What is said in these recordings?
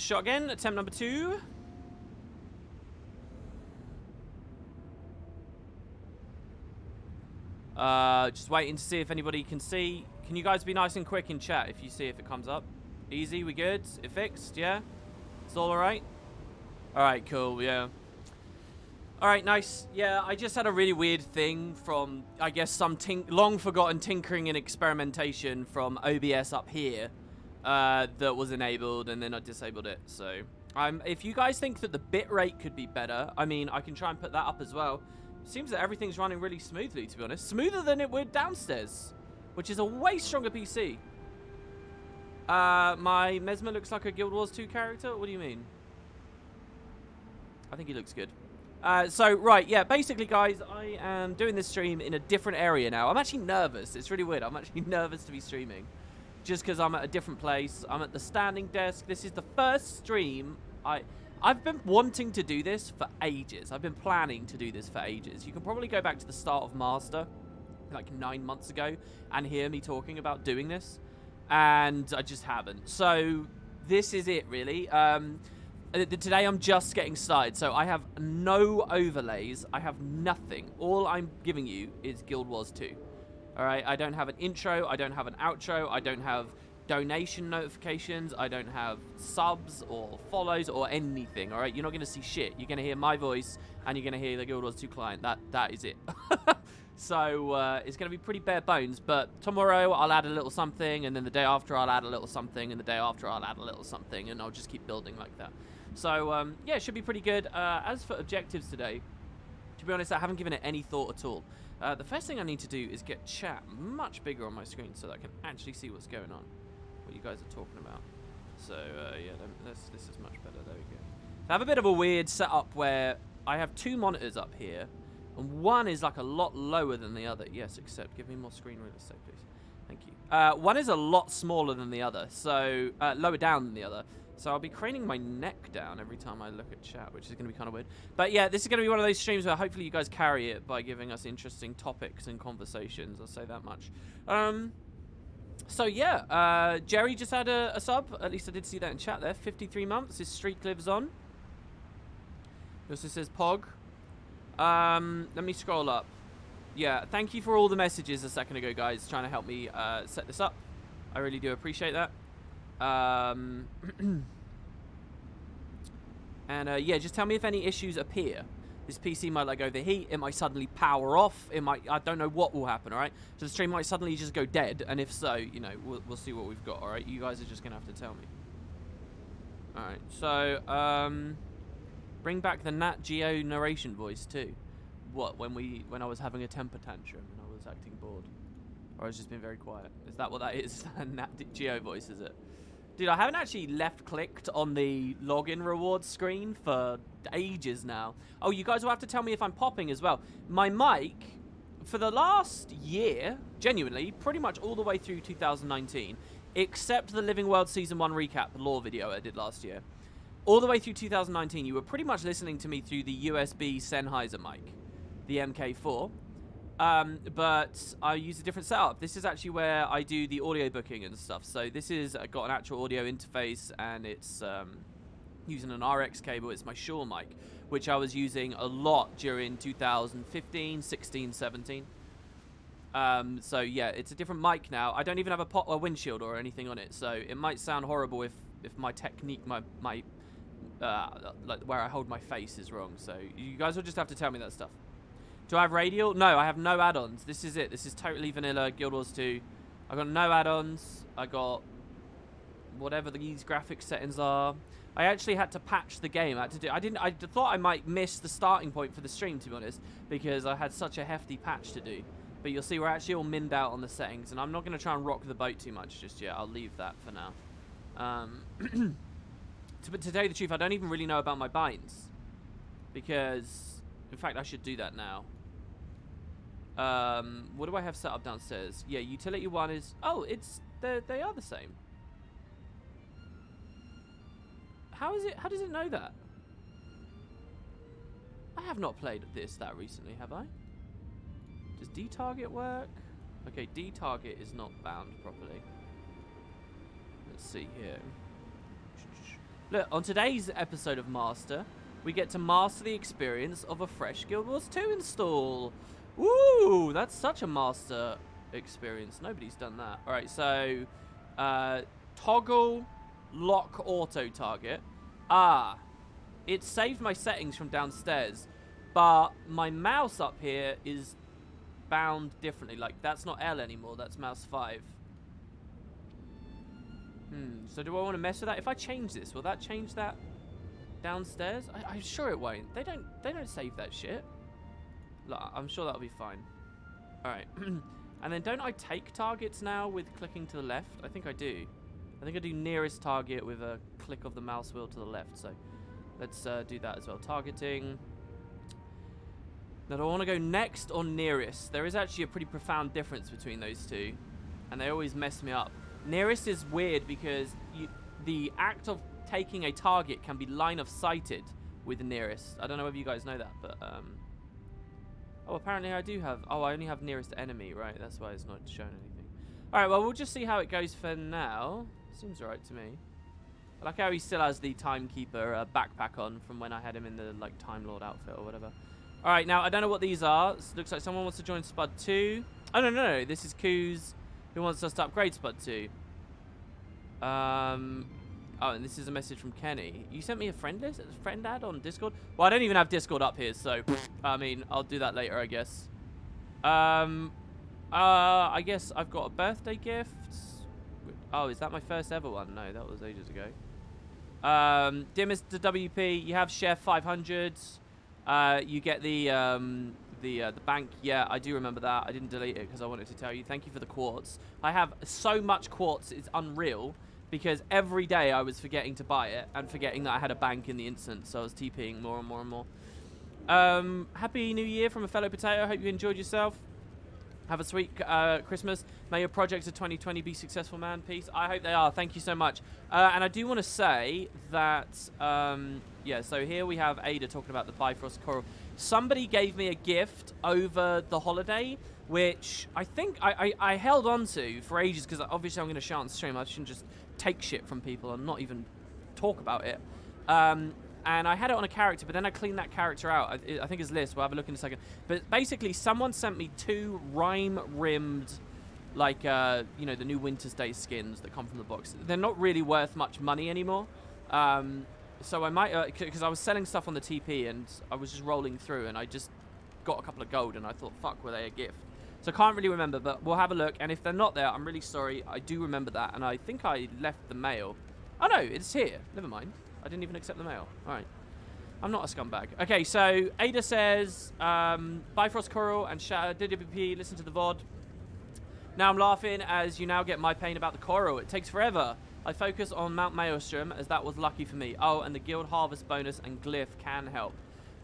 shot again. Attempt number 2. Just waiting to see if anybody can see. Can you guys be nice and quick in chat if you see if it comes up? Easy, we good? It fixed, yeah? It's all alright? Alright, cool, yeah. Alright, nice. Yeah, I just had a really weird thing from, I guess, some long forgotten tinkering and experimentation from OBS up here that was enabled, and then I disabled it. So, if you guys think that the bitrate could be better, I mean, I can try and put that up as well. Seems that everything's running really smoothly, to be honest. Smoother than it would downstairs, which is a way stronger PC. My Mesmer looks like a Guild Wars 2 character? What do you mean? I think he looks good. Right, yeah, basically, guys, I am doing this stream in a different area now. I'm actually nervous. It's really weird. I'm actually nervous to be streaming just because I'm at a different place. I'm at the standing desk. This is the first stream I've been wanting to do this for ages. I've been planning to do this for ages. You can probably go back to the start of Master, like 9 months ago, and hear me talking about doing this. And I just haven't. So this is it, really. Today I'm just getting started, so I have no overlays. I have nothing. All I'm giving you is Guild Wars 2. Alright, I don't have an intro. I don't have an outro. I don't have donation notifications. I don't have subs or follows or anything. Alright, you're not going to see shit. You're going to hear my voice, and you're going to hear the Guild Wars 2 client. That is it. So, it's going to be pretty bare bones, but tomorrow I'll add a little something, and then the day after I'll add a little something, and the day after I'll add a little something, and I'll just keep building like that. So, yeah, it should be pretty good. As for objectives today, to be honest, I haven't given it any thought at all. The first thing I need to do is get chat much bigger on my screen so that I can actually see what's going on, what you guys are talking about. So, yeah, this is much better. There we go. I have a bit of a weird setup where I have 2 monitors up here, and one is like a lot lower than the other. Yes, except give me more screen real estate, please. Thank you. One is a lot smaller than the other, so lower down than the other. So I'll be craning my neck down every time I look at chat, which is going to be kind of weird. But yeah, this is going to be one of those streams where hopefully you guys carry it by giving us interesting topics and conversations. I'll say that much. So yeah, Jerry just had a sub. At least I did see that in chat there. 53 months. His streak lives on. It also says Pog. Let me scroll up. Yeah, thank you for all the messages a second ago, guys, trying to help me set this up. I really do appreciate that. And yeah, just tell me if any issues appear. This PC might like overheat, it might suddenly power off, it might, I don't know what will happen, alright? So the stream might suddenly just go dead, and if so, you know, we'll see what we've got, alright? You guys are just gonna have to tell me. Alright, so, bring back the Nat Geo narration voice too. What, when I was having a temper tantrum and I was acting bored? Or I was just being very quiet? Is that what that is? Nat Geo voice, is it? Dude, I haven't actually left-clicked on the login rewards screen for ages now. Oh, you guys will have to tell me if I'm popping as well. My mic, for the last year, genuinely, pretty much all the way through 2019, except the Living World Season 1 recap lore video I did last year, all the way through 2019, you were pretty much listening to me through the USB Sennheiser mic, the MK4. But I use a different setup. This is actually where I do the audio booking and stuff. So this is got an actual audio interface, and it's using an RX cable. It's my Shure mic, which I was using a lot during 2015, 16, 17. So yeah, it's a different mic now. I don't even have a windshield or anything on it, so it might sound horrible if my technique, my like where I hold my face is wrong. So you guys will just have to tell me that stuff. Do I have radial? No, I have no add-ons. This is it. This is totally vanilla Guild Wars 2. I got no add-ons. I got whatever these graphics settings are. I actually had to patch the game. I thought I might miss the starting point for the stream, to be honest, because I had such a hefty patch to do. But you'll see we're actually all minned out on the settings, and I'm not going to try and rock the boat too much just yet. I'll leave that for now. But to tell you the truth, I don't even really know about my binds, because, in fact, I should do that now. What do I have set up downstairs? Yeah, utility 1 is... Oh, they are the same. How does it know that? I have not played this that recently, have I? Does D-target work? Okay, D-target is not bound properly. Let's see here. Look, on today's episode of Master, we get to master the experience of a fresh Guild Wars 2 install. Woo! That's such a master experience. Nobody's done that. All right, so toggle lock auto target. Ah, it saved my settings from downstairs, but my mouse up here is bound differently. Like, that's not L anymore. That's mouse 5. So do I want to mess with that? If I change this, will that change that downstairs? I'm sure it won't. They don't save that shit. Look, I'm sure that'll be fine. All right. And then don't I take targets now with clicking to the left? I think I do. I think I do nearest target with a click of the mouse wheel to the left. So let's do that as well. Targeting. Now, do I want to go next or nearest? There is actually a pretty profound difference between those two, and they always mess me up. Nearest is weird because the act of taking a target can be line of sighted with nearest. I don't know whether you guys know that, but oh, apparently I do have. Oh, I only have nearest enemy, right? That's why it's not showing anything. All right, well, we'll just see how it goes for now. Seems right to me. I like how he still has the Timekeeper backpack on from when I had him in the like Time Lord outfit or whatever. All right, now I don't know what these are. It looks like someone wants to join Spud 2. Oh no, this is Kuz, who wants us to upgrade Spud 2. Oh, and this is a message from Kenny. You sent me a friend ad on Discord? Well, I don't even have Discord up here, so I mean, I'll do that later, I guess. I guess I've got a birthday gift. Oh, is that my first ever one? No, that was ages ago. Dear Mr. WP, you have Chef 500. You get the bank. Yeah, I do remember that. I didn't delete it because I wanted to tell you. Thank you for the quartz. I have so much quartz, it's unreal, because every day I was forgetting to buy it and forgetting that I had a bank in the instant, so I was TPing more and more and more. Happy New Year from a fellow potato. Hope you enjoyed yourself. Have a sweet Christmas. May your projects of 2020 be successful, man. Peace. I hope they are. Thank you so much. And I do want to say that, yeah, so here we have Ada talking about the Bifrost Coral. Somebody gave me a gift over the holiday, which I think I held on to for ages, because obviously I'm going to shout on stream. I shouldn't just take shit from people and not even talk about it. And I had it on a character, but then I cleaned that character out. I think it's Liz. We'll have a look in a second. But basically, someone sent me 2 rhyme-rimmed, like, you know, the new Winter's Day skins that come from the box. They're not really worth much money anymore. So I might, because I was selling stuff on the TP, and I was just rolling through, and I just got a couple of gold, and I thought, fuck, were they a gift? So I can't really remember, but we'll have a look. And if they're not there, I'm really sorry. I do remember that, and I think I left the mail. Oh, no, it's here. Never mind. I didn't even accept the mail. All right. I'm not a scumbag. Okay, so Ada says, Bifrost Coral and DWP, listen to the VOD. Now I'm laughing as you now get my pain about the coral. It takes forever. I focus on Mount Maelstrom as that was lucky for me. Oh, and the guild harvest bonus and glyph can help.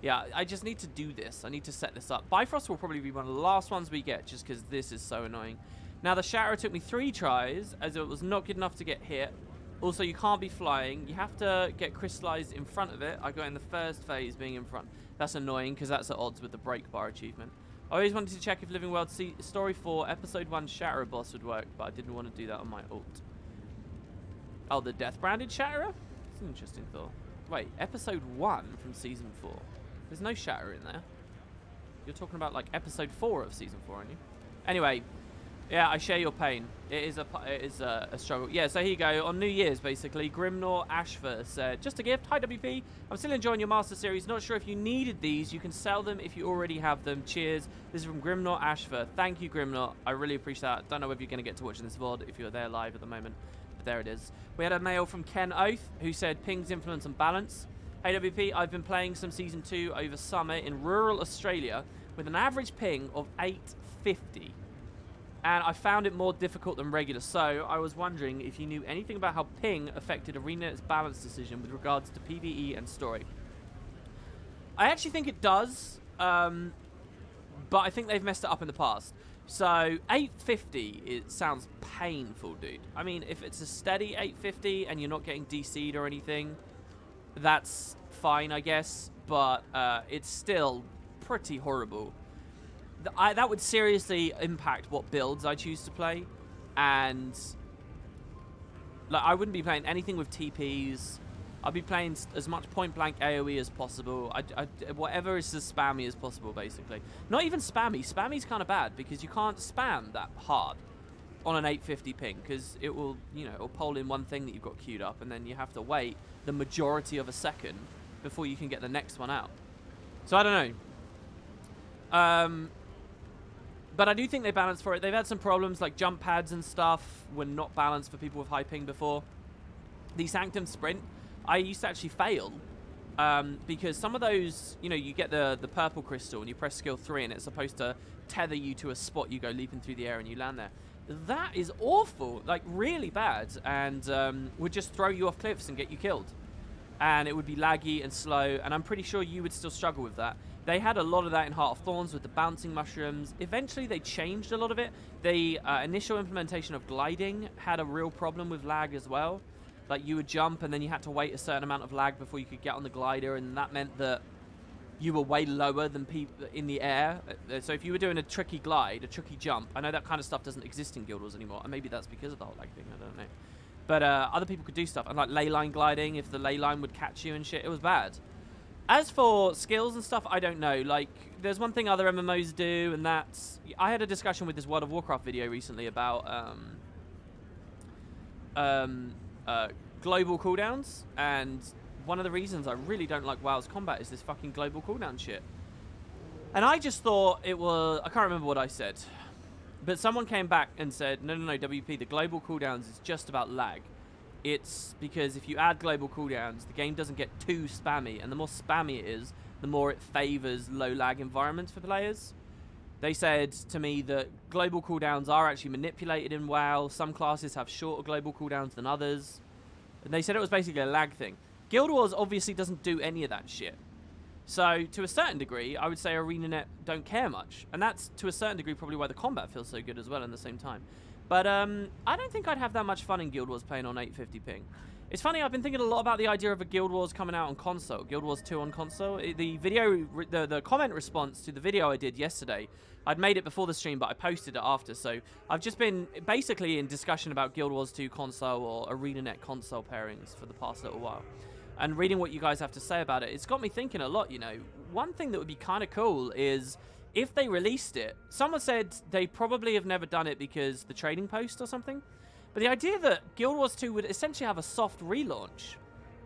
Yeah, I just need to do this. I need to set this up. Bifrost will probably be one of the last ones we get just because this is so annoying. Now the Shatter took me 3 tries as it was not good enough to get hit. Also, you can't be flying. You have to get crystallized in front of it. I got in the first phase being in front. That's annoying because that's at odds with the break bar achievement. I always wanted to check if Living World Story 4 Episode 1 Shatter boss would work, but I didn't want to do that on my ult. Oh, the Death Branded Shatterer? That's an interesting thought. Wait, Episode 1 from Season 4. There's no Shatter in there. You're talking about, like, Episode 4 of Season 4, aren't you? Anyway... Yeah, I share your pain. It is a struggle. Yeah, so here you go. On New Year's, basically, Grimnor Ashford said, just a gift. Hi, WP. I'm still enjoying your Master Series. Not sure if you needed these. You can sell them if you already have them. Cheers. This is from Grimnor Ashford. Thank you, Grimnor. I really appreciate that. Don't know if you're going to get to watching this VOD if you're there live at the moment. But there it is. We had a mail from Ken Oath, who said, ping's influence and balance. Hey, WP. I've been playing some Season 2 over summer in rural Australia with an average ping of 850. And I found it more difficult than regular, so I was wondering if you knew anything about how ping affected ArenaNet's balance decision with regards to PvE and story. I actually think it does, but I think they've messed it up in the past. So 850, it sounds painful, dude. I mean, if it's a steady 850 and you're not getting DC'd or anything, that's fine, I guess, but it's still pretty horrible. That would seriously impact what builds I choose to play, and like I wouldn't be playing anything with TPs. I'll be playing as much point-blank AoE as possible. Whatever is as spammy as possible, basically. Not even spammy. Spammy's kind of bad because you can't spam that hard on an 850 ping because it will, you know, it'll poll in one thing that you've got queued up, and then you have to wait the majority of a second before you can get the next one out. So I don't know. But I do think they balance for it. They've had some problems like jump pads and stuff were not balanced for people with high ping before. The Sanctum Sprint, I used to actually fail because some of those, you know, you get the purple crystal and you press skill 3 and it's supposed to tether you to a spot. You go leaping through the air and you land there. That is awful, like really bad, and would just throw you off cliffs and get you killed. And it would be laggy and slow, and I'm pretty sure you would still struggle with that. They had a lot of that in Heart of Thorns with the bouncing mushrooms. Eventually, they changed a lot of it. The initial implementation of gliding had a real problem with lag as well. Like, you would jump, and then you had to wait a certain amount of lag before you could get on the glider, and that meant that you were way lower than people in the air. So if you were doing a tricky glide, a tricky jump, I know that kind of stuff doesn't exist in Guild Wars anymore, and maybe that's because of the whole lag thing, I don't know. But other people could do stuff, and like ley line gliding, if the ley line would catch you and shit, it was bad. As for skills and stuff, I don't know. Like, there's one thing other MMOs do, and that's... I had a discussion with this World of Warcraft video recently about global cooldowns, and one of the reasons I really don't like WoW's combat is this fucking global cooldown shit. And I just thought it was... I can't remember what I said. But someone came back and said, no, WP, the global cooldowns is just about lag. It's because if you add global cooldowns, the game doesn't get too spammy. And the more spammy it is, the more it favors low lag environments for players. They said to me that global cooldowns are actually manipulated in WoW. Some classes have shorter global cooldowns than others. And they said it was basically a lag thing. Guild Wars obviously doesn't do any of that shit. So, to a certain degree, I would say ArenaNet don't care much. And that's, to a certain degree, probably why the combat feels so good as well in the same time. But I don't think I'd have that much fun in Guild Wars playing on 850 ping. It's funny, I've been thinking a lot about the idea of a Guild Wars coming out on console. Guild Wars 2 on console. The video, the comment response to the video I did yesterday, I'd made it before the stream, but I posted it after. So I've just been basically in discussion about Guild Wars 2 console or ArenaNet console pairings for the past little while. And reading what you guys have to say about it, it's got me thinking a lot, you know. One thing that would be kind of cool is if they released it. Someone said they probably have never done it because the trading post or something. But the idea that Guild Wars 2 would essentially have a soft relaunch.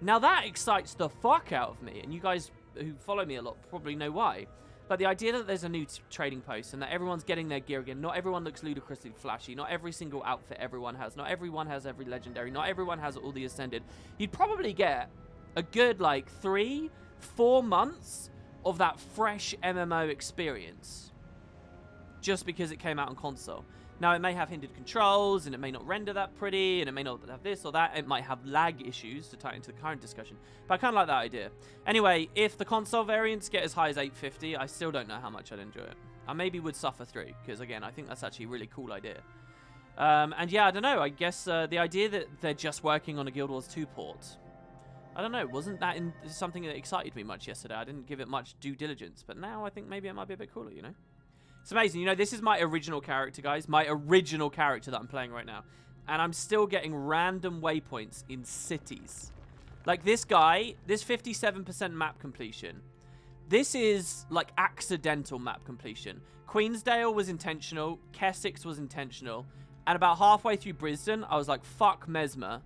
Now that excites the fuck out of me. And you guys who follow me a lot probably know why. But the idea that there's a new trading post and that everyone's getting their gear again. Not everyone looks ludicrously flashy. Not every single outfit everyone has. Not everyone has every legendary. Not everyone has all the Ascended. You'd probably get a good, like, 3-4 months of that fresh MMO experience just because it came out on console. Now, it may have hindered controls, and it may not render that pretty, and it may not have this or that. It might have lag issues, to tie into the current discussion. But I kind of like that idea. Anyway, if the console variants get as high as 850, I still don't know how much I'd enjoy it. I maybe would suffer through, because, again, I think that's actually a really cool idea. And, yeah, I don't know. I guess the idea that they're just working on a Guild Wars 2 port... I don't know, wasn't that something that excited me much yesterday? I didn't give it much due diligence, but now I think maybe it might be a bit cooler, you know? It's amazing. You know, this is my original character, guys. My original character that I'm playing right now. And I'm still getting random waypoints in cities. Like this guy, this 57% map completion. This is, like, accidental map completion. Queensdale was intentional. Kessex was intentional. And about halfway through Brisbane, I was like, fuck Mesmer.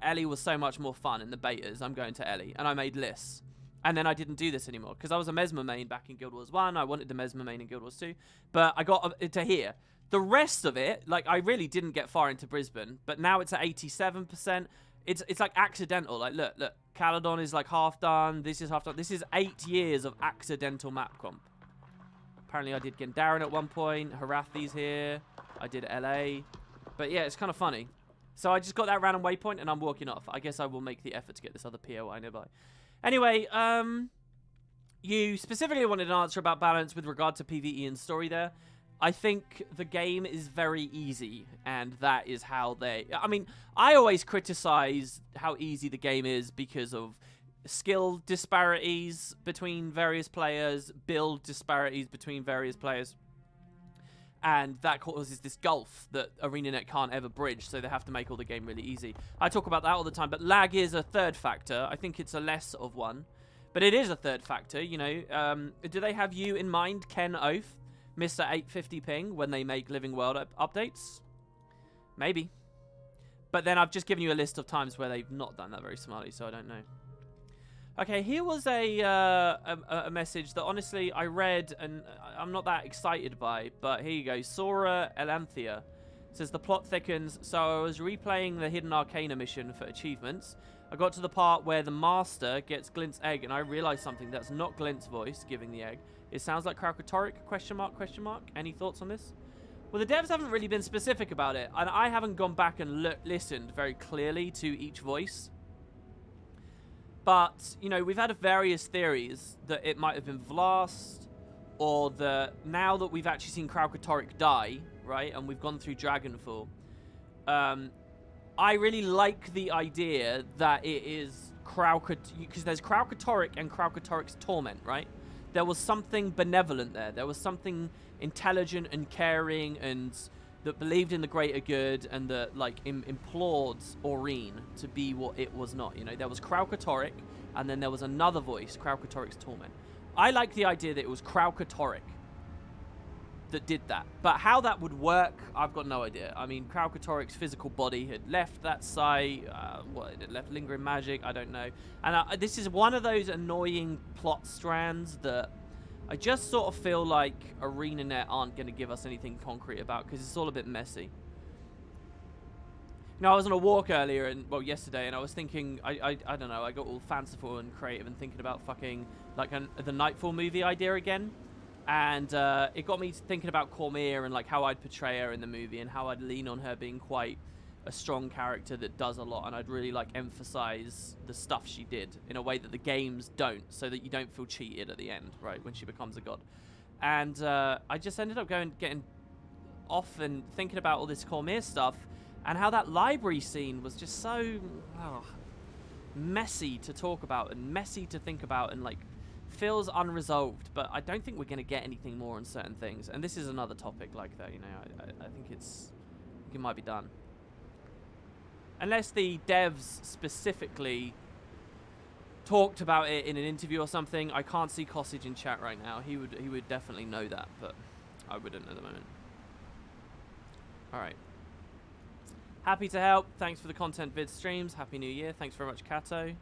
Ellie was so much more fun in the betas. I'm going to Ellie. And I made lists. And then I didn't do this anymore. Because I was a Mesmer main back in Guild Wars 1. I wanted the Mesmer main in Guild Wars 2. But I got to here. The rest of it, like, I really didn't get far into Brisbane. But now it's at 87%. It's like accidental. Like, look. Caledon is like half done. This is half done. This is 8 years of accidental map comp. Apparently I did Gendarin at one point. Harathi's here. I did LA. But yeah, it's kind of funny. So I just got that random waypoint and I'm walking off. I guess I will make the effort to get this other POI nearby. Anyway, you specifically wanted an answer about balance with regard to PvE and story there. I think the game is very easy, and that is how they... I mean, I always criticize how easy the game is because of skill disparities between various players, build disparities between various players. And that causes this gulf that ArenaNet can't ever bridge, so they have to make all the game really easy. I talk about that all the time, but lag is a third factor. I think it's a less of one, but it is a third factor, you know. Do they have you in mind, Ken Oath, Mr. 850 ping, when they make Living World updates? Maybe. But then I've just given you a list of times where they've not done that very smartly, so I don't know. Okay, here was a message that honestly I read and I'm not that excited by, but here you go. Sora Elanthea says the plot thickens, so I was replaying the Hidden Arcana mission for achievements. I got to the part where the Master gets Glint's egg and I realized something. That's not Glint's voice giving the egg. It sounds like Kraukatoric, question mark, question mark. Any thoughts on this? Well, the devs haven't really been specific about it, and I haven't gone back and listened very clearly to each voice. But, you know, we've had various theories that it might have been Vlast, or that now that we've actually seen Kraukatoric die, right, and we've gone through Dragonfall, I really like the idea that it is because there's Kraukatoric and Kraukatoric's Torment, right? There was something benevolent there. There was something intelligent and caring and that believed in the greater good and that, like, implored Aurene to be what it was not. You know, there was Kraukatoric, and then there was another voice, Kraukatoric's Torment. I like the idea that it was Kraukatoric that did that. But how that would work, I've got no idea. I mean, Kraukatoric's physical body had left that site. It left lingering magic? I don't know. And this is one of those annoying plot strands that I just sort of feel like ArenaNet aren't going to give us anything concrete about because it's all a bit messy. You know, I was on a walk earlier, well, yesterday, and I was thinking, I don't know, I got all fanciful and creative and thinking about fucking, like, the Nightfall movie idea again. And it got me thinking about Cormier and, like, how I'd portray her in the movie and how I'd lean on her being quite a strong character that does a lot, and I'd really, like, emphasize the stuff she did in a way that the games don't, so that you don't feel cheated at the end, right, when she becomes a god. And I just ended up getting off and thinking about all this Cormier stuff and how that library scene was just so messy to talk about and messy to think about and, like, feels unresolved. But I don't think we're going to get anything more on certain things, and this is another topic like that, you know. I think it might be done. Unless the devs specifically talked about it in an interview or something. I can't see Cossage in chat right now. He would definitely know that, but I wouldn't at the moment. Alright. Happy to help. Thanks for the content vid streams. Happy New Year. Thanks very much, Kato.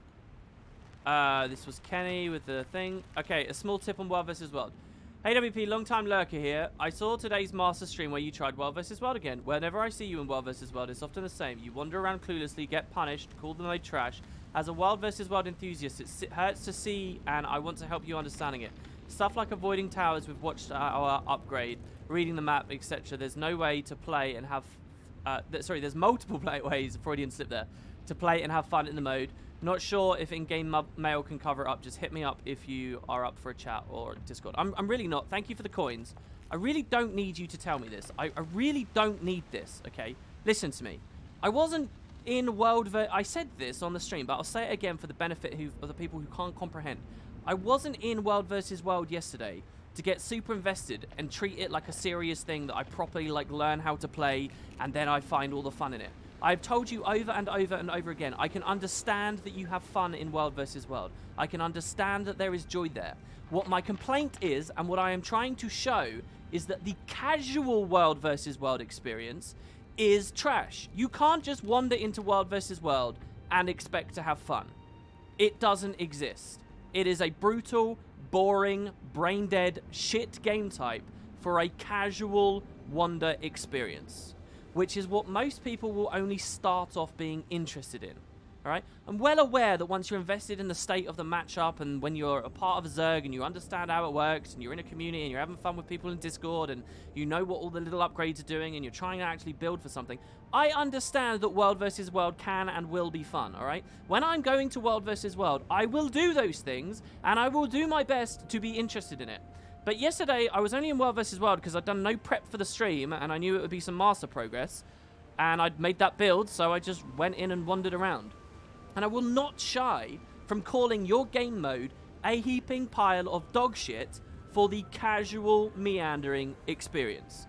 This was Kenny with the thing. Okay, a small tip on World vs. World. Hey WP, long time lurker here. I saw today's master stream where you tried World vs. World again. Whenever I see you in World vs. World, it's often the same. You wander around cluelessly, get punished, call the mode trash. As a World vs. World enthusiast, it hurts to see, and I want to help you understanding it. Stuff like avoiding towers with watchtower upgrade, reading the map, etc. There's no way to play and have... there's multiple ways, Freudian slip there, to play and have fun in the mode. Not sure if in-game mail can cover it up. Just hit me up if you are up for a chat or Discord. I'm really not. Thank you for the coins. I really don't need you to tell me this. I really don't need this, okay? Listen to me. I wasn't in World... I said this on the stream, but I'll say it again for the benefit of the people who can't comprehend. I wasn't in World vs. World yesterday to get super invested and treat it like a serious thing that I properly, like, learn how to play and then I find all the fun in it. I've told you over and over and over again, I can understand that you have fun in World vs. World. I can understand that there is joy there. What my complaint is, and what I am trying to show, is that the casual World vs. World experience is trash. You can't just wander into World vs. World and expect to have fun. It doesn't exist. It is a brutal, boring, brain-dead, shit game type for a casual wander experience, which is what most people will only start off being interested in. All right? I'm well aware that once you're invested in the state of the matchup and when you're a part of Zerg and you understand how it works and you're in a community and you're having fun with people in Discord and you know what all the little upgrades are doing and you're trying to actually build for something, I understand that World vs. World can and will be fun, all right? When I'm going to World vs. World, I will do those things and I will do my best to be interested in it. But yesterday, I was only in World vs. World because I'd done no prep for the stream and I knew it would be some master progress. And I'd made that build, so I just went in and wandered around. And I will not shy from calling your game mode a heaping pile of dog shit for the casual meandering experience.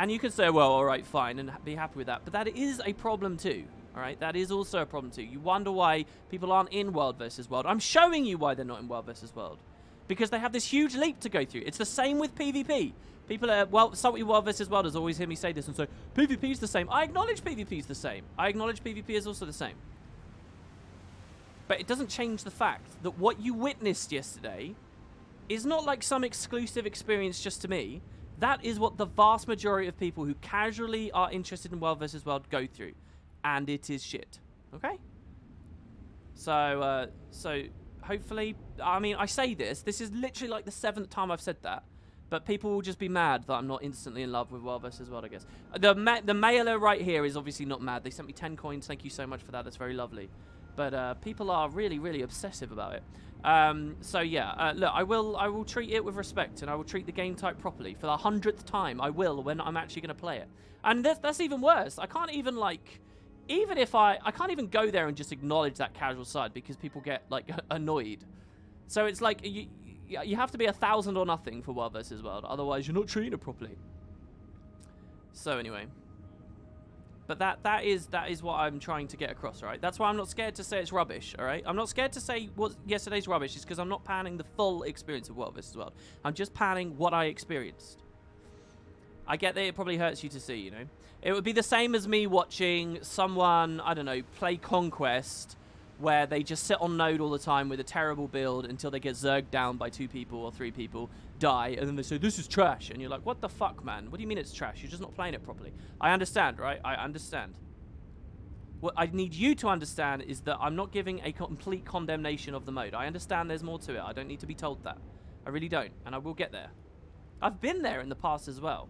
And you can say, well, all right, fine, and be happy with that. But that is a problem too. All right, that is also a problem too. You wonder why people aren't in World versus World. I'm showing you why they're not in World versus World. Because they have this huge leap to go through. It's the same with PvP. People are, well, somebody World versus World has always heard me say this and say, PvP is the same. I acknowledge PvP is the same. I acknowledge PvP is also the same. But it doesn't change the fact that what you witnessed yesterday is not like some exclusive experience just to me. That is what the vast majority of people who casually are interested in World versus World go through. And it is shit. Okay? So hopefully, I mean, I say this is literally like the 7th time I've said that. But people will just be mad that I'm not instantly in love with World vs. World, I guess. The mailer right here is obviously not mad. They sent me 10 coins. Thank you so much for that. That's very lovely. But people are really, really obsessive about it. So yeah, look, I will treat it with respect, and I will treat the game type properly. For the 100th time, I will when I'm actually going to play it. And that's even worse. I can't even, like... Even if I can't even go there and just acknowledge that casual side because people get, like, annoyed. So it's like... You have to be 1,000 or nothing for World vs. World, otherwise you're not treating it properly. So anyway, but that is what I'm trying to get across, right? That's why I'm not scared to say it's rubbish, all right? I'm not scared to say what yesterday's rubbish is because I'm not panning the full experience of World vs. World. I'm just panning what I experienced. I get that it probably hurts you to see, you know. It would be the same as me watching someone, I don't know, play Conquest, where they just sit on node all the time with a terrible build until they get zerged down by 2 people or 3 people, die, and then they say, this is trash. And you're like, what the fuck, man? What do you mean it's trash? You're just not playing it properly. I understand, right? I understand. What I need you to understand is that I'm not giving a complete condemnation of the mode. I understand there's more to it. I don't need to be told that. I really don't, and I will get there. I've been there in the past as well.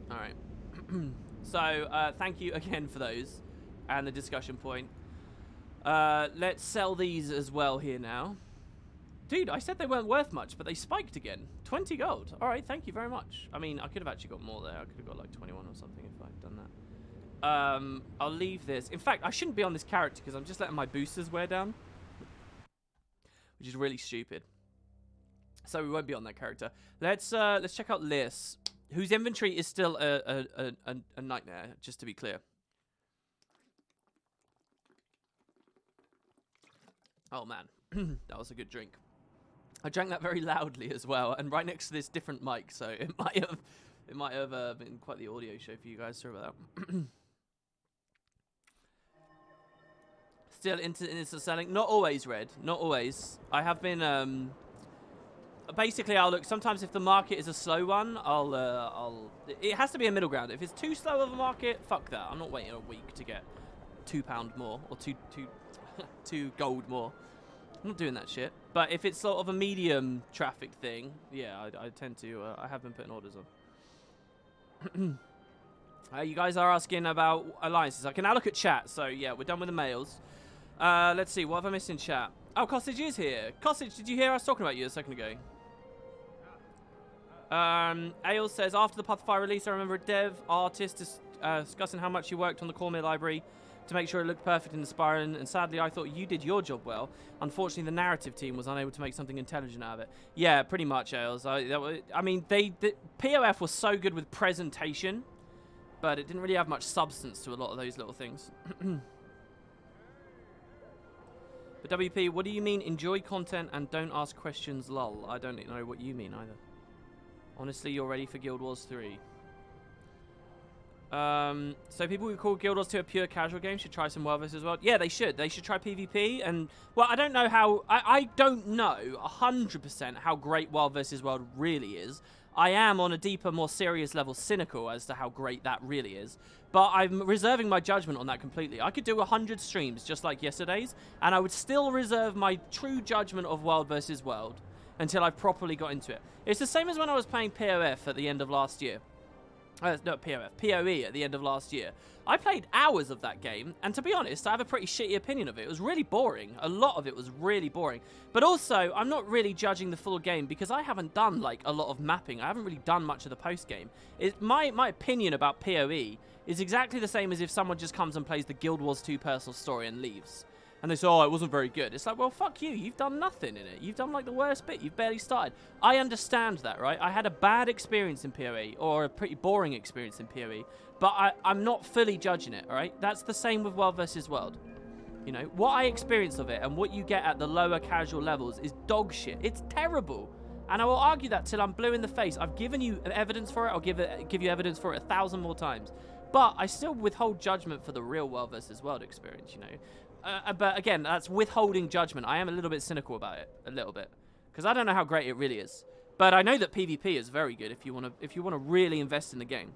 All right. So, thank you again for those and the discussion point. Let's sell these as well here now. Dude, I said they weren't worth much, but they spiked again. 20 gold. All right, thank you very much. I mean, I could have actually got more there. I could have got like 21 or something if I'd done that. I'll leave this. In fact, I shouldn't be on this character because I'm just letting my boosters wear down, which is really stupid. So we won't be on that character. Let's check out Liz, whose inventory is still a nightmare, just to be clear. Oh, man. That was a good drink. I drank that very loudly as well, and right next to this different mic, so it might have been quite the audio show for you guys. Sorry about that. Still into selling. Not always, Red. Not always. I have been... Basically, I'll look. Sometimes, if the market is a slow one, it has to be a middle ground. If it's too slow of a market, fuck that. I'm not waiting a week to get £2 more or two gold more. I'm not doing that shit. But if it's sort of a medium traffic thing, yeah, I tend to. I have been putting orders on. You guys are asking about alliances. I can now look at chat. So yeah, we're done with the mails. Let's see. What have I missed in chat? Oh, Costage is here. Costage, did you hear us talking about you a second ago? Ale says, after the Pathfire release, I remember a dev artist discussing how much you worked on the Cormier library to make sure it looked perfect in the Spyron, and sadly I thought you did your job well. Unfortunately, the narrative team was unable to make something intelligent out of it. Yeah, pretty much, Ales. I mean, the POF was so good with presentation, but it didn't really have much substance to a lot of those little things. But WP, what do you mean enjoy content and don't ask questions, lol? I don't know what you mean either. Honestly, you're ready for Guild Wars 3. So people who call Guild Wars 2 a pure casual game should try some World vs. World. Yeah, they should. They should try PvP. And, well, I don't know how... I don't know 100% how great World vs. World really is. I am, on a deeper, more serious level, cynical as to how great that really is. But I'm reserving my judgment on that completely. I could do 100 streams just like yesterday's, and I would still reserve my true judgment of World vs. World until I've properly got into it. It's the same as when I was playing POF at the end of last year. Not POF, PoE at the end of last year. I played hours of that game, and to be honest, I have a pretty shitty opinion of it. It was really boring. A lot of it was really boring. But also, I'm not really judging the full game because I haven't done, like, a lot of mapping. I haven't really done much of the post-game. My opinion about PoE is exactly the same as if someone just comes and plays the Guild Wars 2 personal story and leaves. And they say, oh, it wasn't very good. It's like, well, fuck you. You've done nothing in it. You've done, like, the worst bit. You've barely started. I understand that, right? I had a bad experience in PoE, or a pretty boring experience in PoE, but I'm not fully judging it, all right? That's the same with World versus World. You know, what I experience of it and what you get at the lower casual levels is dog shit. It's terrible. And I will argue that till I'm blue in the face. I've given you evidence for it. I'll give you evidence for it 1,000 more times. But I still withhold judgment for the real World versus World experience, you know. But again, that's withholding judgment. I am a little bit cynical about it, a little bit, because I don't know how great it really is. But I know that PvP is very good if you want to really invest in the game.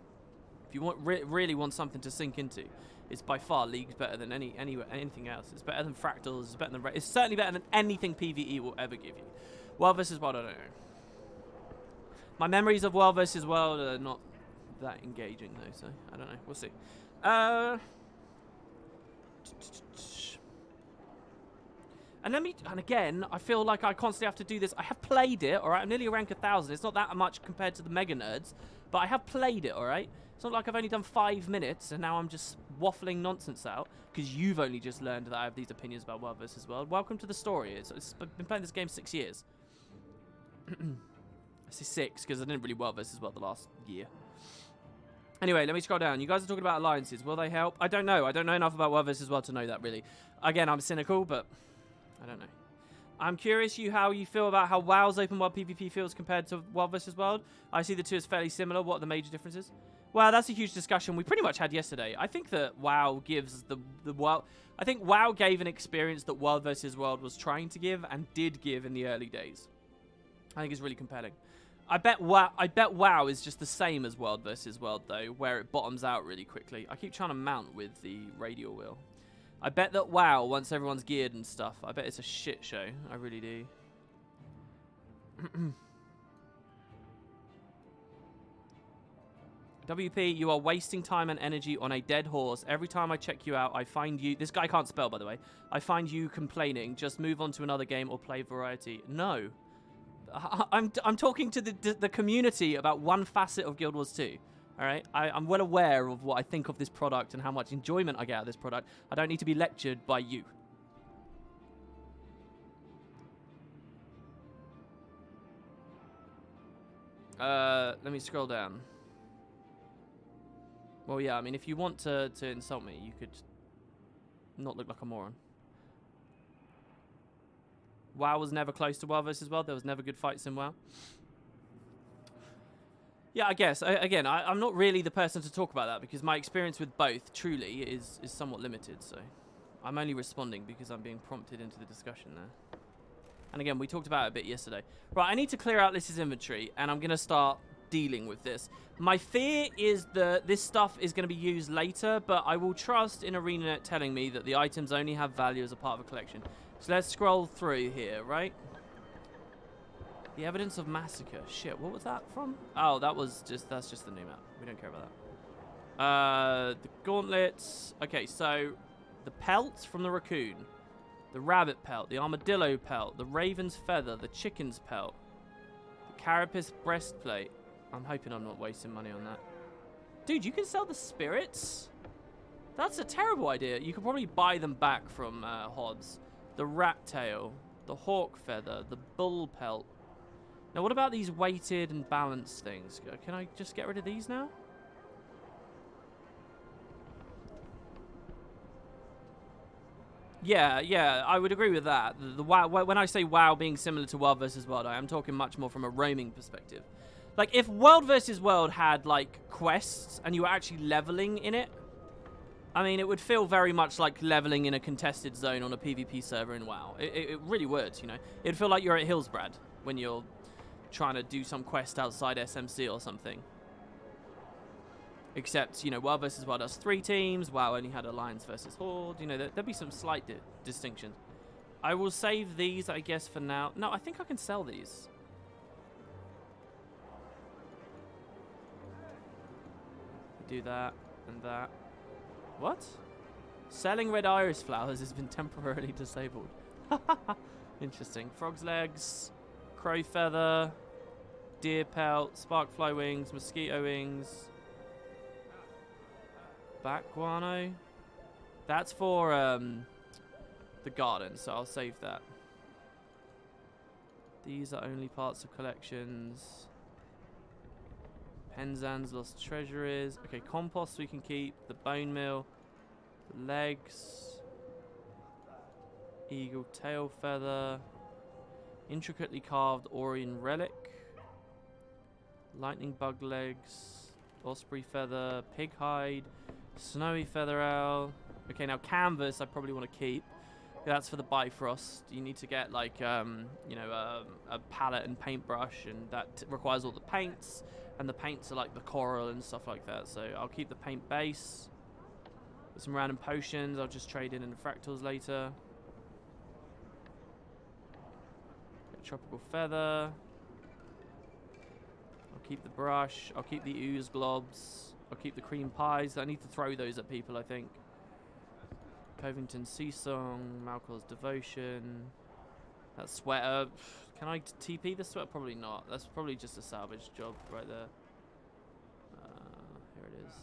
If you really want something to sink into, it's by far League's better than anything else. It's better than Fractals. It's better than it's certainly better than anything PvE will ever give you. World versus World, I don't know. My memories of World versus World are not that engaging though, so I don't know. We'll see. And again, I feel like I constantly have to do this. I have played it, all right? I'm nearly a rank 1,000. It's not that much compared to the mega nerds, but I have played it, all right? It's not like I've only done 5 minutes and now I'm just waffling nonsense out because you've only just learned that I have these opinions about World versus World. Welcome to the story. It's been playing this game 6 years. I say 6 because I didn't really World versus World the last year. Anyway, let me scroll down. You guys are talking about alliances. Will they help? I don't know. I don't know enough about World versus World to know that, really. Again, I'm cynical, but I don't know. I'm curious how you feel about how WoW's open world PvP feels compared to World versus World. I see the two as fairly similar. What are the major differences? Well, that's a huge discussion we pretty much had yesterday. I think that WoW gives the WoW... I think WoW gave an experience that World versus World was trying to give and did give in the early days. I think it's really compelling. I bet WoW is just the same as World versus World, though, where it bottoms out really quickly. I keep trying to mount with the radial wheel. I bet that WoW, once everyone's geared and stuff, I bet it's a shit show. I really do. WP, you are wasting time and energy on a dead horse. Every time I check you out, I find you... This guy can't spell, by the way. I find you complaining. Just move on to another game or play variety. No. I'm talking to the community about one facet of Guild Wars 2. All right? I'm well aware of what I think of this product and how much enjoyment I get out of this product. I don't need to be lectured by you. Let me scroll down. Well, yeah, I mean, if you want to insult me, you could not look like a moron. WoW was never close to WoW versus World. There was never good fights in WoW. Yeah, I guess. Again, I'm not really the person to talk about that because my experience with both, truly, is somewhat limited. So I'm only responding because I'm being prompted into the discussion there. And again, we talked about it a bit yesterday. Right, I need to clear out this inventory, and I'm going to start dealing with this. My fear is that this stuff is going to be used later, but I will trust in ArenaNet telling me that the items only have value as a part of a collection. So let's scroll through here, right? The evidence of massacre. Shit, what was that from? Oh, that's just the new map. We don't care about that. The gauntlets. Okay, so the pelt from the raccoon, the rabbit pelt, the armadillo pelt, the raven's feather, the chicken's pelt, the carapace breastplate. I'm hoping I'm not wasting money on that. Dude, you can sell the spirits? That's a terrible idea. You could probably buy them back from Hods. The rat tail, the hawk feather, the bull pelt. Now, what about these weighted and balanced things? Can I just get rid of these now? Yeah, I would agree with that. The WoW, when I say WoW being similar to World versus World, I am talking much more from a roaming perspective. Like, if World versus World had, like, quests and you were actually leveling in it, I mean, it would feel very much like leveling in a contested zone on a PvP server in WoW. It really would, you know. It'd feel like you're at Hillsbrad when you're trying to do some quest outside SMC or something. Except, you know, World versus World has 3 teams. WoW only had Alliance versus Horde. You know, there'd be some slight distinctions. I will save these, I guess, for now. No, I think I can sell these. Do that and that. What? Selling red iris flowers has been temporarily disabled. Interesting. Frog's legs, crow feather, deer pelt, sparkfly wings, mosquito wings, bat guano. That's for the garden, so I'll save that. These are only parts of collections. Penzance lost treasuries. Okay, compost we can keep. The bone meal. The legs. Eagle tail feather. Intricately carved Orion relic. Lightning bug legs. Osprey feather. Pig hide. Snowy feather owl. Okay, now canvas I probably want to keep. That's for the Bifrost. You need to get like, you know, a palette and paintbrush, and that requires all the paints. And the paints are like the coral and stuff like that. So I'll keep the paint base. With some random potions. I'll just trade in fractals later. Get tropical feather. I'll keep the brush. I'll keep the ooze globs. I'll keep the cream pies. I need to throw those at people, I think. Covington Sea Song, Malcolm's Devotion. That sweater. Can I TP the sweater? Probably not. That's probably just a salvage job right there. Here it is.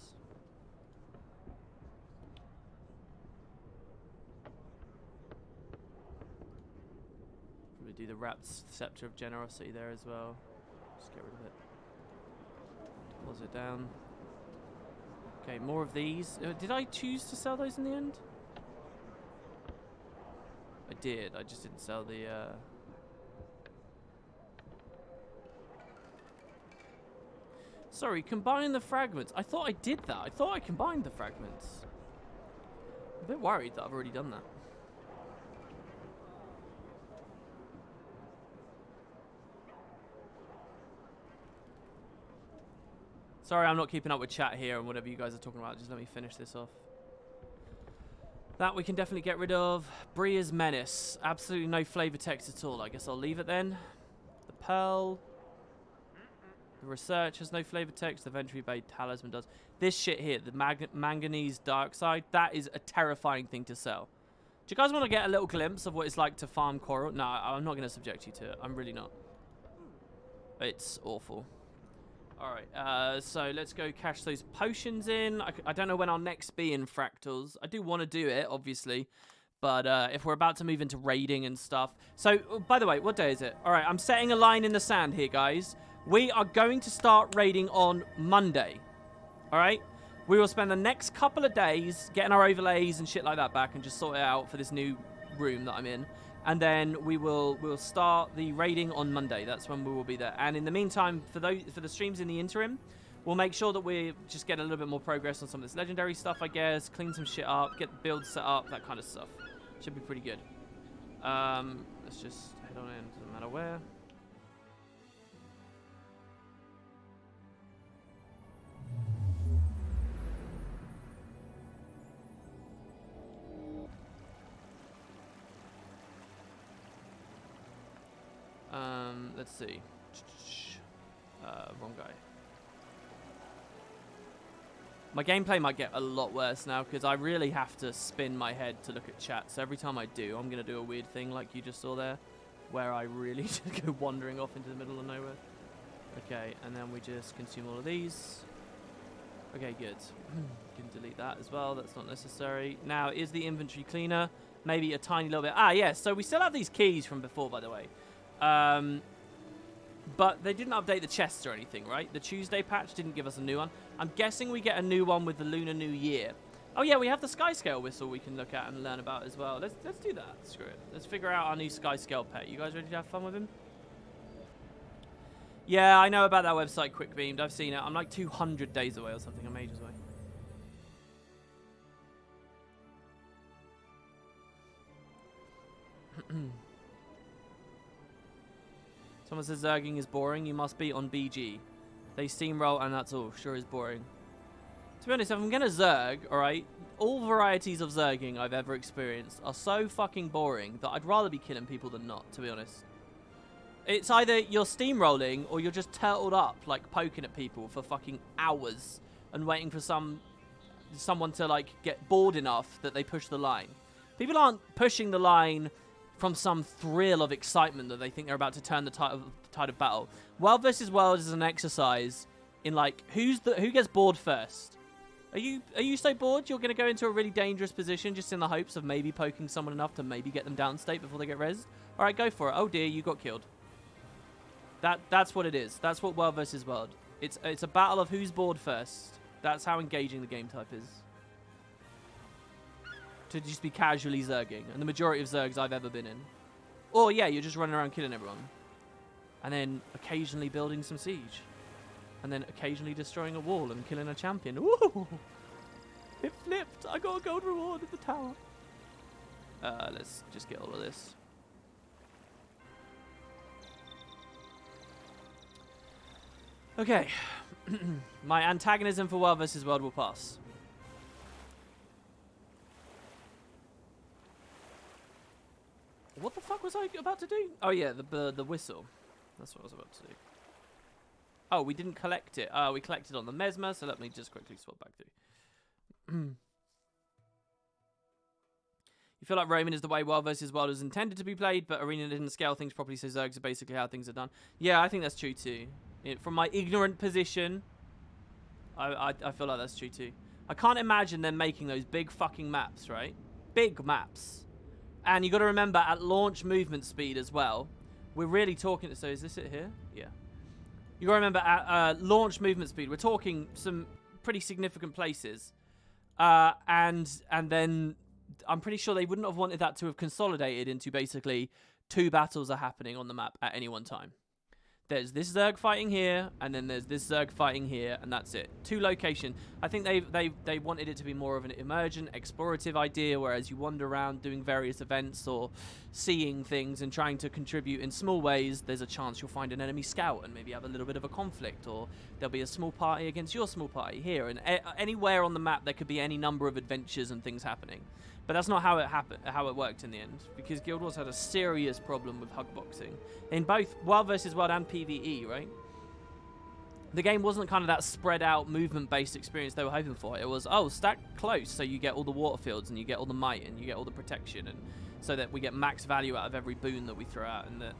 Probably do the wrapped scepter of generosity there as well. Just get rid of it. Deposit it down. Okay, more of these. Did I choose to sell those in the end? I did. I just didn't sell the... Sorry, combine the fragments. I thought I did that. I thought I combined the fragments. I'm a bit worried that I've already done that. Sorry, I'm not keeping up with chat here and whatever you guys are talking about. Just let me finish this off. That we can definitely get rid of. Bria's Menace. Absolutely no flavor text at all. I guess I'll leave it then. The Pearl. The Research has no flavor text. The Ventry Bay Talisman does. This shit here, the Manganese Dark Side, that is a terrifying thing to sell. Do you guys want to get a little glimpse of what it's like to farm coral? No, I'm not going to subject you to it. I'm really not. It's awful. Alright, so let's go cash those potions in. I don't know when I'll next be in Fractals. I do want to do it, obviously. But if we're about to move into raiding and stuff. So, by the way, what day is it? Alright, I'm setting a line in the sand here, guys. We are going to start raiding on Monday. Alright? We will spend the next couple of days getting our overlays and shit like that back and just sort it out for this new room that I'm in. And then we'll start the raiding on Monday. That's when we will be there. And in the meantime, for the streams in the interim, we'll make sure that we just get a little bit more progress on some of this legendary stuff, I guess. Clean some shit up, get the build set up, that kind of stuff. Should be pretty good. Let's just head on in, doesn't matter where. Let's see. Wrong guy. My gameplay might get a lot worse now because I really have to spin my head to look at chat. So every time I do, I'm going to do a weird thing like you just saw there, where I really just go wandering off into the middle of nowhere. Okay, and then we just consume all of these. Okay, good. Can delete that as well. That's not necessary. Now, is the inventory cleaner? Maybe a tiny little bit. Ah, yes. So we still have these keys from before, by the way. But they didn't update the chests or anything, right? The Tuesday patch didn't give us a new one. I'm guessing we get a new one with the Lunar New Year. Oh yeah, we have the Skyscale whistle we can look at and learn about as well. Let's do that. Screw it. Let's figure out our new Skyscale pet. You guys ready to have fun with him? Yeah, I know about that website, QuickBeamed. I've seen it. I'm like 200 days away or something. I'm ages away. Someone says zerging is boring. You must be on BG. They steamroll and that's all. Sure is boring. To be honest, if I'm going to zerg, alright, all varieties of zerging I've ever experienced are so fucking boring that I'd rather be killing people than not, to be honest. It's either you're steamrolling or you're just turtled up, like poking at people for fucking hours and waiting for someone to like get bored enough that they push the line. People aren't pushing the line from some thrill of excitement that they think they're about to turn the tide of battle. World versus World is an exercise in like who gets bored first. Are you so bored you're going to go into a really dangerous position just in the hopes of maybe poking someone enough to maybe get them downstate before they get rezzed? All right, go for it. Oh dear, you got killed. That's what it is. That's what World versus World. It's a battle of who's bored first. That's how engaging the game type is. To just be casually zerging, and the majority of zergs I've ever been in. Or yeah, you're just running around killing everyone. And then occasionally building some siege. And then occasionally destroying a wall and killing a champion. Woo! It flipped. I got a gold reward at the tower. Let's just get all of this. Okay. My antagonism for World vs. World will pass. What the fuck was I about to do? Oh yeah, the whistle. That's what I was about to do. Oh, we didn't collect it. We collected on the Mesmer, so let me just quickly swap back through. You feel like Roman is the way World vs. World was intended to be played, but Arena didn't scale things properly, so Zergs are basically how things are done. Yeah, I think that's true too. From my ignorant position, I feel like that's true too. I can't imagine them making those big fucking maps, right? Big maps. And you got to remember, at launch movement speed as well, we're really talking... So is this it here? Yeah. You got to remember, at launch movement speed, we're talking some pretty significant places. And then I'm pretty sure they wouldn't have wanted that to have consolidated into basically 2 battles are happening on the map at any one time. There's this Zerg fighting here, and then there's this Zerg fighting here, and that's it. 2 location. I think they wanted it to be more of an emergent, explorative idea, whereas you wander around doing various events or seeing things and trying to contribute in small ways. There's a chance you'll find an enemy scout and maybe have a little bit of a conflict, or there'll be a small party against your small party here. And anywhere on the map, there could be any number of adventures and things happening. But that's not how it worked in the end, because Guild Wars had a serious problem with hug boxing in both World vs. World and PvE, right? The game wasn't kind of that spread out movement-based experience they were hoping for. It was, oh, stack close so you get all the water fields and you get all the might and you get all the protection, and so that we get max value out of every boon that we throw out, and that,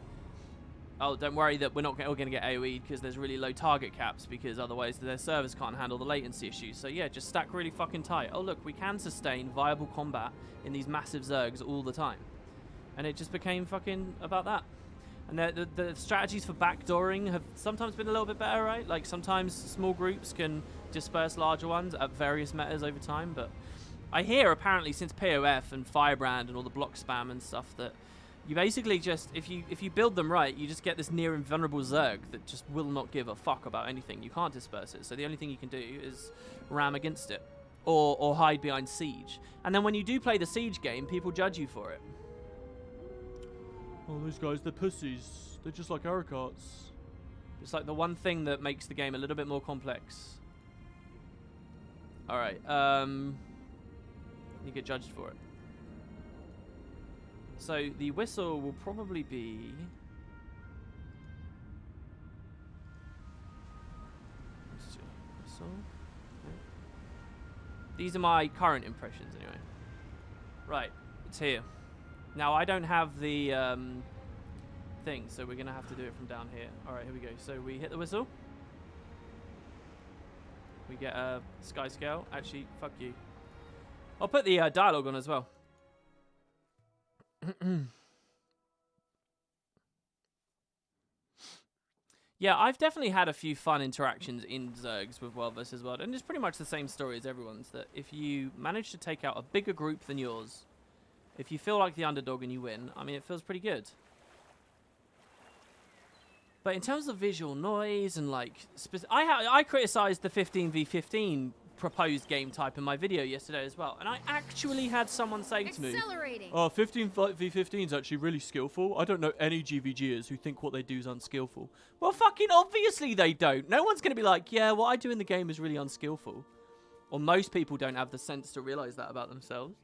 oh, don't worry that we're not all going to get AoE'd because there's really low target caps, because otherwise their servers can't handle the latency issues. So yeah, just stack really fucking tight. Oh look, we can sustain viable combat in these massive Zergs all the time. And it just became fucking about that. And the strategies for backdooring have sometimes been a little bit better, right? Like sometimes small groups can disperse larger ones at various metas over time, but I hear apparently since POF and Firebrand and all the block spam and stuff that you basically just, if you build them right, you just get this near invulnerable Zerg that just will not give a fuck about anything. You can't disperse it. So the only thing you can do is ram against it. Or hide behind siege. And then when you do play the siege game, people judge you for it. Oh, those guys, they're pussies. They're just like Arrocarts. It's like the one thing that makes the game a little bit more complex. Alright, you get judged for it. So the whistle will probably be... Whistle. Okay. These are my current impressions anyway. Right, it's here. Now I don't have the thing, so we're going to have to do it from down here. Alright, here we go. So we hit the whistle. We get a Sky Scale. Actually, fuck you. I'll put the dialogue on as well. Yeah, I've definitely had a few fun interactions in Zergs with World vs. World, and it's pretty much the same story as everyone's, that if you manage to take out a bigger group than yours, if you feel like the underdog and you win, I mean, it feels pretty good. But in terms of visual noise and like, I criticised the 15v15 proposed game type in my video yesterday as well, and I actually had someone say to me, oh, 15v15 is actually really skillful. I don't know any GVGers who think what they do is unskillful. Well, fucking obviously they don't. No one's going to be like, yeah, what I do in the game is really unskillful. Or most people don't have the sense to realise that about themselves.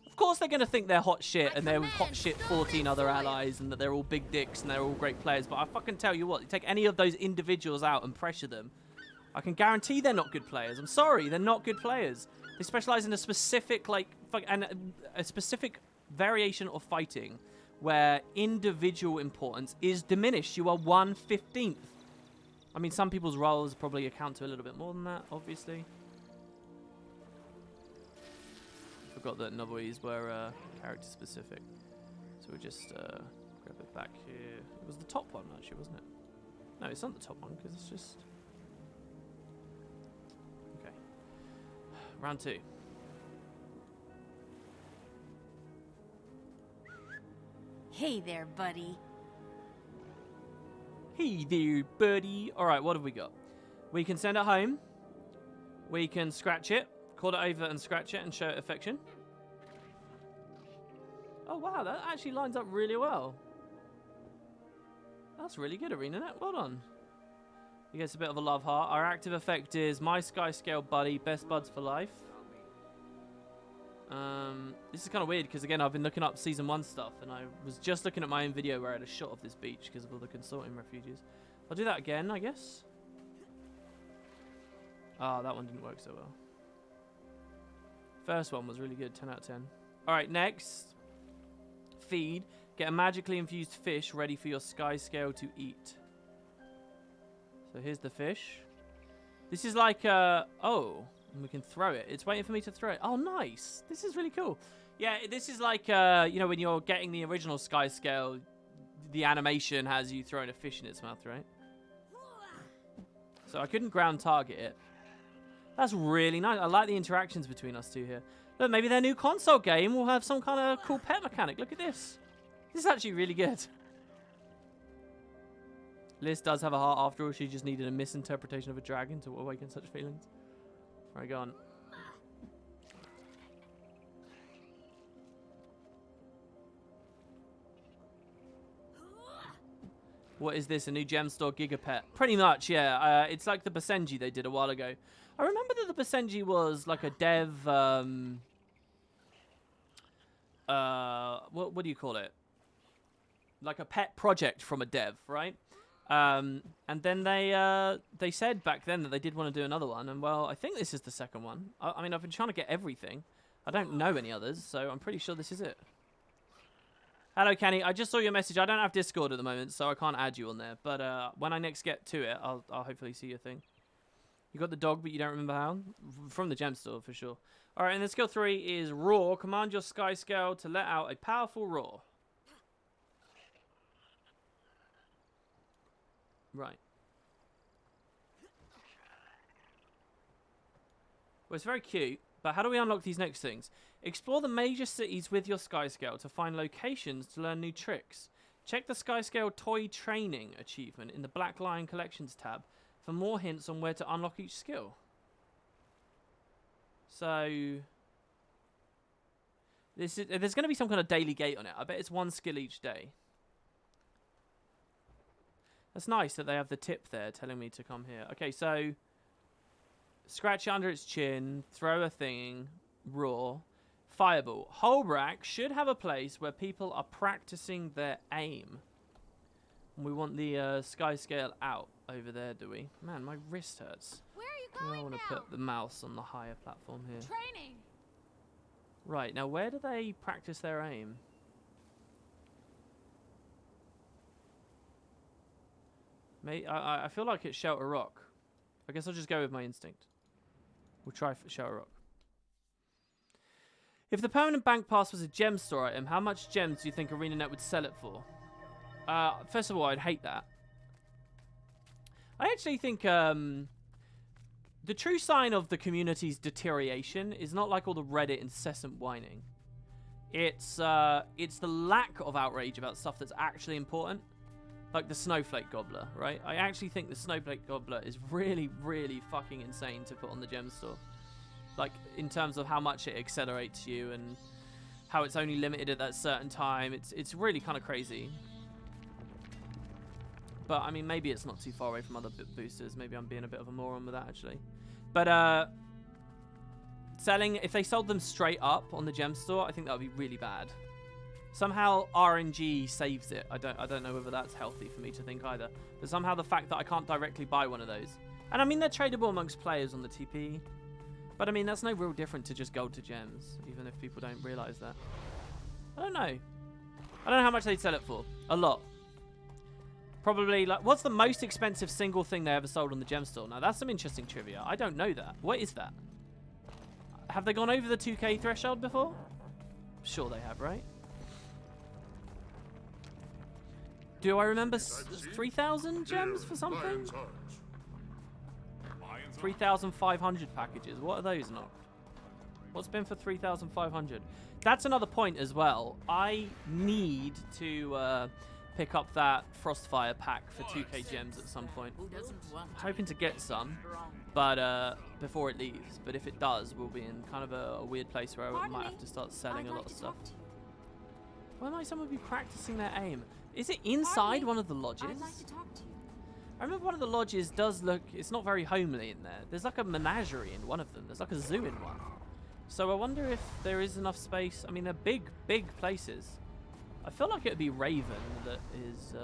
Of course they're going to think they're hot shit and they're with hot shit 14 other allies and that they're all big dicks and they're all great players, but I fucking tell you what, you take any of those individuals out and pressure them, I can guarantee they're not good players. I'm sorry, they're not good players. They specialize in a specific, like, a specific variation of fighting where individual importance is diminished. You are 1/15th. I mean, some people's roles probably account to a little bit more than that, obviously. forgot that novelties were character specific. So we'll just grab it back here. It was the top one, actually, wasn't it? No, it's not the top one, because it's just... Okay. Round 2. Hey there, buddy. Hey there, buddy. Alright, what have we got? We can send it home. We can scratch it. Call it over and scratch it and show it affection. Oh, wow, that actually lines up really well. That's really good, ArenaNet. Well done. He gets a bit of a love heart. Our active effect is my Sky Scale buddy, best buds for life. This is kind of weird because, again, I've been looking up Season 1 stuff, and I was just looking at my own video where I had a shot of this beach because of all the consortium refugees. I'll do that again, I guess. Ah, that one didn't work so well. First one was really good, 10 out of 10. Alright, next. Feed. Get a magically infused fish ready for your Sky Scale to eat. So here's the fish. This is like, oh, and we can throw it. It's waiting for me to throw it. Oh, nice. This is really cool. Yeah, this is like, you know, when you're getting the original Sky Scale, the animation has you throwing a fish in its mouth, right? So I couldn't ground target it. That's really nice. I like the interactions between us two here. Look, maybe their new console game will have some kind of cool pet mechanic. Look at this. This is actually really good. Liz does have a heart after all. She just needed a misinterpretation of a dragon to awaken such feelings. Right, go on. What is this? A new gem store Gigapet? Pretty much, yeah. It's like the Basenji they did a while ago. I remember that the Basenji was like a dev... what do you call it? Like a pet project from a dev, right? And then they said back then that they did want to do another one. And, well, I think this is the second one. I mean, I've been trying to get everything. I don't know any others, so I'm pretty sure this is it. Hello, Kenny. I just saw your message. I don't have Discord at the moment, so I can't add you on there. But when I next get to it, I'll hopefully see your thing. You got the dog, but you don't remember how? From the gem store, for sure. All right, and then skill 3 is Roar. Command your Sky Scale to let out a powerful roar. Right. Well, it's very cute, but how do we unlock these next things? Explore the major cities with your Sky Scale to find locations to learn new tricks. Check the Sky Scale Toy Training achievement in the Black Lion Collections tab for more hints on where to unlock each skill. So, there's going to be some kind of daily gate on it. I bet it's 1 skill each day. That's nice that they have the tip there telling me to come here. Okay, so scratch under its chin, throw a thing, roar, fireball. Holbrack should have a place where people are practicing their aim. And we want the Sky Scale out over there, do we? Man, my wrist hurts. Where are you going I want to put the mouse on the higher platform here. Training. Right, now where do they practice their aim? I feel like it's Shelter Rock. I guess I'll just go with my instinct. We'll try for Shelter Rock. If the permanent bank pass was a gem store item, how much gems do you think ArenaNet would sell it for? First of all, I'd hate that. I actually think the true sign of the community's deterioration is not like all the Reddit incessant whining. It's the lack of outrage about stuff that's actually important. Like the Snowflake Gobbler, right? I actually think the Snowflake Gobbler is really, really fucking insane to put on the gem store. Like, in terms of how much it accelerates you and how it's only limited at that certain time. It's really kind of crazy. But, I mean, maybe it's not too far away from other boosters. Maybe I'm being a bit of a moron with that, actually. But, selling, if they sold them straight up on the gem store, I think that would be really bad. Somehow RNG saves it. I don't know whether that's healthy for me to think either. But somehow the fact that I can't directly buy one of those. And I mean, they're tradable amongst players on the TP. But I mean, that's no real different to just gold to gems, even if people don't realise that. I don't know. I don't know how much they'd sell it for. A lot. Probably, like, what's the most expensive single thing they ever sold on the gem store? Now, that's some interesting trivia. I don't know that. What is that? Have they gone over the 2k threshold before? Sure they have, right? Do I remember 3,000 gems for something? 3,500 packages. What are those not? What's been for 3,500? That's another point as well. I need to pick up that Frostfire pack for 2k gems at some point. Hoping to get some, but before it leaves. But if it does, we'll be in kind of a weird place where I might have to start selling a lot of stuff. Why might someone be practicing their aim? Is it inside one of the lodges? I'd like to talk to you. I remember one of the lodges does look, it's not very homely in there. There's like a menagerie in one of them. There's like a zoo in one. So I wonder if there is enough space. I mean, they're big, big places. I feel like it would be Raven that is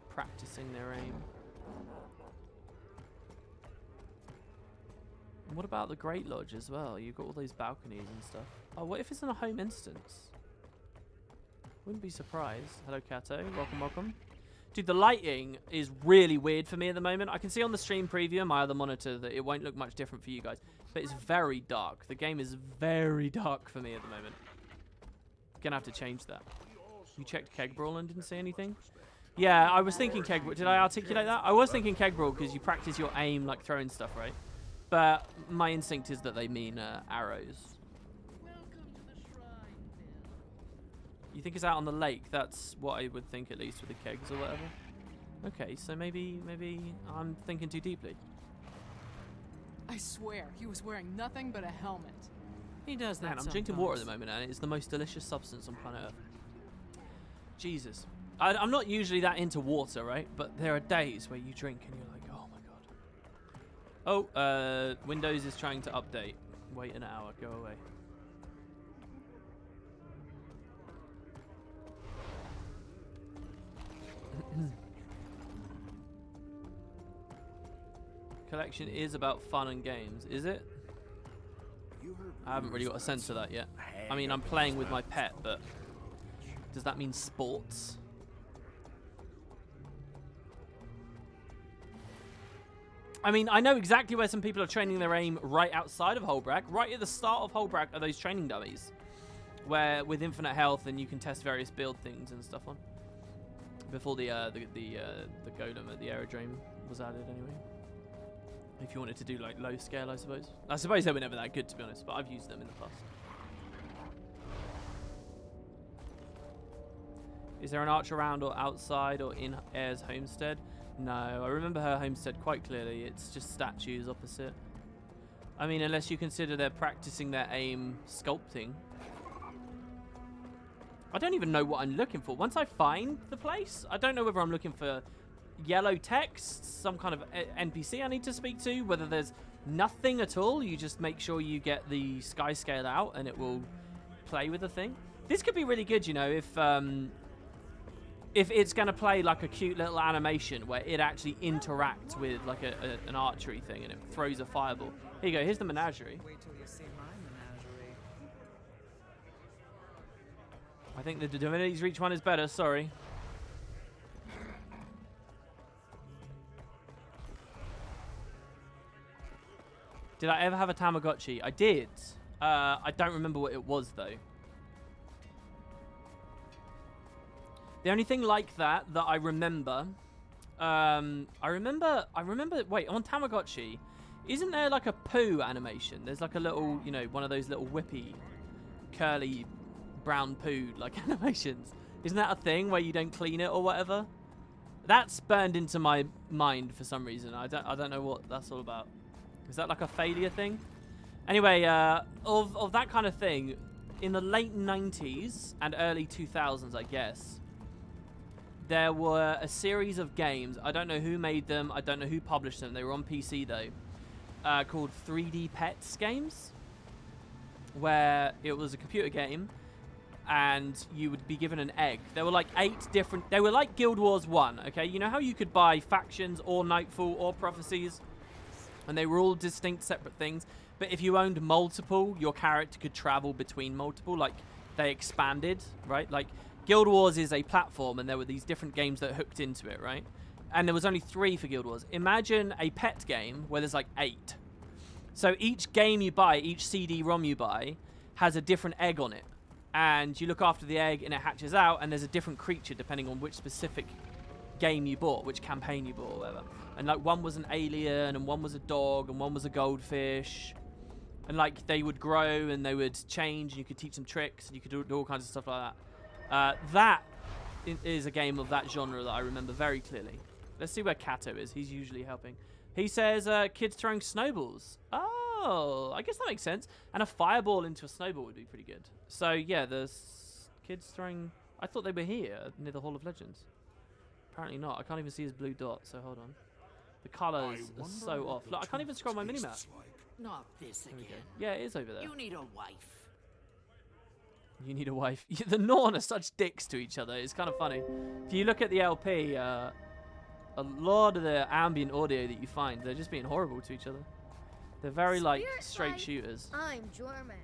practicing their aim. And what about the Great Lodge as well? You've got all those balconies and stuff. Oh, what if it's in a home instance? Wouldn't be surprised. Hello, Kato. Welcome, welcome. Dude, the lighting is really weird for me at the moment. I can see on the stream preview on my other monitor that it won't look much different for you guys. But it's very dark. The game is very dark for me at the moment. Gonna have to change that. You checked Keg Brawl and didn't see anything? Yeah, I was thinking Keg Brawl. Did I articulate that? I was thinking Keg Brawl because you practice your aim like throwing stuff, right? But my instinct is that they mean arrows. You think it's out on the lake? That's what I would think, at least, with the kegs or whatever. Okay, so maybe I'm thinking too deeply. I swear, he was wearing nothing but a helmet. He does that. Man, I'm drinking water at the moment, and it's the most delicious substance on planet Earth. Jesus. I'm not usually that into water, right? But there are days where you drink and you're like, oh my god. Oh, Windows is trying to update. Wait an hour, go away. Collection is about fun and games, is it? I haven't really got a sense of that yet. I mean, I'm playing with my pet, but does that mean sports? I mean, I know exactly where some people are training their aim right outside of Holbrag. Right at the start of Holbrag are those training dummies, where with infinite health and you can test various build things and stuff on. Before the golem at the aerodrome was added, anyway. If you wanted to do like low scale, I suppose. I suppose they were never that good, to be honest, but I've used them in the past. Is there an arch around or outside or in Air's homestead? No, I remember her homestead quite clearly. It's just statues opposite. I mean, unless you consider they're practicing their aim sculpting. I don't even know what I'm looking for. Once I find the place, I don't know whether I'm looking for yellow text, some kind of NPC I need to speak to, whether there's nothing at all. You just make sure you get the sky scale out and it will play with the thing. This could be really good, you know, if it's going to play like a cute little animation where it actually interacts with like an archery thing and it throws a fireball. Here you go, here's the menagerie. Wait till you see my menagerie. I think the Divinity's Reach one is better, sorry. Did I ever have a Tamagotchi? I did. I don't remember what it was, though. The only thing like that I remember, I remember, wait, on Tamagotchi, isn't there like a poo animation? There's like a little, you know, one of those little whippy, curly, brown poo like animations. Isn't that a thing where you don't clean it or whatever? That's burned into my mind for some reason. I don't know what that's all about. Is that like a failure thing? Anyway, of that kind of thing, in the late 90s and early 2000s, I guess, there were a series of games. I don't know who made them. I don't know who published them. They were on PC, though, called 3D Pets games, where it was a computer game, and you would be given an egg. There were like 8 different... They were like Guild Wars 1, okay? You know how you could buy factions or Nightfall or Prophecies? And they were all distinct, separate things. But if you owned multiple, your character could travel between multiple. Like, they expanded, right? Like, Guild Wars is a platform, and there were these different games that hooked into it, right? And there was only 3 for Guild Wars. Imagine a pet game where there's like 8. So each game you buy, each CD-ROM you buy, has a different egg on it. And you look after the egg and it hatches out, and there's a different creature depending on which specific game you bought, which campaign you bought, or whatever. And like one was an alien, and one was a dog, and one was a goldfish. And like they would grow and they would change, and you could teach them tricks, and you could do all kinds of stuff like that. That is a game of that genre that I remember very clearly. Let's see where Kato is. He's usually helping. He says kids throwing snowballs. Oh, I guess that makes sense. And a fireball into a snowball would be pretty good. So yeah, there's kids throwing... I thought they were here near the Hall of Legends. Apparently not. I can't even see his blue dot, so hold on. The colours are so off. Look, I can't even scroll my minimap. Not this There we go. again. Yeah, it is over there. You need a wife. You need a wife. The Norn are such dicks to each other. It's kind of funny. If you look at the LP, a lot of the ambient audio that you find, they're just being horrible to each other. They're very, like, straight shooters. I'm Jorman.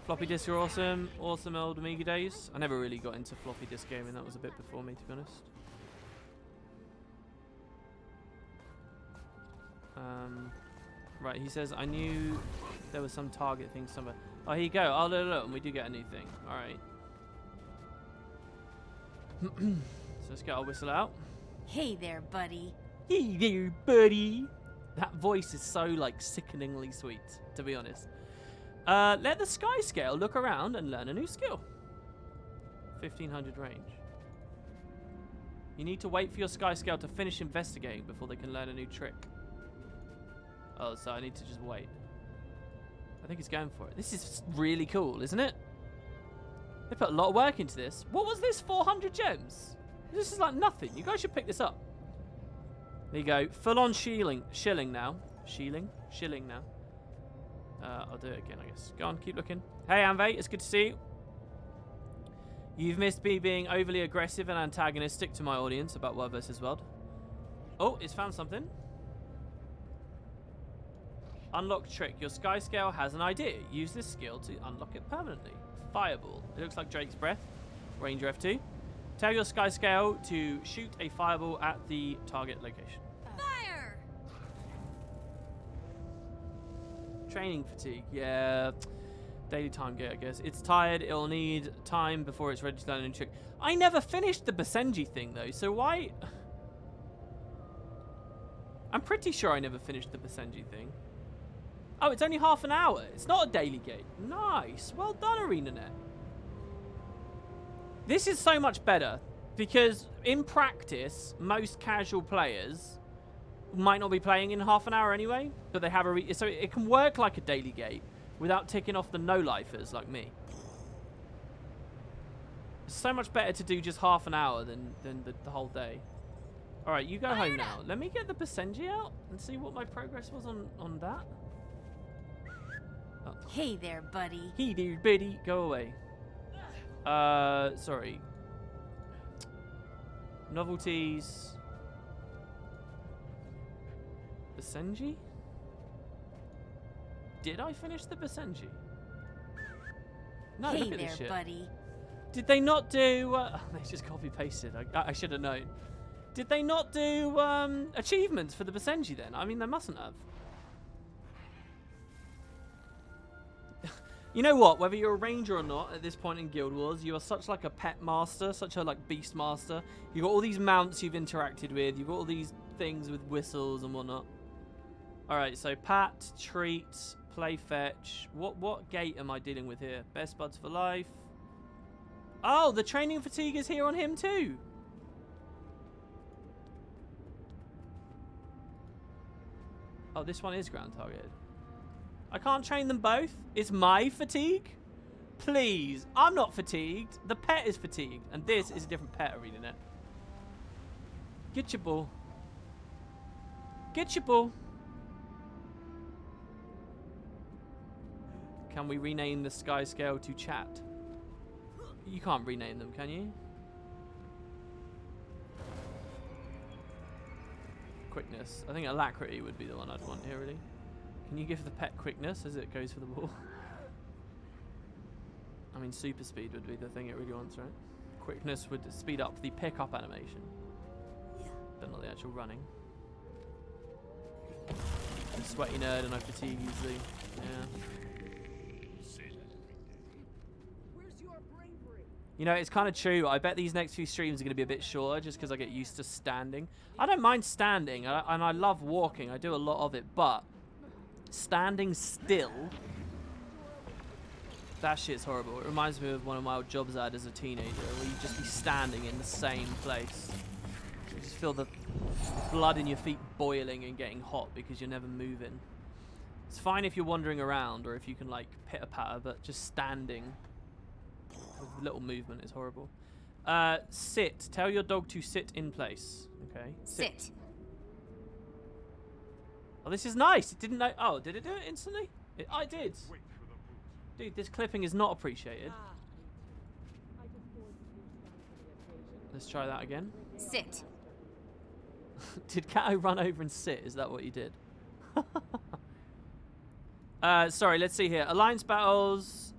Floppy disks are awesome. Awesome old Amiga days. I never really got into floppy disk gaming. That was a bit before me, to be honest. Right, he says, I knew there was some target thing somewhere. Oh, here you go. Oh, look, and we do get a new thing. All right. So let's get our whistle out. Hey there, buddy. Hey there, buddy. That voice is so, like, sickeningly sweet, to be honest. Let the sky scale look around and learn a new skill. 1500 range. You need to wait for your sky scale to finish investigating before they can learn a new trick. Oh, so I need to just wait. I think he's going for it. This is really cool, isn't it? They put a lot of work into this. What was this? 400 gems? This is like nothing. You guys should pick this up. There you go. Full-on shilling now. Shilling now. I'll do it again, I guess. Go on, keep looking. Hey, Anve, it's good to see you. You've missed me being overly aggressive and antagonistic to my audience about World vs. World. Oh, it's found something. Unlock trick. Your sky scale has an idea. Use this skill to unlock it permanently. Fireball. It looks like Drake's breath. Ranger F2. Tell your sky scale to shoot a fireball at the target location. Fire! Training fatigue. Yeah. Daily time gate, I guess. It's tired. It'll need time before it's ready to learn a new trick. I never finished the Basenji thing, though, so why... I'm pretty sure I never finished the Basenji thing. Oh, it's only half an hour. It's not a daily gate. Nice. Well done, ArenaNet. This is so much better because in practice, most casual players might not be playing in half an hour anyway, but they have so it can work like a daily gate without ticking off the no-lifers like me. It's so much better to do just half an hour than the whole day. All right, you go home now. Let me get the Basenji out and see what my progress was on that. Oh. Hey there, buddy. Hey there, buddy. Go away. Sorry. Novelties. Basenji? Did I finish the Basenji? No, Hey look at there, this shit. buddy. Did they not do... they just copy-pasted. I should have known. Did they not do achievements for the Basenji then? I mean, they mustn't have. You know what? Whether you're a ranger or not at this point in Guild Wars, you are such like a pet master, such a like beast master. You've got all these mounts you've interacted with. You've got all these things with whistles and whatnot. All right, so pat, treat, play fetch. What gate am I dealing with here? Best buds for life. Oh, the training fatigue is here on him too. Oh, this one is ground targeted. I can't train them both? It's my fatigue? Please, I'm not fatigued. The pet is fatigued. And this is a different pet, ArenaNet. Get your ball. Get your ball. Can we rename the sky scale to chat? You can't rename them, can you? Quickness. I think alacrity would be the one I'd want here, really. Can you give the pet quickness as it goes for the ball? I mean, super speed would be the thing it really wants, right? Quickness would speed up the pickup animation, but not the actual running. Sweaty nerd and I fatigue easily. Yeah. You know, it's kind of true. I bet these next few streams are going to be a bit shorter just because I get used to standing. I don't mind standing, and I love walking. I do a lot of it, but standing still, that shit's horrible. It reminds me of one of my old jobs I had as a teenager, where you just be standing in the same place. You just feel the blood in your feet boiling and getting hot because you're never moving. It's fine if you're wandering around or if you can, like, pitter-patter, but just standing with little movement is horrible. Sit. Tell your dog to sit in place. Okay. Sit. Oh, this is nice. It didn't know. Oh, did it do it instantly? I did. Dude, this clipping is not appreciated. Let's try that again. Sit. Did Kato run over and sit? Is that what you did? Sorry, let's see here. Alliance battles.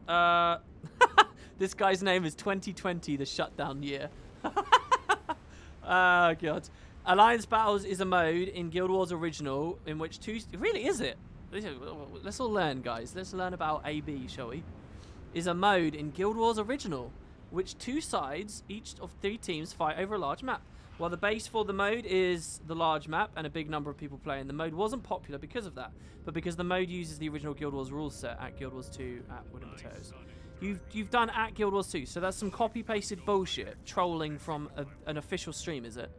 This guy's name is 2020, the shutdown year. Oh, God. Alliance battles is a mode in Guild Wars Original in which two... Really, is it? Let's all learn, guys. Let's learn about AB, shall we? Is a mode in Guild Wars Original which two sides, each of 3 teams, fight over a large map. While the base for the mode is the large map and a big number of people playing, the mode wasn't popular because of that, but because the mode uses the original Guild Wars rule set at Guild Wars 2 at Wood and Potatoes. You've done at Guild Wars 2, so that's some copy-pasted bullshit trolling from an official stream, is it?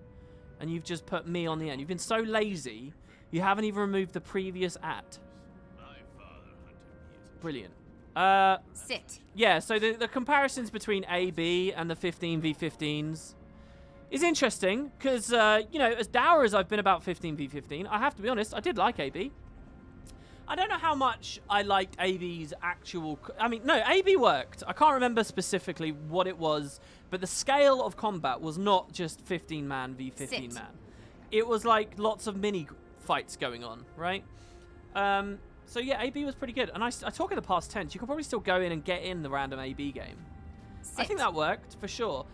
And you've just put me on the end. You've been so lazy, you haven't even removed the previous at. Brilliant. Sit. Yeah, so the comparisons between AB and the 15v15s is interesting, because, you know, as dour as I've been about 15v15, I have to be honest, I did like AB. I don't know how much I liked AB's actual... I mean, no, AB worked. I can't remember specifically what it was, but the scale of combat was not just 15-man v 15-man. It was like lots of mini fights going on, right? So yeah, AB was pretty good. And I talk in the past tense. You could probably still go in and get in the random AB game. I think that worked, for sure.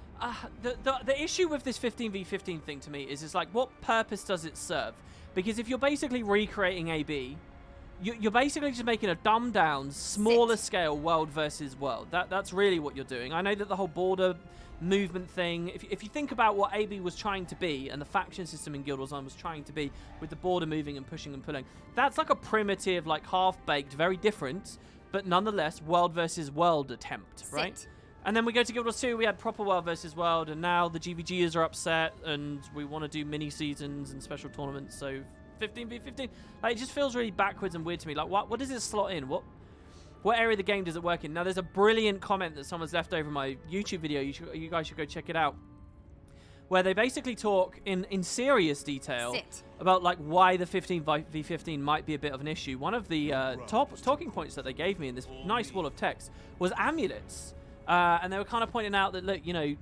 The issue with this 15v15 thing to me is like, what purpose does it serve? Because if you're basically recreating AB... You're basically just making a dumbed down, smaller scale world versus world. That's really what you're doing. I know that the whole border movement thing, if you think about what AB was trying to be and the faction system in Guild Wars 1 was trying to be with the border moving and pushing and pulling, that's like a primitive, like half-baked, very different, but nonetheless world versus world attempt, right? And then we go to Guild Wars 2, we had proper world versus world, and now the GVGers are upset and we want to do mini seasons and special tournaments, so 15v15, like, it just feels really backwards and weird to me. Like, what does it slot in? What area of the game does it work in? Now, there's a brilliant comment that someone's left over my YouTube video. You guys should go check it out, where they basically talk in serious detail about like why the 15v15 might be a bit of an issue. One of the top talking points that they gave me in this nice wall of text was amulets, and they were kind of pointing out that, look, you know,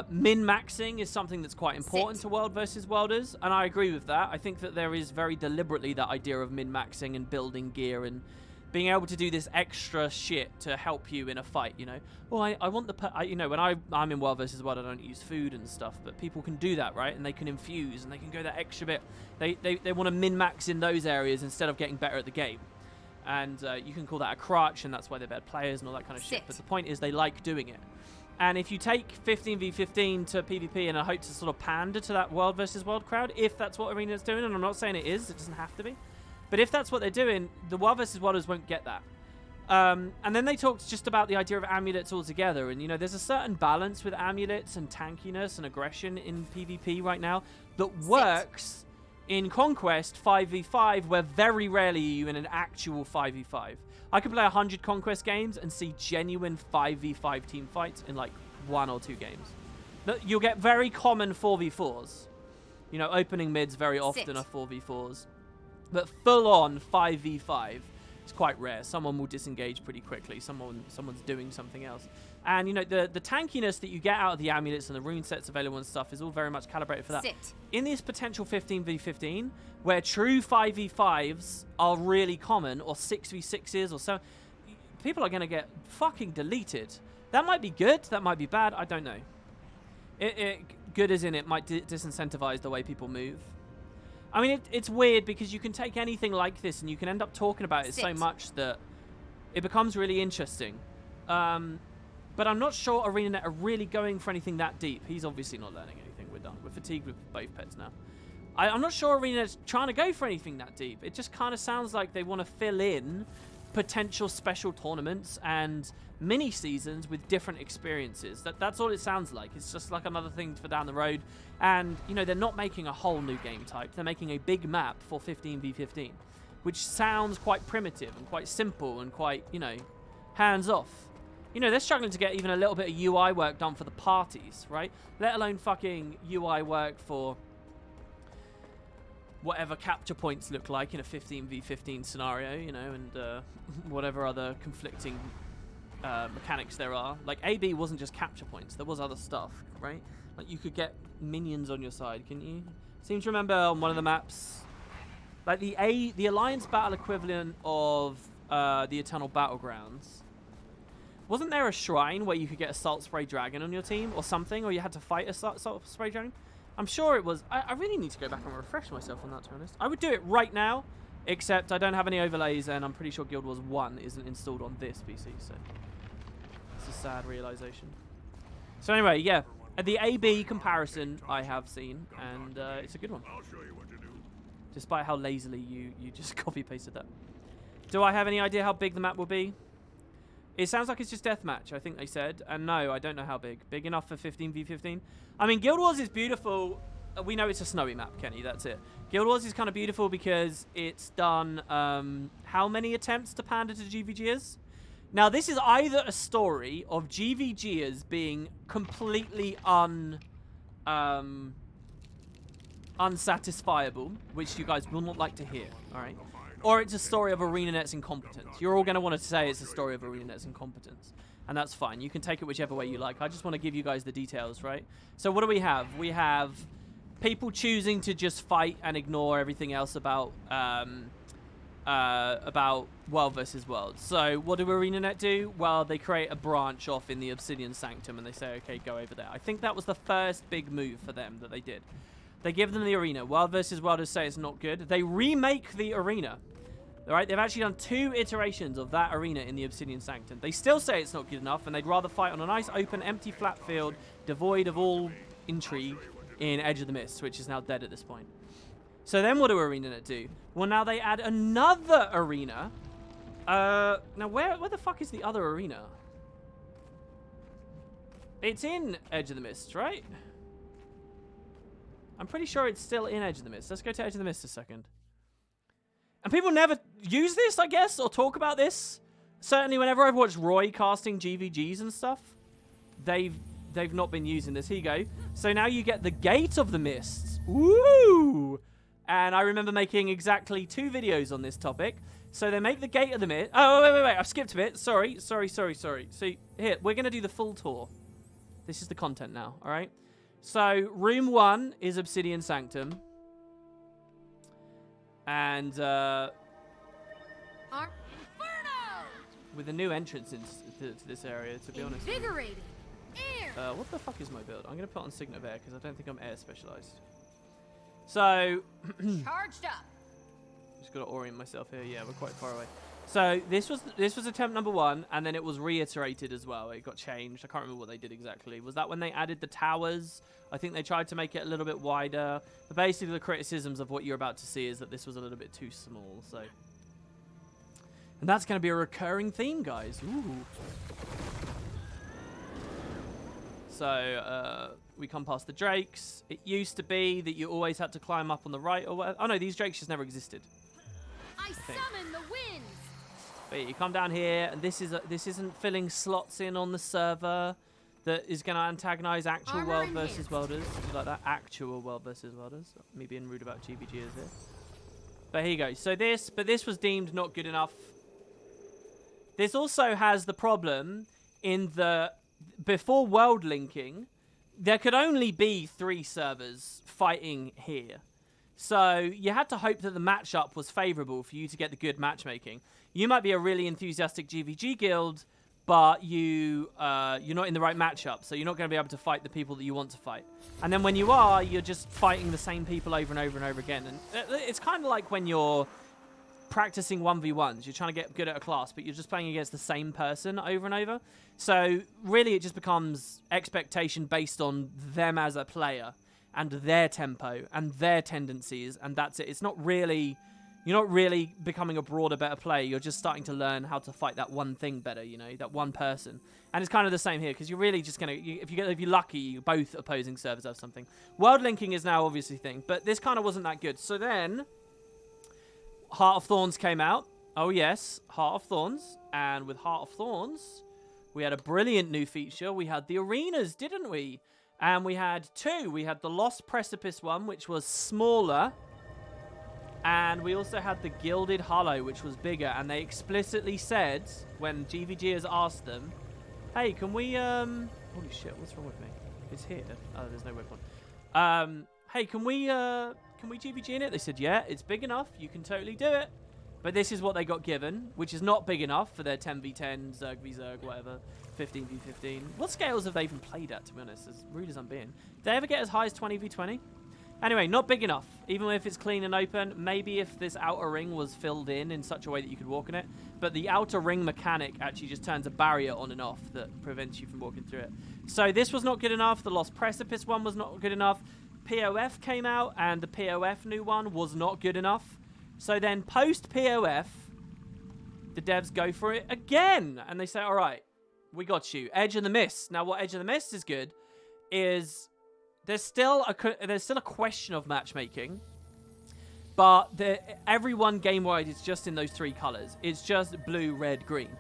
min-maxing is something that's quite important to world versus worlders, and I agree with that. I think that there is very deliberately that idea of min-maxing and building gear and being able to do this extra shit to help you in a fight, you know. Well, I want you know, when I'm in world versus world, I don't use food and stuff, but people can do that, right? And they can infuse and they can go that extra bit. They want to min-max in those areas instead of getting better at the game. And you can call that a crutch, and that's why they're bad players and all that kind of shit. But the point is they like doing it. And if you take 15v15 to PvP and I hope to sort of pander to that world versus world crowd, if that's what Arena's doing, and I'm not saying it is, it doesn't have to be, but if that's what they're doing, the world versus worlders won't get that. And then they talked just about the idea of amulets altogether, and you know, there's a certain balance with amulets and tankiness and aggression in PvP right now that works in Conquest 5v5, where very rarely are you in an actual 5v5. I could play 100 Conquest games and see genuine 5v5 team fights in like 1 or 2 games. You'll get very common 4v4s. You know, opening mids very often are 4v4s. But full-on 5v5 is quite rare. Someone will disengage pretty quickly. Someone's doing something else. And, you know, the tankiness that you get out of the amulets and the rune sets available and stuff is all very much calibrated for that. In this potential 15v15, where true 5v5s are really common, or 6v6s, or so, people are going to get fucking deleted. That might be good. That might be bad. I don't know. Good as in it might disincentivize the way people move. I mean, it's weird because you can take anything like this and you can end up talking about it so Sit. much that it becomes really interesting. But I'm not sure ArenaNet are really going for anything that deep. He's obviously not learning anything. We're done. We're fatigued with both pets now. I'm not sure ArenaNet's trying to go for anything that deep. It just kind of sounds like they want to fill in potential special tournaments and mini seasons with different experiences. That's all it sounds like. It's just like another thing for down the road. And, you know, they're not making a whole new game type. They're making a big map for 15v15, which sounds quite primitive and quite simple and quite, you know, hands-off. You know, they're struggling to get even a little bit of UI work done for the parties, right? Let alone fucking UI work for whatever capture points look like in a 15v15 scenario, you know, and whatever other conflicting mechanics there are. Like, AB wasn't just capture points. There was other stuff, right? Like, you could get minions on your side, couldn't you? Seem to remember on one of the maps, like the Alliance battle equivalent of the Eternal Battlegrounds. Wasn't there a shrine where you could get a Salt Spray Dragon on your team or something, or you had to fight a Salt Spray Dragon? I'm sure it was. I really need to go back and refresh myself on that, to be honest. I would do it right now, except I don't have any overlays, and I'm pretty sure Guild Wars 1 isn't installed on this PC, so it's a sad realization. So anyway, yeah, the AB comparison I have seen, and it's a good one. I'll show you what to do. Despite how lazily you just copy-pasted that. Do I have any idea how big the map will be? It sounds like it's just deathmatch, I think they said. And no, I don't know how big. Big enough for 15v15? I mean, Guild Wars is beautiful. We know it's a snowy map, Kenny. That's it. Guild Wars is kind of beautiful because it's done how many attempts to pander to GVGers? Now, this is either a story of GVGers being completely unsatisfiable, which you guys will not like to hear, all right? Or it's a story of ArenaNet's incompetence. You're all going to want to say it's a story of ArenaNet's incompetence. And that's fine. You can take it whichever way you like. I just want to give you guys the details, right? So what do we have? We have people choosing to just fight and ignore everything else about World versus World. So what do ArenaNet do? Well, they create a branch off in the Obsidian Sanctum and they say, okay, go over there. I think that was the first big move for them that they did. They give them the arena. World versus Worlders say it's not good. They remake the arena. All right, they've actually done 2 iterations of that arena in the Obsidian Sanctum. They still say it's not good enough, and they'd rather fight on a nice, open, empty, flat field, devoid of all intrigue in Edge of the Mist, which is now dead at this point. So then what do ArenaNet do? Well, now they add another arena. Now, where the fuck is the other arena? It's in Edge of the Mist, right? I'm pretty sure it's still in Edge of the Mist. Let's go to Edge of the Mist a second. And people never use this, I guess, or talk about this. Certainly whenever I've watched Roy casting GVGs and stuff, they've not been using this. Here you go. So now you get the Gate of the Mists. Woo! And I remember making exactly 2 videos on this topic. So they make the Gate of the Mist. Oh, wait. I've skipped a bit. Sorry. So here, we're going to do the full tour. This is the content now, all right? So room 1 is Obsidian Sanctum. And with a new entrance into this area, to be honest. Invigorating. Air. What the fuck is my build? I'm going to put on Signet of Air because I don't think I'm air specialized. So, Charged up. just got to orient myself here. Yeah, we're quite far away. So this was attempt number 1, and then it was reiterated as well. It got changed. I can't remember what they did exactly. Was that when they added the towers? I think they tried to make it a little bit wider. But basically, the criticisms of what you're about to see is that this was a little bit too small. So, and that's going to be a recurring theme, guys. Ooh. So we come past the drakes. It used to be that you always had to climb up on the right or whatever. Oh no, these drakes just never existed. I summon the winds. But you come down here, and this isn't filling slots in on the server that is going to antagonize actual Armor World versus enhanced. Worlders. You like that? Actual World versus Worlders. Me being rude about GVG is here. But here you go. So this was deemed not good enough. This also has the problem in the before world linking, there could only be 3 servers fighting here. So you had to hope that the matchup was favorable for you to get the good matchmaking. You might be a really enthusiastic GVG guild, but you're not in the right matchup, so you're not going to be able to fight the people that you want to fight. And then when you are, you're just fighting the same people over and over and over again. And it's kind of like when you're practicing 1v1s. You're trying to get good at a class, but you're just playing against the same person over and over. So really it just becomes expectation based on them as a player and their tempo and their tendencies, and that's it. It's not really... You're not really becoming a broader, better player. You're just starting to learn how to fight that one thing better, you know, that one person. And it's kind of the same here, because you're really just going to... If you're lucky, both opposing servers have something. World linking is now obviously a thing, but this kind of wasn't that good. So then... Heart of Thorns came out. Oh, yes. Heart of Thorns. And with Heart of Thorns, we had a brilliant new feature. We had the arenas, didn't we? And we had two. We had the Lost Precipice one, which was smaller. And we also had the Gilded Hollow, which was bigger. And they explicitly said, when GVG has asked them, hey, can we... Holy shit, what's wrong with me? It's here. Oh, there's no weapon. Hey, can we GVG in it? They said, yeah, it's big enough. You can totally do it. But this is what they got given, which is not big enough for their 10v10, Zerg v Zerg, whatever, 15v15. What scales have they even played at, to be honest, as rude as I'm being? Did they ever get as high as 20v20? Anyway, not big enough. Even if it's clean and open, maybe if this outer ring was filled in such a way that you could walk in it. But the outer ring mechanic actually just turns a barrier on and off that prevents you from walking through it. So this was not good enough. The Lost Precipice one was not good enough. POF came out, and the POF new one was not good enough. So then post-POF, the devs go for it again. And they say, all right, we got you. Edge of the Mist. Now, what Edge of the Mist is good is... There's still a question of matchmaking, but everyone game-wide is just in those three colors. It's just blue, red, green.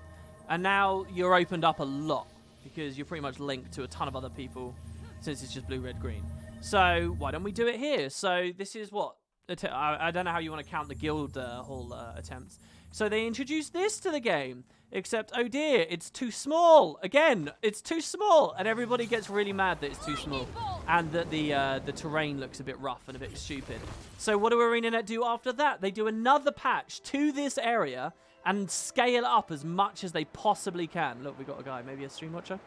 And now you're opened up a lot because you're pretty much linked to a ton of other people since it's just blue, red, green. So why don't we do it here? So this is what? I don't know how you want to count the guild hall attempts. So they introduced this to the game. Except, oh dear, it's too small. Again, it's too small. And everybody gets really mad that it's too small. And that the terrain looks a bit rough and a bit stupid. So what do ArenaNet do after that? They do another patch to this area and scale up as much as they possibly can. Look, we got a guy, maybe a stream watcher.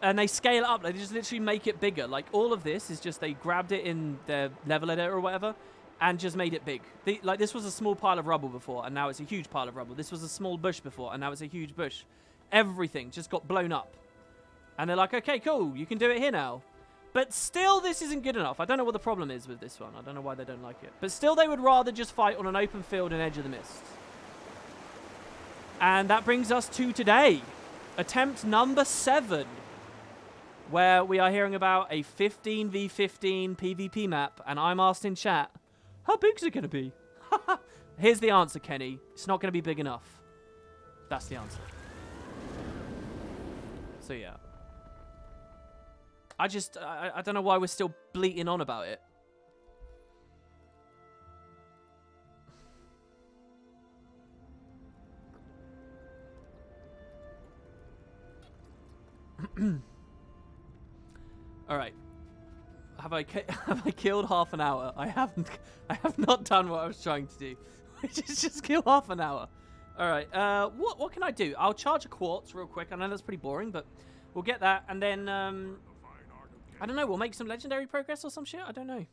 And they scale up. They just literally make it bigger. Like, all of this is just they grabbed it in their level editor or whatever and just made it big. Like, this was a small pile of rubble before, and now it's a huge pile of rubble. This was a small bush before, and now it's a huge bush. Everything just got blown up. And they're like, okay, cool, you can do it here now. But still, this isn't good enough. I don't know what the problem is with this one. I don't know why they don't like it. But still, they would rather just fight on an open field in Edge of the Mist. And that brings us to today. Attempt number 7. Where we are hearing about a 15v15 PvP map. And I'm asked in chat, how big is it going to be? Here's the answer, Kenny. It's not going to be big enough. That's the answer. So, yeah. I don't know why we're still bleating on about it. All right. Have I killed half an hour? I haven't. I have not done what I was trying to do, which is just kill half an hour. All right. What can I do? I'll charge a quartz real quick. I know that's pretty boring, but we'll get that, and then I don't know. We'll make some legendary progress or some shit. I don't know.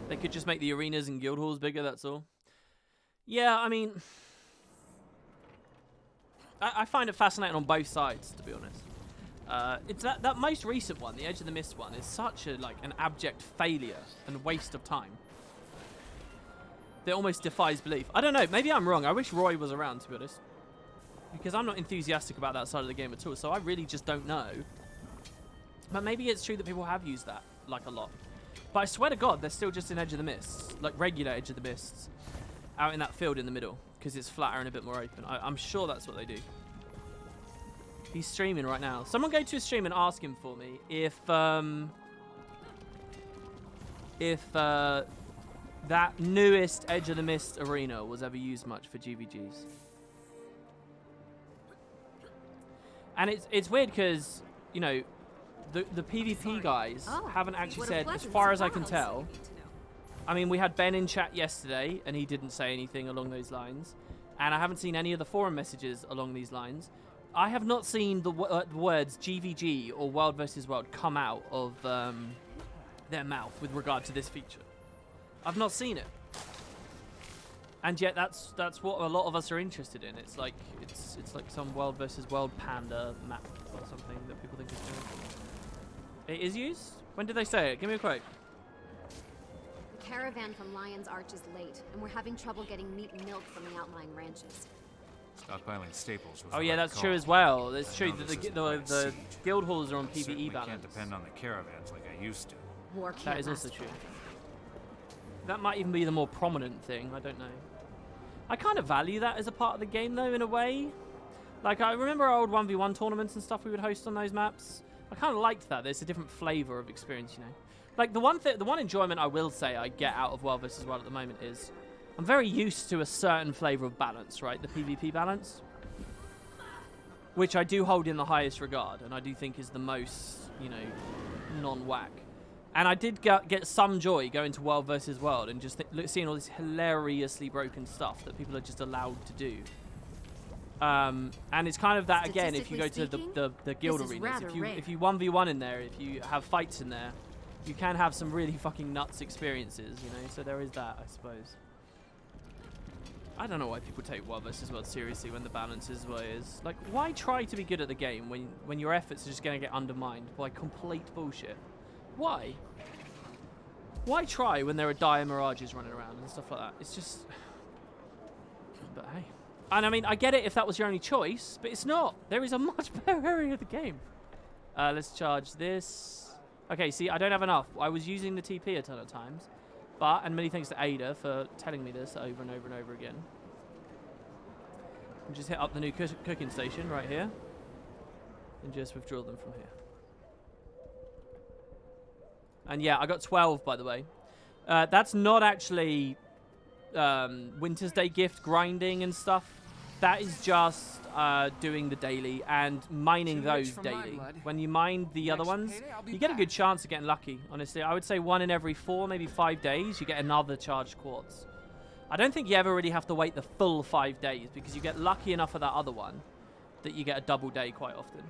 They could just make the arenas and guild halls bigger. That's all. Yeah, I mean. I find it fascinating on both sides, to be honest. It's that most recent one, the Edge of the Mist one, is such a an abject failure and waste of time. That almost defies belief. I don't know. Maybe I'm wrong. I wish Roy was around, to be honest, because I'm not enthusiastic about that side of the game at all. So I really just don't know. But maybe it's true that people have used that a lot. But I swear to God, they're still just in Edge of the Mist, like regular Edge of the Mists, out in that field in the middle. Because it's flatter and a bit more open. I'm sure that's what they do. He's streaming right now. Someone go to his stream and ask him for me if that newest Edge of the Mist arena was ever used much for GVGs. And it's weird because, you know, the PvP guys haven't actually said, as far as I can tell, I mean, we had Ben in chat yesterday, and he didn't say anything along those lines. And I haven't seen any of the forum messages along these lines. I have not seen the words GVG or World versus World come out of their mouth with regard to this feature. I've not seen it. And yet that's what a lot of us are interested in. It's like some World versus World panda map or something that people think is doing. It is used? When did they say it? Give me a quote. The caravan from Lion's Arch is late, and we're having trouble getting meat and milk from the outlying ranches. Stockpiling staples. Oh yeah, that's true as well. It's true that the guild halls are on PvE balance. Can't depend on the caravans like I used to. War can't That is also last true. forever. That might even be the more prominent thing. I don't know. I kind of value that as a part of the game, though, in a way. Like, I remember our old 1v1 tournaments and stuff we would host on those maps. I kind of liked that. There's a different flavor of experience, you know. Like, the one enjoyment I will say I get out of World vs. World at the moment is I'm very used to a certain flavor of balance, right? The PvP balance. Which I do hold in the highest regard, and I do think is the most, you know, non-whack. And I did get some joy going to World versus World and just seeing all this hilariously broken stuff that people are just allowed to do. And it's kind of that again if you go to the guild arenas. If you 1v1 in there, if you have fights in there, you can have some really fucking nuts experiences, you know. So there is that, I suppose. I don't know why people take World vs. World seriously when the balance is what it is. Like, why try to be good at the game when your efforts are just going to get undermined by complete bullshit? Why? Why try when there are dire mirages running around and stuff like that? It's just... But hey. And I mean, I get it if that was your only choice, but it's not. There is a much better area of the game. Let's charge this. Okay, see, I don't have enough. I was using the TP a ton of times. And many thanks to Ada for telling me this over and over and over again. And just hit up the new cooking station right here. And just withdraw them from here. And yeah, I got 12, by the way. That's not actually Winter's Day gift grinding and stuff. That is just doing the daily and mining those daily. When you mine the other ones, you get a good chance of getting lucky, honestly. I would say 1 in every 4, maybe 5 days, you get another charged quartz. I don't think you ever really have to wait the full 5 days because you get lucky enough for that other one that you get a double day quite often.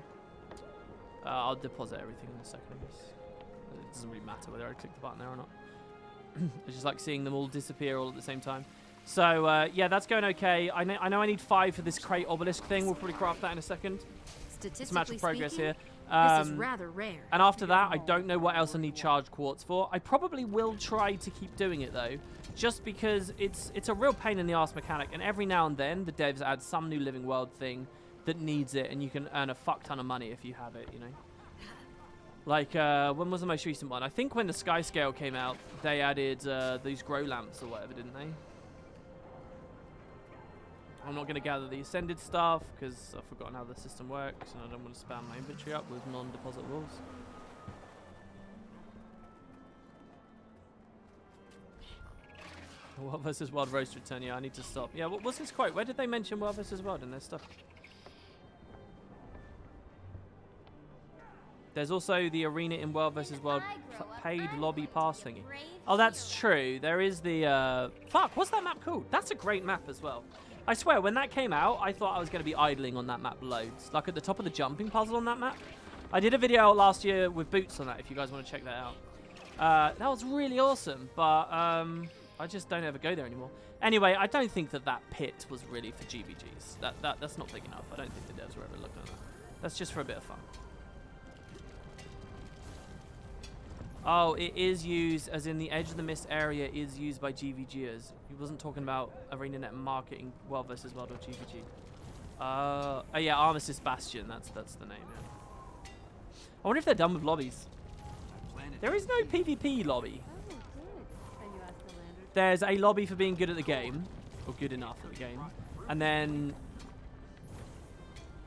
I'll deposit everything in a second, I guess. It doesn't really matter whether I click the button there or not. It's just like seeing them all disappear all at the same time. So, yeah, that's going okay. I know I need 5 for this crate obelisk thing. We'll probably craft that in a second. It's a match of progress here. This is rather rare. And after that, I don't know what else I need charged quartz for. I probably will try to keep doing it, though, just because it's a real pain in the arse mechanic. And every now and then, the devs add some new living world thing that needs it, and you can earn a fuck ton of money if you have it, you know. Like, when was the most recent one? I think when the Sky Scale came out, they added these grow lamps or whatever, didn't they? I'm not going to gather the Ascended stuff because I've forgotten how the system works and I don't want to spam my inventory up with non-deposit walls. World vs. World roast return. Yeah, I need to stop. Yeah, what was this quote? Where did they mention World vs. World in their stuff? There's also the arena in World vs. World paid lobby pass thingy. Oh, that's true. There is the... Fuck, what's that map called? That's a great map as well. I swear, when that came out, I thought I was going to be idling on that map loads. Like at the top of the jumping puzzle on that map. I did a video last year with Boots on that, if you guys want to check that out. That was really awesome, but I just don't ever go there anymore. Anyway, I don't think that pit was really for GVGs. That's not big enough. I don't think the devs were ever looking at that. That's just for a bit of fun. Oh, it is used, as in the Edge of the Mist area is used by GVGers. He wasn't talking about ArenaNet marketing World vs. World or GVG. Oh yeah, Armistice Bastion, that's the name, yeah. I wonder if they're done with lobbies. There is no PvP lobby. There's a lobby for being good at the game, or good enough at the game, and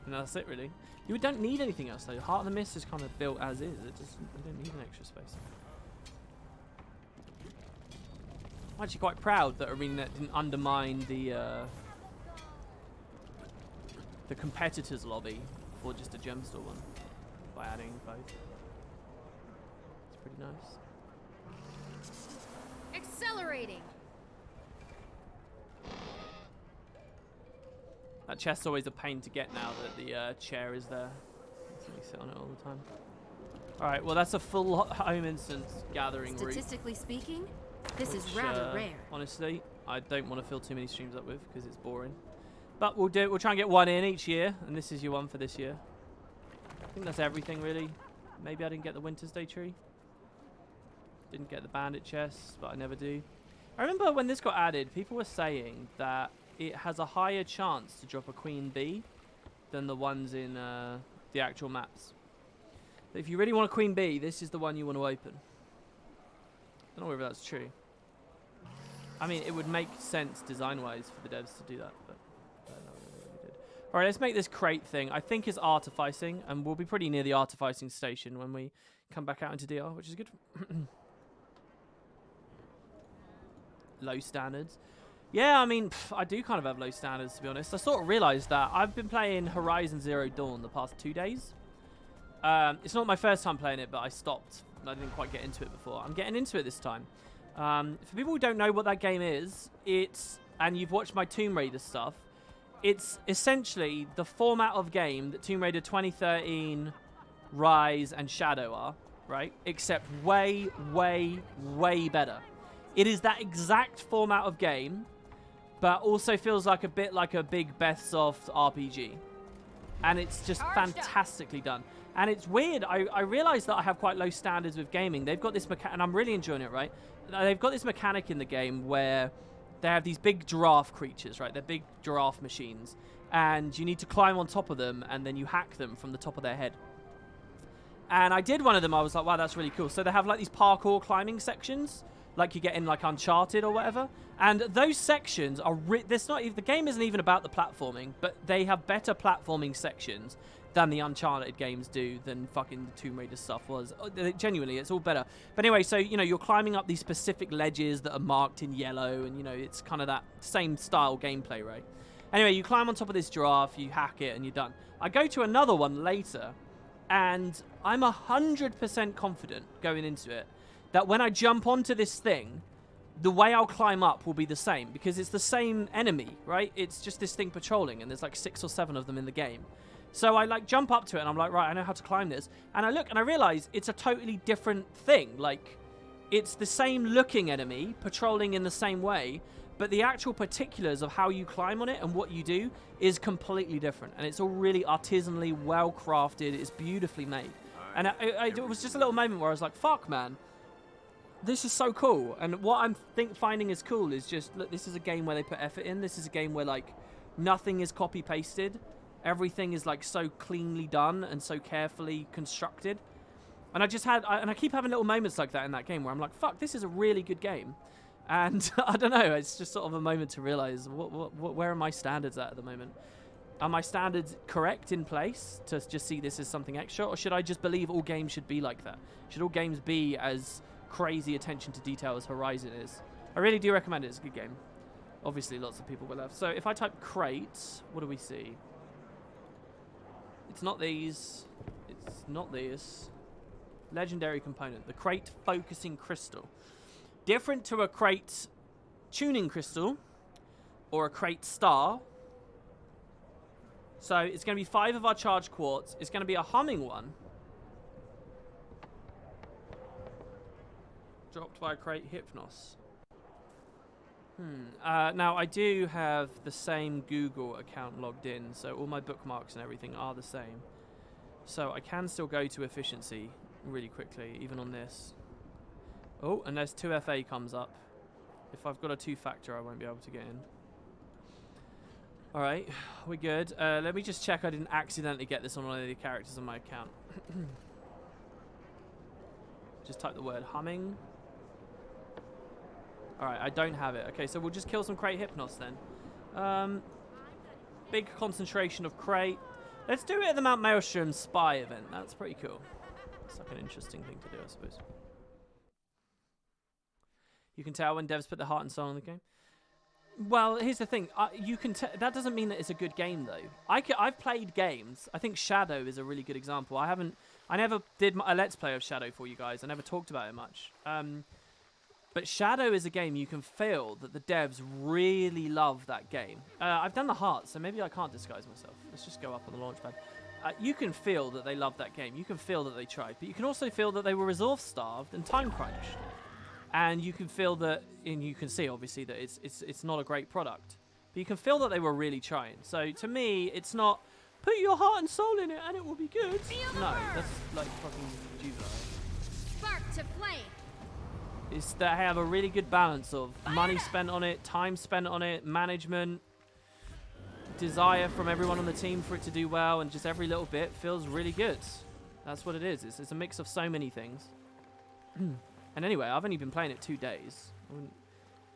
that's it really. You don't need anything else though. Heart of the Mist is kind of built as is. You don't need an extra space. I'm actually quite proud that ArenaNet didn't undermine the competitors lobby for just a gem store one by adding both. It's pretty nice. Accelerate! exciting. That chest's always a pain to get now that the chair is there. So you sit on it all the time. Alright, well that's a full home instance gathering route. Statistically speaking, this is Which, rather rare. Honestly, I don't want to fill too many streams up with because it's boring. But we'll do it. We'll try and get one in each year, and this is your one for this year. I think that's everything really. Maybe I didn't get the Winter's Day tree. Didn't get the bandit chest, but I never do. I remember when this got added, people were saying that it has a higher chance to drop a queen bee than the ones in the actual maps. But if you really want a queen bee, this is the one you want to open. I don't know whether that's true. I mean, it would make sense design-wise for the devs to do that, but I don't know whether they really did. All right, let's make this crate thing. I think it's artificing, and we'll be pretty near the artificing station when we come back out into DR, which is good. Low standards. Yeah, I mean, I do kind of have low standards, to be honest. I sort of realised that. I've been playing Horizon Zero Dawn the past 2 days. It's not my first time playing it, but I stopped. I didn't quite get into it before. I'm getting into it this time. For people who don't know what that game is, and you've watched my Tomb Raider stuff, it's essentially the format of game that Tomb Raider 2013, Rise, and Shadow are, right? Except way, way, way better. It is that exact format of game, but also feels like a bit like a big Bethsoft RPG. And it's just fantastically done. And it's weird. I realize that I have quite low standards with gaming. They've got this mechanic, and I'm really enjoying it, right? They've got this mechanic in the game where they have these big giraffe creatures, right? They're big giraffe machines. And you need to climb on top of them, and then you hack them from the top of their head. And I did one of them. I was like, wow, that's really cool. So they have like these parkour climbing sections, like you get in like Uncharted or whatever. And those sections are the game isn't even about the platforming, but they have better platforming sections than the Uncharted games do, than fucking the Tomb Raider stuff was. Genuinely, it's all better. But anyway, so, you know, you're climbing up these specific ledges that are marked in yellow, and, you know, it's kind of that same style gameplay, right? Anyway, you climb on top of this giraffe, you hack it, and you're done. I go to another one later, and I'm 100% confident going into it that when I jump onto this thing, the way I'll climb up will be the same, because it's the same enemy, right? It's just this thing patrolling, and there's like 6 or 7 of them in the game. So I like jump up to it, and I'm like, right, I know how to climb this. And I look, and I realize it's a totally different thing. Like, it's the same looking enemy patrolling in the same way, but the actual particulars of how you climb on it and what you do is completely different. And it's all really artisanally well crafted. It's beautifully made. And it was just a little moment where I was like, fuck, man. This is so cool. And what I'm finding is cool is just, look, this is a game where they put effort in. This is a game where, like, nothing is copy-pasted. Everything is, like, so cleanly done and so carefully constructed. And I keep having little moments like that in that game where I'm like, fuck, this is a really good game. And I don't know, it's just sort of a moment to realize, where are my standards at the moment? Are my standards correct in place to just see this as something extra? Or should I just believe all games should be like that? Should all games be as crazy attention to detail as Horizon is? I really do recommend it. It's a good game. Obviously, lots of people will have. So if I type crate, what do we see? It's not these. It's not this. Legendary component. The crate focusing crystal. Different to a crate tuning crystal or a crate star. So it's going to be 5 of our charged quartz. It's going to be a humming one. Dropped by a crate Hypnos. Now, I do have the same Google account logged in, so all my bookmarks and everything are the same. So I can still go to efficiency really quickly, even on this. Oh, unless 2FA comes up. If I've got a 2-factor, I won't be able to get in. Alright, we're good. Let me just check I didn't accidentally get this on one of the characters on my account. Just type the word humming. Alright, I don't have it. Okay, so we'll just kill some crate Hypnos then. Big concentration of crate. Let's do it at the Mount Maelstrom spy event. That's pretty cool. It's like an interesting thing to do, I suppose. You can tell when devs put their heart and soul in the game. Well, here's the thing. You can that doesn't mean that it's a good game, though. I've played games. I think Shadow is a really good example. I never did a Let's Play of Shadow for you guys. I never talked about it much. But Shadow is a game you can feel that the devs really love that game. I've done the heart, so maybe I can't disguise myself. Let's just go up on the launchpad. You can feel that they love that game. You can feel that they tried. But you can also feel that they were resource-starved and time-crunched. And you can feel that, and you can see, obviously, that it's not a great product. But you can feel that they were really trying. So, to me, it's not, put your heart and soul in it and it will be good. No, that's like fucking juvenile. Spark to flame. It's that they have a really good balance of money spent on it, time spent on it, management, desire from everyone on the team for it to do well, and just every little bit feels really good. That's what it is. It's a mix of so many things. And anyway, I've only been playing it 2 days. I wouldn't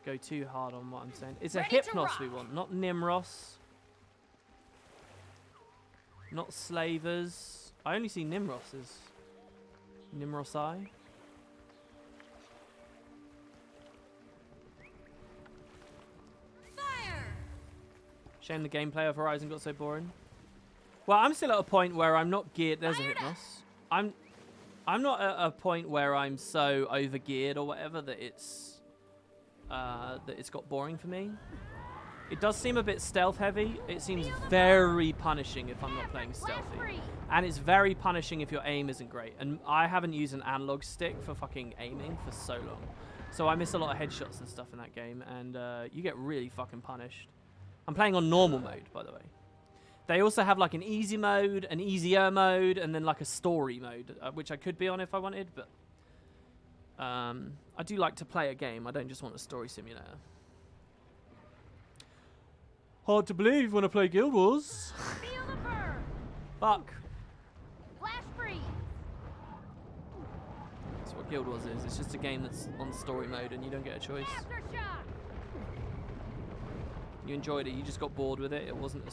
go too hard on what I'm saying. It's a Hypnos we want, not Nimros. Not Slavers. I only see Nimros as Nimrosai. Fire! Shame the gameplay of Horizon got so boring. Well, I'm still at a point where I'm not geared. There's a Hypnos. I'm not at a point where I'm so over geared or whatever that it's got boring for me. It does seem a bit stealth heavy. It seems very punishing if I'm not playing stealthy. And it's very punishing if your aim isn't great. And I haven't used an analog stick for fucking aiming for so long. So I miss a lot of headshots and stuff in that game. And you get really fucking punished. I'm playing on normal mode, by the way. They also have like an easy mode, an easier mode, and then like a story mode, which I could be on if I wanted, but I do like to play a game. I don't just want a story simulator. Hard to believe when I play Guild Wars. Feel the burn. Fuck. Flash freeze. That's what Guild Wars is. It's just a game that's on story mode and you don't get a choice. Aftershock. You enjoyed it. You just got bored with it. It wasn't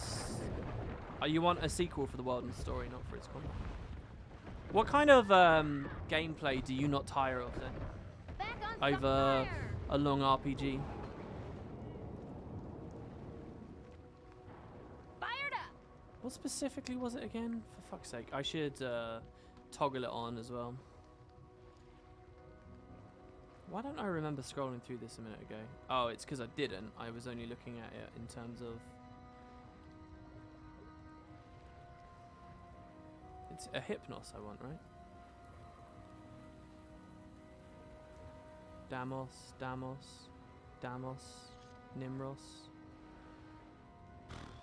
you want a sequel for the world and story, not for its content. What kind of gameplay do you not tire of then? Back on Over fire. a long RPG? Fired up. What specifically was it again? For fuck's sake. I should toggle it on as well. Why don't I remember scrolling through this a minute ago? Oh, it's because I didn't. I was only looking at it in terms of... It's a Hypnos I want, right? Damos, Nimros.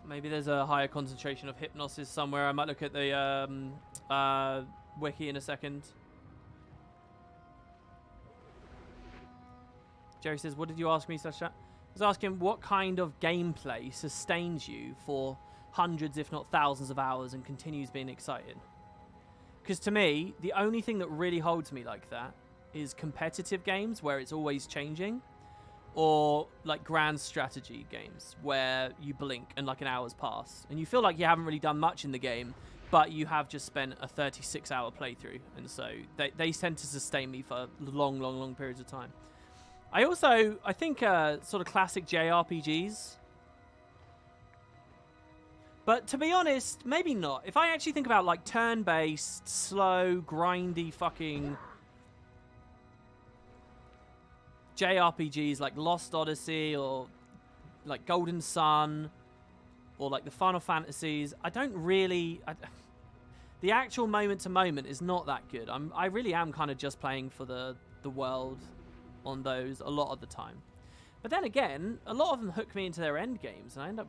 Maybe there's a higher concentration of Hypnosis somewhere. I might look at the wiki in a second. Jerry says, what did you ask me, /chat? I was asking what kind of gameplay sustains you for hundreds, if not thousands of hours and continues being excited. Because to me, the only thing that really holds me like that is competitive games where it's always changing, or like grand strategy games where you blink and like an hour's pass and you feel like you haven't really done much in the game, but you have just spent a 36-hour playthrough, and so they tend to sustain me for long periods of time. I think sort of classic JRPGs. But to be honest, maybe not. If I actually think about like turn-based, slow, grindy fucking JRPGs like Lost Odyssey or like Golden Sun or like the Final Fantasies, I don't really... the actual moment-to-moment is not that good. I really am kind of just playing for the world on those a lot of the time. But then again, a lot of them hook me into their end games, and I end up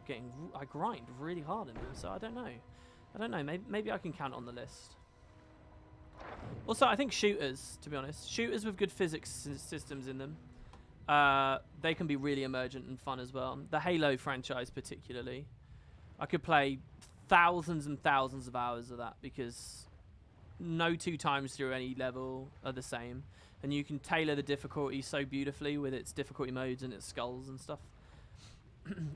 I grind really hard in them. So I don't know. Maybe I can count on the list. Also, I think shooters, to be honest, shooters with good physics systems in them, they can be really emergent and fun as well. The Halo franchise, particularly, I could play thousands and thousands of hours of that because no two times through any level are the same. And you can tailor the difficulty so beautifully with its difficulty modes and its skulls and stuff.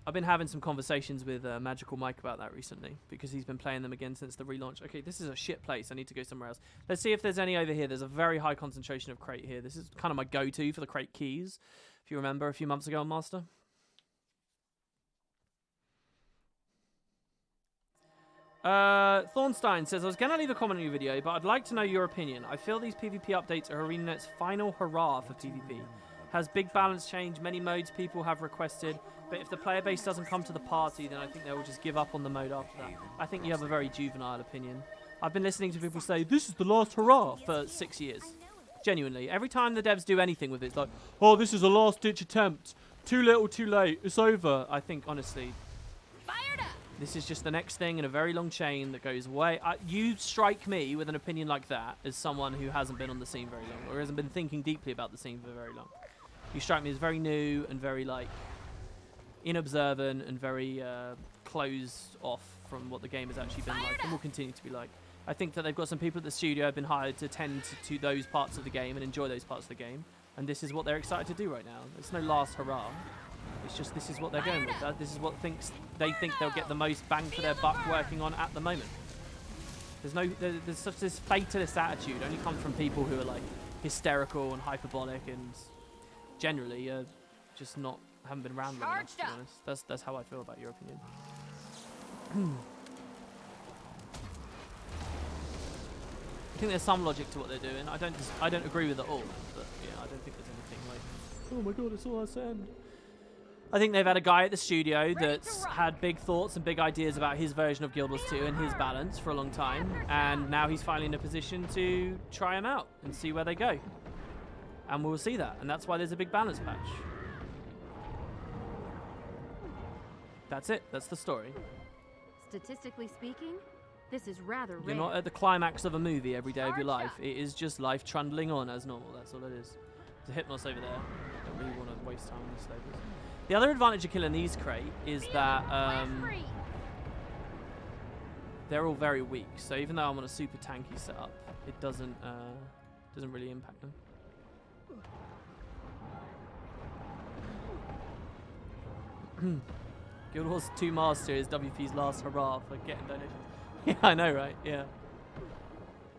I've been having some conversations with Magical Mike about that recently because he's been playing them again since the relaunch. Okay, this is a shit place. I need to go somewhere else. Let's see if there's any over here. There's a very high concentration of crate here. This is kind of my go-to for the crate keys, if you remember a few months ago on Master. Thornstein says, I was going to leave a comment on your video, but I'd like to know your opinion. I feel these PvP updates are ArenaNet's final hurrah for PvP. Has big balance change, many modes people have requested, but if the player base doesn't come to the party, then I think they will just give up on the mode after that. I think you have a very juvenile opinion. I've been listening to people say, this is the last hurrah for 6 years. Genuinely. Every time the devs do anything with it, it's like, oh, this is a last-ditch attempt. Too little, too late. It's over. I think, honestly, this is just the next thing in a very long chain that goes away. You strike me with an opinion like that as someone who hasn't been on the scene very long or hasn't been thinking deeply about the scene for very long. You strike me as very new and very, like, inobservant and very closed off from what the game has actually been like and will continue to be like. I think that they've got some people at the studio have been hired to tend to those parts of the game and enjoy those parts of the game. And this is what they're excited to do right now. It's no last hurrah. It's just this is what they're going with. This is what they think they'll get the most bang for their buck working on at the moment. There's such this fatalist attitude only comes from people who are like hysterical and hyperbolic and generally just haven't been around long enough, to be honest. That's how I feel about your opinion. I think there's some logic to what they're doing. I don't agree with it all, but yeah, I don't think there's anything like, oh my god, it's all us end. I think they've had a guy at the studio that's had big thoughts and big ideas about his version of Guild Wars 2 and his balance for a long time, and now he's finally in a position to try them out and see where they go. And we'll see that, and that's why there's a big balance patch. That's it. That's the story. Statistically speaking, this is rather rare. You're not at the climax of a movie every day of your life. It is just life trundling on as normal. That's all it is. There's a Hypnos over there. Don't really want to waste time on these slavers. The other advantage of killing these crate is that they're all very weak. So even though I'm on a super tanky setup, it doesn't really impact them. Guild Wars 2 Master is WP's last hurrah for getting donations. Yeah, I know, right? Yeah.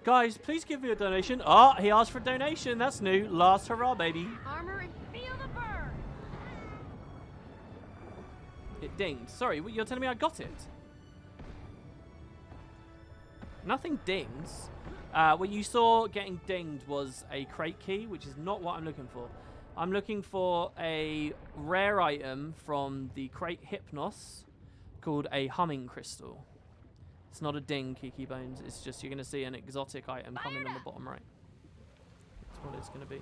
Guys, please give me a donation. Oh, he asked for a donation. That's new. Last hurrah, baby. Armor and feel the burn. It dinged. Sorry, you're telling me I got it? Nothing dings. What you saw getting dinged was a crate key, which is not what I'm looking for. I'm looking for a rare item from the crate Hypnos called a humming crystal. It's not a ding, Kiki Bones. It's just you're going to see an exotic item coming on the bottom right. That's what it's going to be.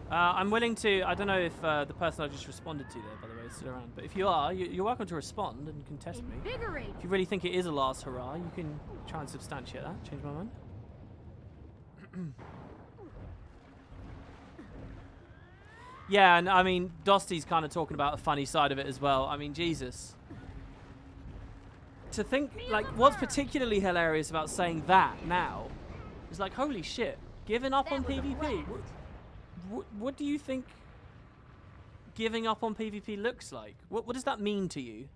I'm willing to. I don't know if the person I just responded to there, by the way, is still around. But if you are, you're welcome to respond and contest me. If you really think it is a last hurrah, you can try and substantiate that. Change my mind. Yeah, and I mean, Dosty's kind of talking about a funny side of it as well. I mean, Jesus. To think, like, what's particularly hilarious about saying that now is like, holy shit, giving up on PvP. What do you think giving up on PvP looks like? What does that mean to you?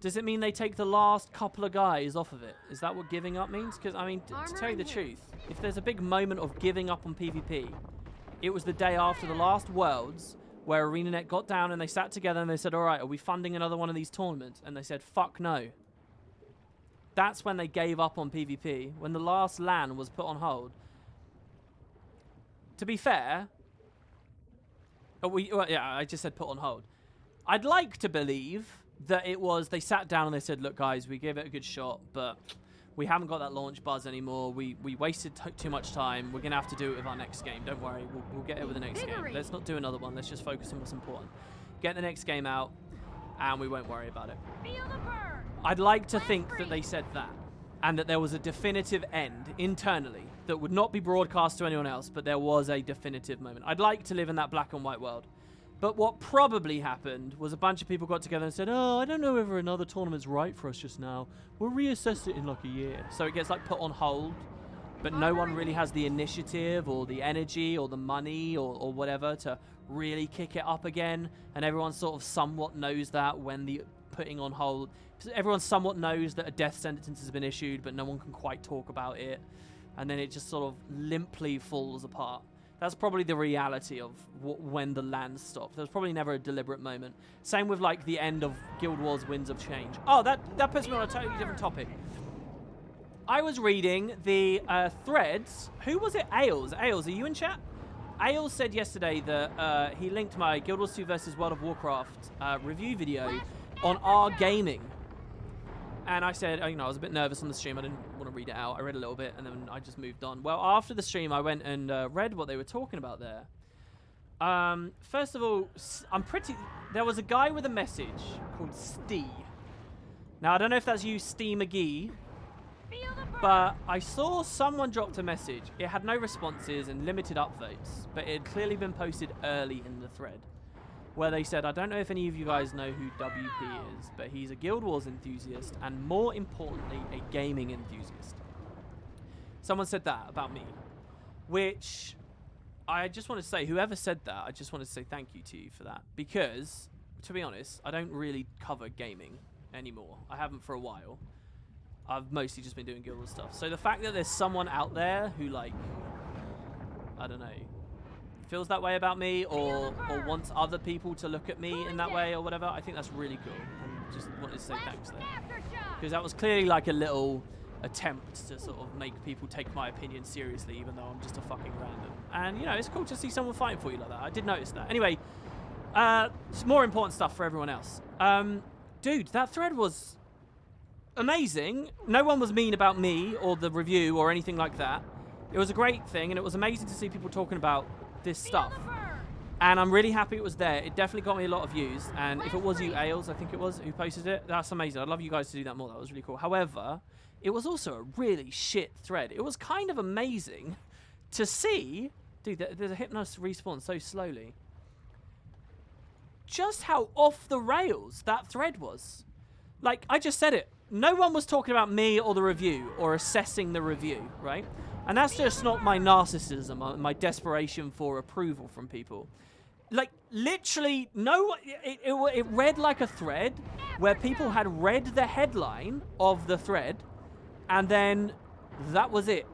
Does it mean they take the last couple of guys off of it? Is that what giving up means? Because, I mean, to tell you the truth, if there's a big moment of giving up on PvP, it was the day after the last Worlds where ArenaNet got down and they sat together and they said, all right, are we funding another one of these tournaments? And they said, fuck no. That's when they gave up on PvP, when the last LAN was put on hold. To be fair, yeah, I just said put on hold. I'd like to believe that it was, they sat down and they said, look, guys, we gave it a good shot, but we haven't got that launch buzz anymore. We wasted too much time. We're going to have to do it with our next game. Don't worry, we'll get it with the next game. Let's not do another one. Let's just focus on what's important. Get the next game out, and we won't worry about it. I'd like to think that they said that, and that there was a definitive end internally that would not be broadcast to anyone else, but there was a definitive moment. I'd like to live in that black and white world. But what probably happened was a bunch of people got together and said, oh, I don't know whether another tournament's right for us just now. We'll reassess it in like a year. So it gets like put on hold, but no one really has the initiative or the energy or the money or whatever to really kick it up again. And everyone sort of somewhat knows that when the putting on hold, everyone somewhat knows that a death sentence has been issued, but no one can quite talk about it. And then it just sort of limply falls apart. That's probably the reality of when the land stopped. There was probably never a deliberate moment. Same with like the end of Guild Wars Winds of Change. Oh, that puts me on a totally different topic. I was reading the threads. Who was it? Ailes. Ailes, are you in chat? Ailes said yesterday that he linked my Guild Wars 2 versus World of Warcraft review video on our gaming. And I said, you know, I was a bit nervous on the stream. I didn't want to read it out. I read a little bit, and then I just moved on. Well, after the stream, I went and read what they were talking about there. First of all, there was a guy with a message called Stee. Now, I don't know if that's you, Stee McGee, but I saw someone dropped a message. It had no responses and limited upvotes, but it had clearly been posted early in the thread, where they said, I don't know if any of you guys know who WP is, but he's a Guild Wars enthusiast and more importantly, a gaming enthusiast. Someone said that about me, which I just want to say, whoever said that, I just want to say thank you to you for that, because to be honest, I don't really cover gaming anymore. I haven't for a while. I've mostly just been doing Guild Wars stuff. So the fact that there's someone out there who, like, I don't know, feels that way about me or wants other people to look at me in that way or whatever, I think that's really cool. And just wanted to say thanks there. Because that was clearly like a little attempt to sort of make people take my opinion seriously, even though I'm just a fucking random. And, you know, it's cool to see someone fighting for you like that. I did notice that. Anyway, it's more important stuff for everyone else. Dude, that thread was amazing. No one was mean about me or the review or anything like that. It was a great thing, and it was amazing to see people talking about this stuff. And I'm really happy it was there. It definitely got me a lot of views. And if it was you, Ailes, I think it was, who posted it, that's amazing. I'd love you guys to do that more. That was really cool. However, it was also a really shit thread. It was kind of amazing to see, dude, the Hypnos respawn so slowly, just how off the rails that thread was. Like, I just said it. No one was talking about me or the review or assessing the review, right? And that's just not my narcissism, my desperation for approval from people. Like, literally, it read like a thread where people had read the headline of the thread, and then that was it.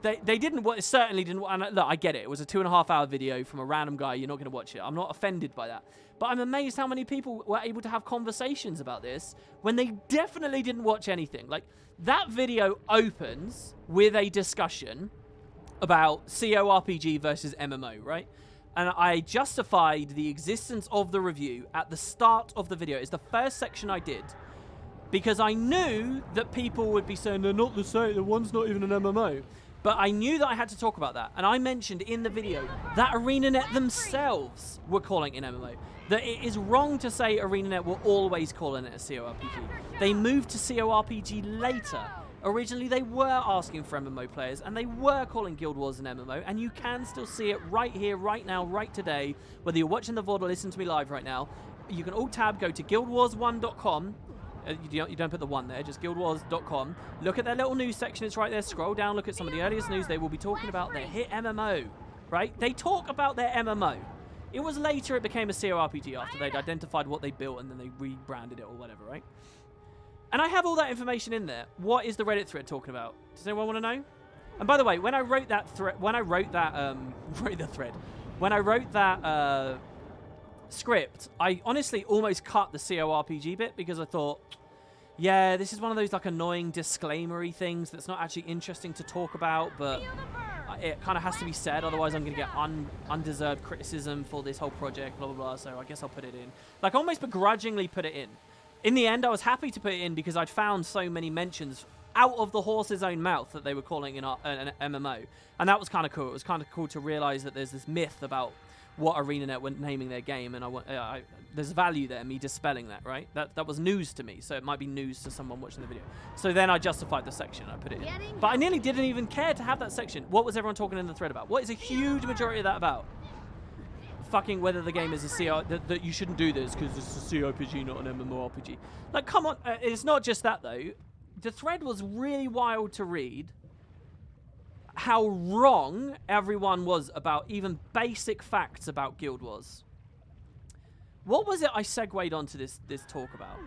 They certainly didn't, and look, I get it. It was a 2.5 hour video from a random guy. You're not going to watch it. I'm not offended by that. But I'm amazed how many people were able to have conversations about this when they definitely didn't watch anything. Like, that video opens with a discussion about CORPG versus MMO, right? And I justified the existence of the review at the start of the video. It's the first section I did, because I knew that people would be saying, they're not the same, the one's not even an MMO. But I knew that I had to talk about that. And I mentioned in the video that ArenaNet themselves were calling it an MMO. That it is wrong to say ArenaNet were always calling it a CORPG. They moved to CORPG later. Originally, they were asking for MMO players, and they were calling Guild Wars an MMO, and you can still see it right here, right now, right today, whether you're watching the VOD or listening to me live right now. You can alt-tab, go to guildwars1.com. You don't put the 1 there, just guildwars.com. Look at their little news section, it's right there. Scroll down, look at some of the earliest news. They will be talking about their hit MMO, right? They talk about their MMO. It was later it became a CORPG after they'd identified what they built and then they rebranded it or whatever, right? And I have all that information in there. What is the Reddit thread talking about? Does anyone want to know? And by the way, when I wrote that script, I honestly almost cut the CORPG bit because I thought, yeah, this is one of those like annoying disclaimery things that's not actually interesting to talk about, but it kind of has to be said, otherwise I'm going to get undeserved criticism for this whole project, blah, blah, blah, so I guess I'll put it in. Like, I almost begrudgingly put it in. In the end, I was happy to put it in because I'd found so many mentions out of the horse's own mouth that they were calling it an MMO. And that was kind of cool. It was kind of cool to realize that there's this myth about what ArenaNet were naming their game, and there's value there, me dispelling that, right? That was news to me, so it might be news to someone watching the video. So then I justified the section, I put it in. But I nearly didn't even care to have that section. What was everyone talking in the thread about? What is a huge majority of that about? Fucking whether the game is a CR, that you shouldn't do this because it's a CRPG, not an MMORPG. Like, come on, it's not just that, though. The thread was really wild to read. How wrong everyone was about even basic facts about Guild Wars. What was it I segued onto this talk about?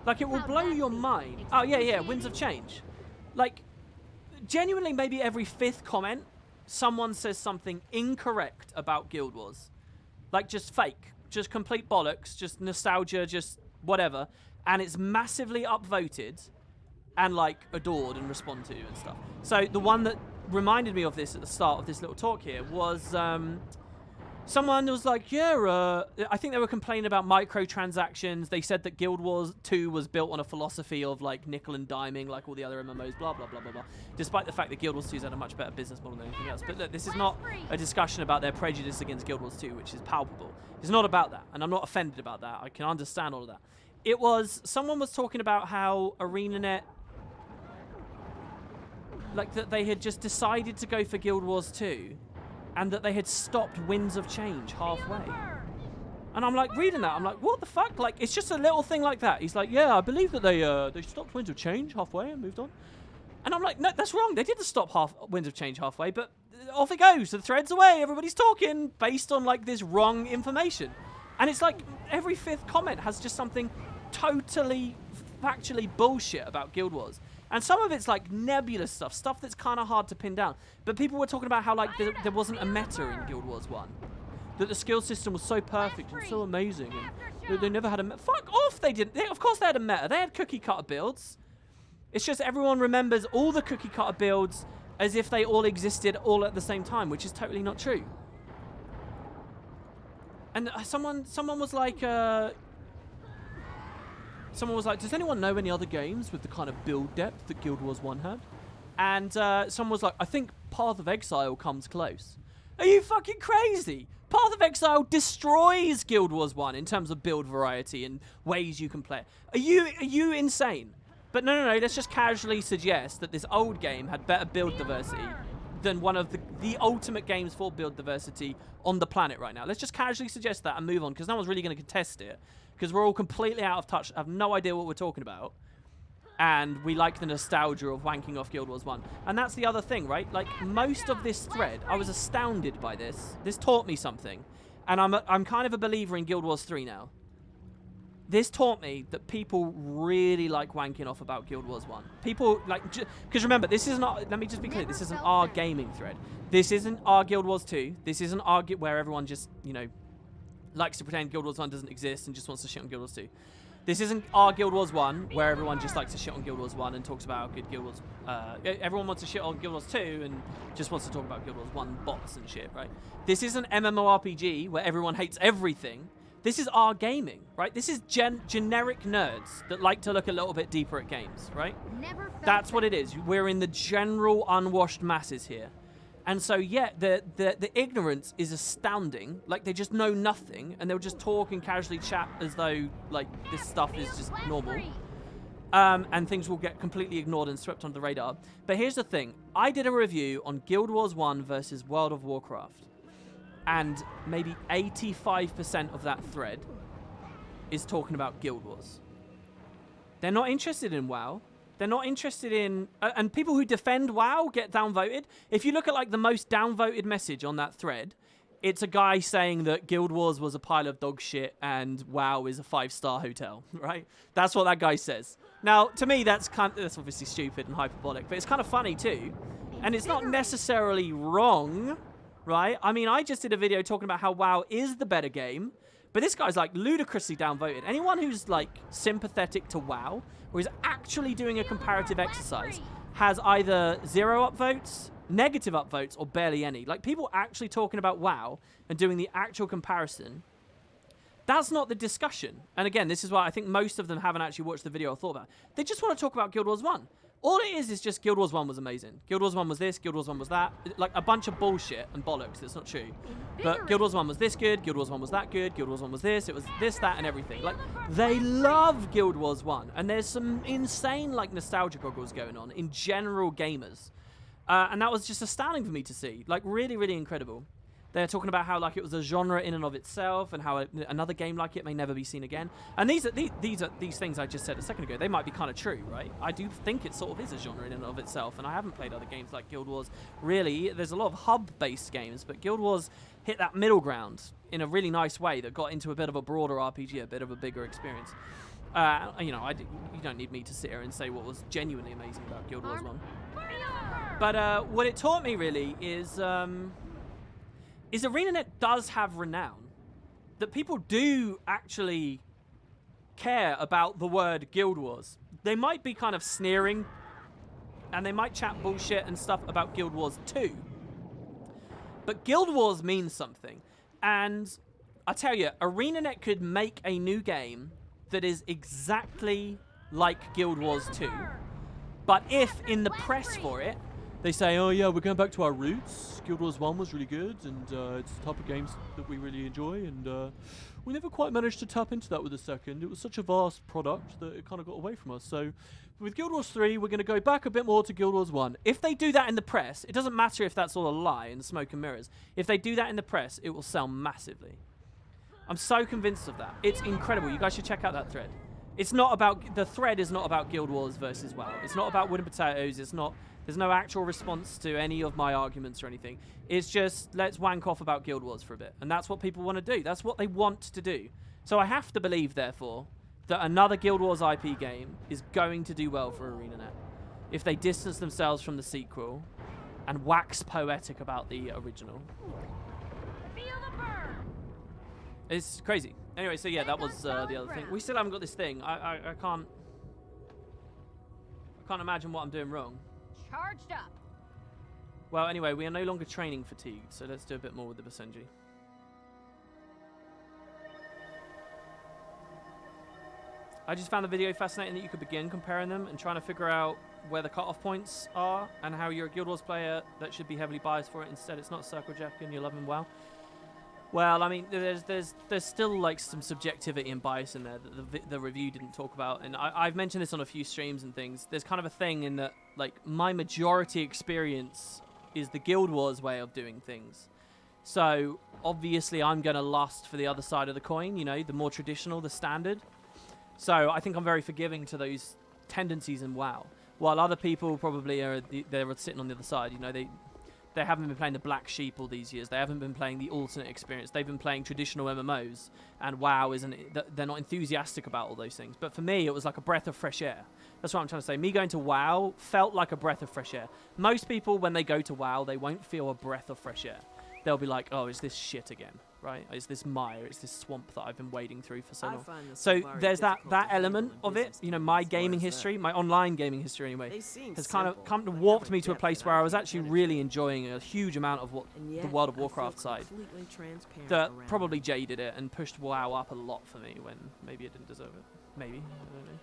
Like, it will blow your mind. Oh, yeah, Winds of Change. Like, genuinely, maybe every 5th comment someone says something incorrect about Guild Wars. Like, just fake. Just complete bollocks. Just nostalgia. Just whatever. And it's massively upvoted and, like, adored and responded to and stuff. So the one that reminded me of this at the start of this little talk here was someone was like, yeah, I think they were complaining about microtransactions. They said that Guild Wars 2 was built on a philosophy of, like, nickel and diming, like all the other MMOs, blah, blah, blah, blah, blah. Despite the fact that Guild Wars 2's had a much better business model than anything else. But look, this is not a discussion about their prejudice against Guild Wars 2, which is palpable. It's not about that, and I'm not offended about that. I can understand all of that. It was, someone was talking about how ArenaNet, like, that they had just decided to go for Guild Wars 2, and that they had stopped Winds of Change halfway. And I'm like, reading that, I'm like, what the fuck? Like, it's just a little thing like that. He's like, yeah, I believe that they stopped Winds of Change halfway and moved on. And I'm like, no, that's wrong. They didn't stop Winds of Change halfway, but off it goes. The thread's away. Everybody's talking based on, like, this wrong information. And it's like every fifth comment has just something totally factually bullshit about Guild Wars. And some of it's like nebulous stuff that's kind of hard to pin down. But people were talking about how, like, there wasn't a meta in Guild Wars 1. That the skill system was so perfect and so amazing. And they never had a meta. Fuck off, they didn't. Of course they had a meta. They had cookie cutter builds. It's just everyone remembers all the cookie cutter builds as if they all existed all at the same time, which is totally not true. And someone was like, does anyone know any other games with the kind of build depth that Guild Wars 1 had? And someone was like, I think Path of Exile comes close. Are you fucking crazy? Path of Exile destroys Guild Wars 1 in terms of build variety and ways you can play it. Are you insane? But no, let's just casually suggest that this old game had better build diversity than one of the ultimate games for build diversity on the planet right now. Let's just casually suggest that and move on, because no one's really going to contest it. Because we're all completely out of touch, have no idea what we're talking about. And we like the nostalgia of wanking off Guild Wars 1. And that's the other thing, right? Like, most of this thread, I was astounded by this. This taught me something. And I'm kind of a believer in Guild Wars 3 now. This taught me that people really like wanking off about Guild Wars 1. People, like, because remember, this is not, let me just be clear, this isn't our gaming thread. This isn't our Guild Wars 2. This isn't our, where everyone just, you know, likes to pretend Guild Wars 1 doesn't exist and just wants to shit on Guild Wars 2. This isn't our Guild Wars 1, where everyone just likes to shit on Guild Wars 1 and talks about how good Guild Wars... everyone wants to shit on Guild Wars 2 and just wants to talk about Guild Wars 1 bots and shit, right? This isn't MMORPG, where everyone hates everything. This is our gaming, right? This is generic nerds that like to look a little bit deeper at games, right? That's what it is. We're in the general unwashed masses here. And so, yeah, the ignorance is astounding. Like, they just know nothing, and they'll just talk and casually chat as though, like, this stuff is just normal. And things will get completely ignored and swept under the radar. But here's the thing. I did a review on Guild Wars 1 versus World of Warcraft. And maybe 85% of that thread is talking about Guild Wars. They're not interested in WoW. They're not interested in... and people who defend WoW get downvoted. If you look at, like, the most downvoted message on that thread, it's a guy saying that Guild Wars was a pile of dog shit and WoW is a 5-star hotel, right? That's what that guy says. Now, to me, that's obviously stupid and hyperbolic, but it's kind of funny too. And it's not necessarily wrong, right? I mean, I just did a video talking about how WoW is the better game, but this guy's, like, ludicrously downvoted. Anyone who's, like, sympathetic to WoW or is actually doing a comparative exercise has either 0 upvotes, negative upvotes, or barely any. Like, people actually talking about WoW and doing the actual comparison, that's not the discussion. And again, this is why I think most of them haven't actually watched the video or thought about it. They just want to talk about Guild Wars 1. All it is just Guild Wars 1 was amazing. Guild Wars 1 was this, Guild Wars 1 was that. Like, a bunch of bullshit and bollocks that's not true. But Guild Wars 1 was this good, Guild Wars 1 was that good, Guild Wars 1 was this, it was this, that, and everything. Like, they love Guild Wars 1. And there's some insane, like, nostalgia goggles going on in general gamers. And that was just astounding for me to see. Like, really, really incredible. They're talking about how, like, it was a genre in and of itself, and how another game like it may never be seen again. And these things I just said a second ago. They might be kind of true, right? I do think it sort of is a genre in and of itself, and I haven't played other games like Guild Wars. Really, there's a lot of hub-based games, but Guild Wars hit that middle ground in a really nice way that got into a bit of a broader RPG, a bit of a bigger experience. You know, you don't need me to sit here and say what was genuinely amazing about Guild Wars 1. But what it taught me really is ArenaNet does have renown. That people do actually care about the word Guild Wars. They might be kind of sneering, and they might chat bullshit and stuff about Guild Wars 2. But Guild Wars means something. And I tell you, ArenaNet could make a new game that is exactly like Guild Wars 2. But if in the press for it, they say, oh yeah, we're going back to our roots. Guild Wars 1 was really good, and it's the type of games that we really enjoy, and we never quite managed to tap into that with the second. It was such a vast product that it kind of got away from us. So with Guild Wars 3, we're going to go back a bit more to Guild Wars 1. If they do that in the press, it doesn't matter if that's all a lie and smoke and mirrors. If they do that in the press, it will sell massively. I'm so convinced of that. It's incredible. You guys should check out that thread. It's not about, the thread is not about Guild Wars versus WoW. It's not about wood and potatoes. It's not, there's no actual response to any of my arguments or anything. It's just, let's wank off about Guild Wars for a bit. And that's what people want to do. That's what they want to do. So I have to believe, therefore, that another Guild Wars IP game is going to do well for ArenaNet if they distance themselves from the sequel and wax poetic about the original. It's crazy. Anyway, so yeah, that was the other thing. We still haven't got this thing. I can't imagine what I'm doing wrong. Charged up. Well, anyway, we are no longer training fatigued, so let's do a bit more with the Basenji. I just found the video fascinating that you could begin comparing them and trying to figure out where the cutoff points are and how you're a Guild Wars player that should be heavily biased for it. Instead, it's not Circle Jack and you're loving WoW. Well, I mean, there's still like some subjectivity and bias in there that the review didn't talk about, and I've mentioned this on a few streams and things. There's kind of a thing in that, like, my majority experience is the Guild Wars way of doing things. So obviously, I'm gonna lust for the other side of the coin. You know, the more traditional, the standard. So I think I'm very forgiving to those tendencies in WoW, while other people probably they're sitting on the other side. You know, they haven't been playing the Black Sheep all these years. They haven't been playing the alternate experience. They've been playing traditional MMOs, and WoW they're not enthusiastic about all those things. But for me, it was like a breath of fresh air. That's what I'm trying to say. Me going to WoW felt like a breath of fresh air. Most people, when they go to WoW, they won't feel a breath of fresh air. They'll be like, oh, it's this shit again, right? It's this mire, it's this swamp that I've been wading through for so long. So there's that element of it. You know, my gaming history, my online gaming history anyway, has kind of come to warped me to a place where I was actually really enjoying a huge amount of what the World of Warcraft side that probably jaded it and pushed WoW up a lot for me when maybe it didn't deserve it. Maybe, I don't know.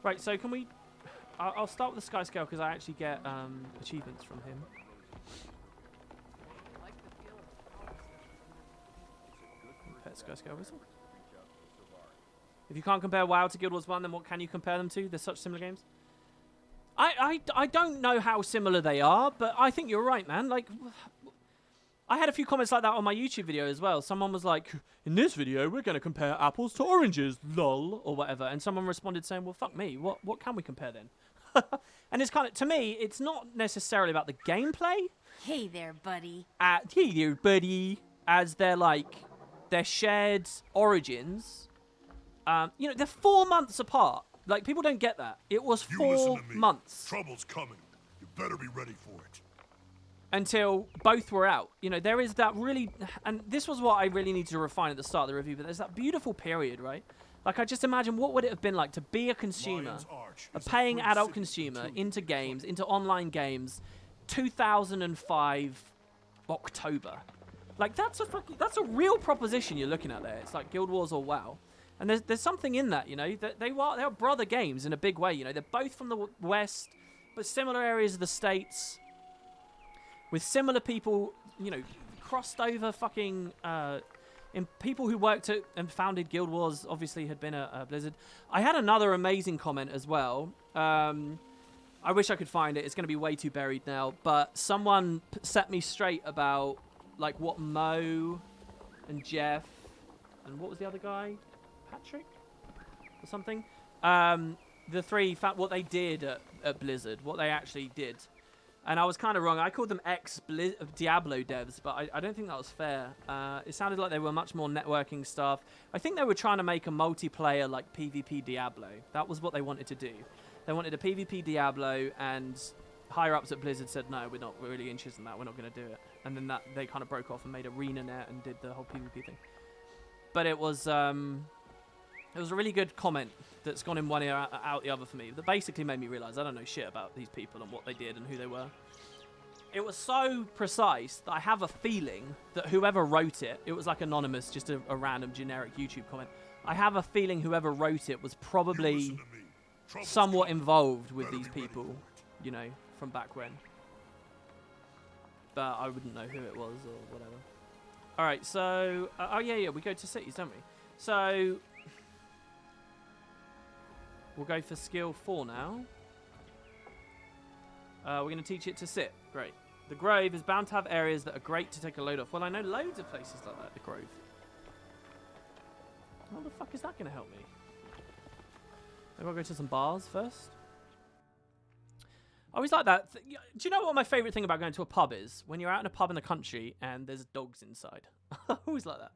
Right, so can we... I'll start with the Sky Scale because I actually get achievements from him. Pet Sky Scale whistle. If you can't compare WoW to Guild Wars 1, then what can you compare them to? They're such similar games. I don't know how similar they are, but I think you're right, man. Like, I had a few comments like that on my YouTube video as well. Someone was like, in this video, we're going to compare apples to oranges, lol, or whatever. And someone responded saying, well, fuck me. What can we compare then? And it's kind of, to me, it's not necessarily about the gameplay. Hey there, buddy. Hey there, buddy. As they're like... their shared origins, you know, they're 4 months apart. Like, people don't get that. It was 4 months. Trouble's coming. You better be ready for it. Until both were out. You know, there is that really... and this was what I really needed to refine at the start of the review, but there's that beautiful period, right? Like, I just imagine what would it have been like to be a consumer, a paying adult consumer, into games, into online games, 2005 October. Like, that's a real proposition you're looking at there. It's like Guild Wars or WoW. And there's something in that, you know. They are brother games in a big way, you know. They're both from the West, but similar areas of the States. With similar people, you know, crossed over fucking... in people who worked at and founded Guild Wars, obviously had been at Blizzard. I had another amazing comment as well. I wish I could find it. It's going to be way too buried now. But someone set me straight about... like what Mo and Jeff and what was the other guy, Patrick or something, the three, what they did at Blizzard, what they actually did. And I was kind of wrong. I called them ex-Diablo devs, but I don't think that was fair. It sounded like they were much more networking stuff. I think they were trying to make a multiplayer like PvP Diablo. That was what they wanted to do. They wanted a PvP Diablo, and higher ups at Blizzard said, no, we're not really interested in that. We're not going to do it. And then they kind of broke off and made ArenaNet and did the whole PvP thing. But it was a really good comment that's gone in one ear out the other for me. That basically made me realize I don't know shit about these people and what they did and who they were. It was so precise that I have a feeling that whoever wrote it, it was like anonymous, just a random generic YouTube comment. I have a feeling whoever wrote it was probably somewhat involved with these people, you know, from back when. But I wouldn't know who it was or whatever. All right, so oh yeah, we go to cities, don't we? So we'll go for skill 4 now. We're going to teach it to sit. Great. The Grove is bound to have areas that are great to take a load off. Well, I know loads of places like that, the Grove. How the fuck is that going to help me? Maybe I'll go to some bars first. I always like that. Do you know what my favourite thing about going to a pub is? When you're out in a pub in the country and there's dogs inside. I always like that.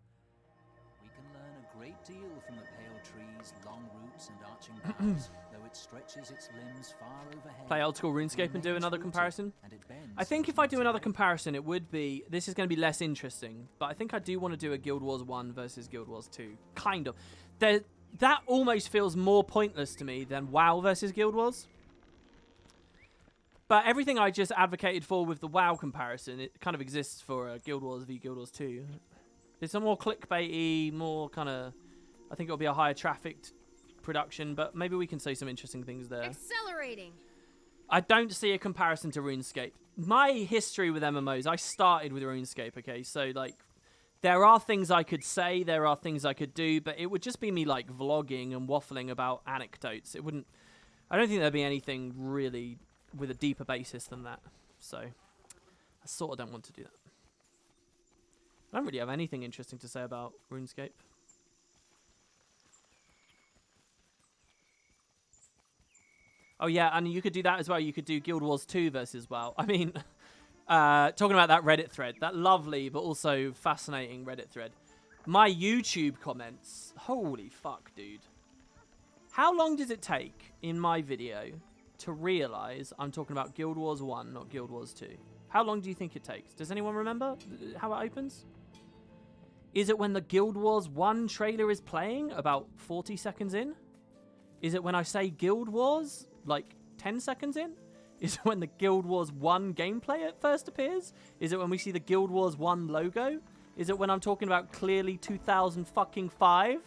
We can learn a great deal from the pale trees, long roots, and arching boughs, though it stretches its limbs far overhead. Play old school RuneScape and do another comparison. I think if I do another comparison, it would be... This is going to be less interesting, but I think I do want to do a Guild Wars 1 versus Guild Wars 2. Kind of. That almost feels more pointless to me than WoW versus Guild Wars. But everything I just advocated for with the WoW comparison, it kind of exists for Guild Wars v Guild Wars 2. It's a more clickbaity, more kind of... I think it'll be a higher trafficked production, but maybe we can say some interesting things there. Accelerating. I don't see a comparison to RuneScape. My history with MMOs, I started with RuneScape, okay? So, like, there are things I could say, there are things I could do, but it would just be me, like, vlogging and waffling about anecdotes. It wouldn't... I don't think there'd be anything really with a deeper basis than that. So, I sort of don't want to do that. I don't really have anything interesting to say about RuneScape. Oh yeah, and you could do that as well. You could do Guild Wars 2 versus WoW. I mean, talking about that Reddit thread, that lovely but also fascinating Reddit thread. My YouTube comments, holy fuck, dude. How long does it take in my video to realize I'm talking about Guild Wars 1, not Guild Wars 2? How long do you think it takes? Does anyone remember how it opens? Is it when the Guild Wars 1 trailer is playing, about 40 seconds in? Is it when I say Guild Wars, like 10 seconds in? Is it when the Guild Wars 1 gameplay at first appears? Is it when we see the Guild Wars 1 logo? Is it when I'm talking about clearly 2005?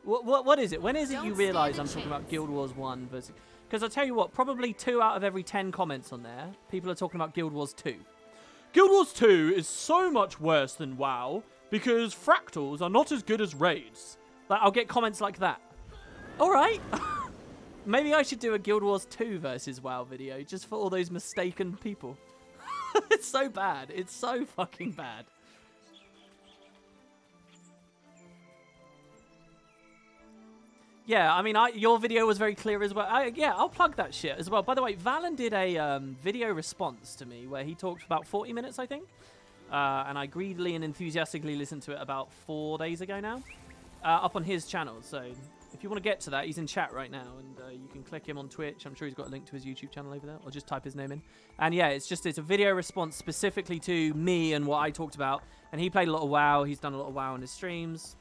What is it? When is it you realise I'm talking about Guild Wars 1 versus... Because I tell you what, probably 2 out of every 10 comments on there, people are talking about Guild Wars 2. Guild Wars 2 is so much worse than WoW because fractals are not as good as raids. Like, I'll get comments like that. All right. Maybe I should do a Guild Wars 2 versus WoW video just for all those mistaken people. It's so bad. It's so fucking bad. Yeah, I mean, your video was very clear as well. Yeah, I'll plug that shit as well. By the way, Valen did a video response to me where he talked for about 40 minutes, I think. And I greedily and enthusiastically listened to it about 4 days ago now. Up on his channel, so... If you want to get to that, he's in chat right now, and you can click him on Twitch. I'm sure he's got a link to his YouTube channel over there, or just type his name in. And yeah, it's a video response specifically to me and what I talked about. And he played a lot of WoW. He's done a lot of WoW on his streams.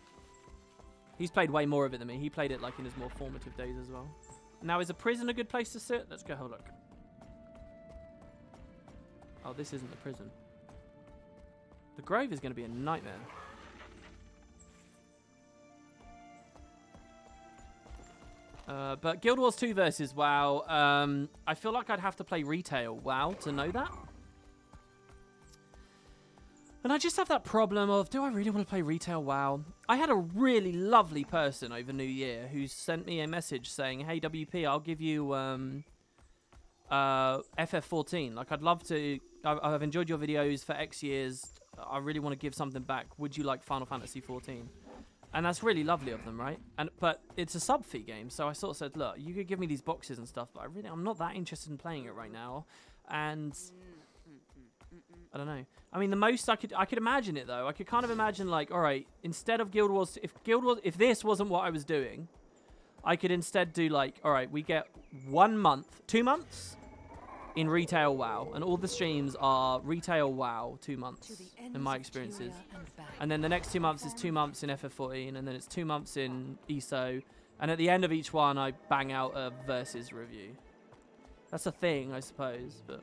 He's played way more of it than me. He played it like in his more formative days as well. Now, is a prison a good place to sit? Let's go have a look. Oh, this isn't the prison. The Grove is going to be a nightmare. But Guild Wars 2 versus WoW, I feel like I'd have to play retail WoW to know that. And I just have that problem of, do I really want to play retail WoW? I had a really lovely person over New Year who sent me a message saying, hey, WP, I'll give you FF14. Like, I'd love to... I've enjoyed your videos for X years. I really want to give something back. Would you like Final Fantasy 14? And that's really lovely of them, right? But it's a sub-fee game, so I sort of said, look, you could give me these boxes and stuff, but I'm not that interested in playing it right now. And I don't know. I mean, the most I could imagine it though. I could kind of imagine like, all right, instead of Guild Wars, if this wasn't what I was doing, I could instead do like, all right, we get 1 month, 2 months, in retail WoW, and all the streams are retail WoW 2 months in my experiences. And then the next 2 months is 2 months in FF14, and then it's 2 months in ESO. And at the end of each one, I bang out a versus review. That's a thing, I suppose, but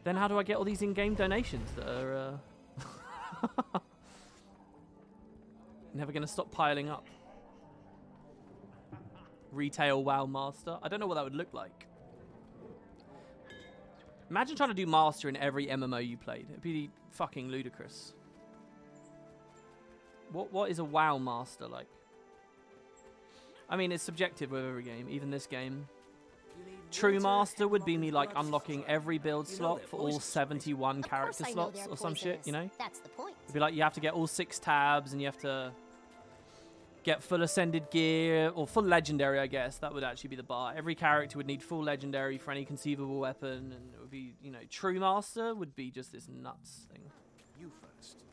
then how do I get all these in-game donations that are never going to stop piling up? Retail WoW Master. I don't know what that would look like. Imagine trying to do Master in every MMO you played. It'd be fucking ludicrous. What is a WoW Master like? I mean, it's subjective with every game, even this game. True Master would be me like unlocking every build slot for all 71 character slots or some shit, you know? That's the point. It'd be like you have to get all 6 tabs and you have to get full ascended gear or full legendary, I guess. That would actually be the bar. Every character would need full legendary for any conceivable weapon, and it would be, you know, True Master would be just this nuts thing. You first.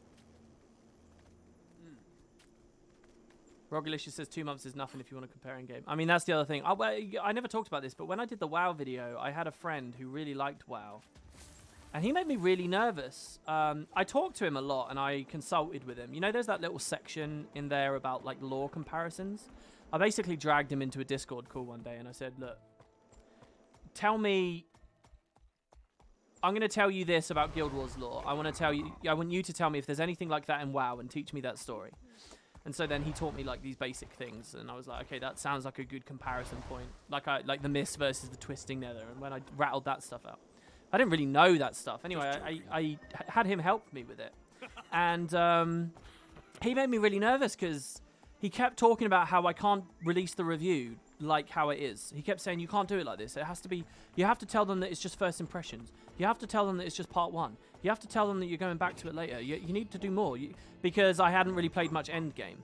Rogalicious says 2 months is nothing if you want to compare in game. I mean, that's the other thing. I never talked about this, but when I did the WoW video, I had a friend who really liked WoW. And he made me really nervous. I talked to him a lot and I consulted with him. You know, there's that little section in there about like lore comparisons. I basically dragged him into a Discord call one day and I said, look, tell me, I'm going to tell you this about Guild Wars lore. I want you to tell me if there's anything like that in WoW and teach me that story. And so then he taught me like these basic things, and I was like, okay, that sounds like a good comparison point. Like the Mist versus the Twisting Nether, and when I rattled that stuff out. I didn't really know that stuff. Anyway, I had him help me with it. And he made me really nervous because he kept talking about how I can't release the review like how it is. He kept saying, you can't do it like this. It has to be, you have to tell them that it's just first impressions. You have to tell them that it's just part 1. You have to tell them that you're going back to it later. You need to do more. Because I hadn't really played much endgame.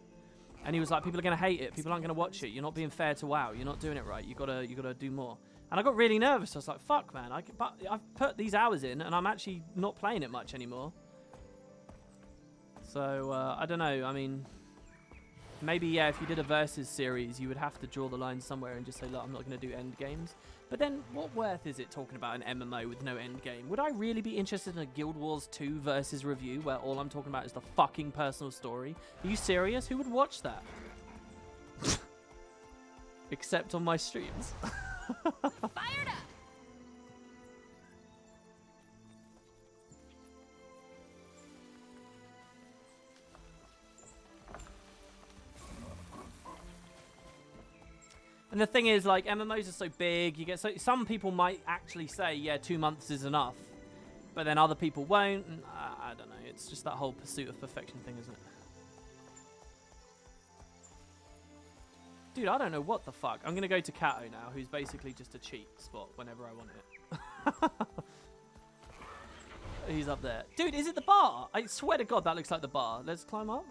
And he was like, people are going to hate it. People aren't going to watch it. You're not being fair to WoW. You're not doing it right. You gotta do more. And I got really nervous. I was like, fuck, man. But I've put these hours in, and I'm actually not playing it much anymore. So, I don't know. I mean, maybe, yeah, if you did a Versus series, you would have to draw the line somewhere and just say, look, I'm not going to do end games. But then, what worth is it talking about an MMO with no end game? Would I really be interested in a Guild Wars 2 Versus review where all I'm talking about is the fucking personal story? Are you serious? Who would watch that? Except on my streams. Fired up! And the thing is, like, MMOs are so big, you get some people might actually say, yeah, 2 months is enough. But then other people won't, and I don't know. It's just that whole pursuit of perfection thing, isn't it? Dude, I don't know what the fuck. I'm going to go to Kato now, who's basically just a cheat spot whenever I want it. He's up there. Dude, is it the bar? I swear to God, that looks like the bar. Let's climb up.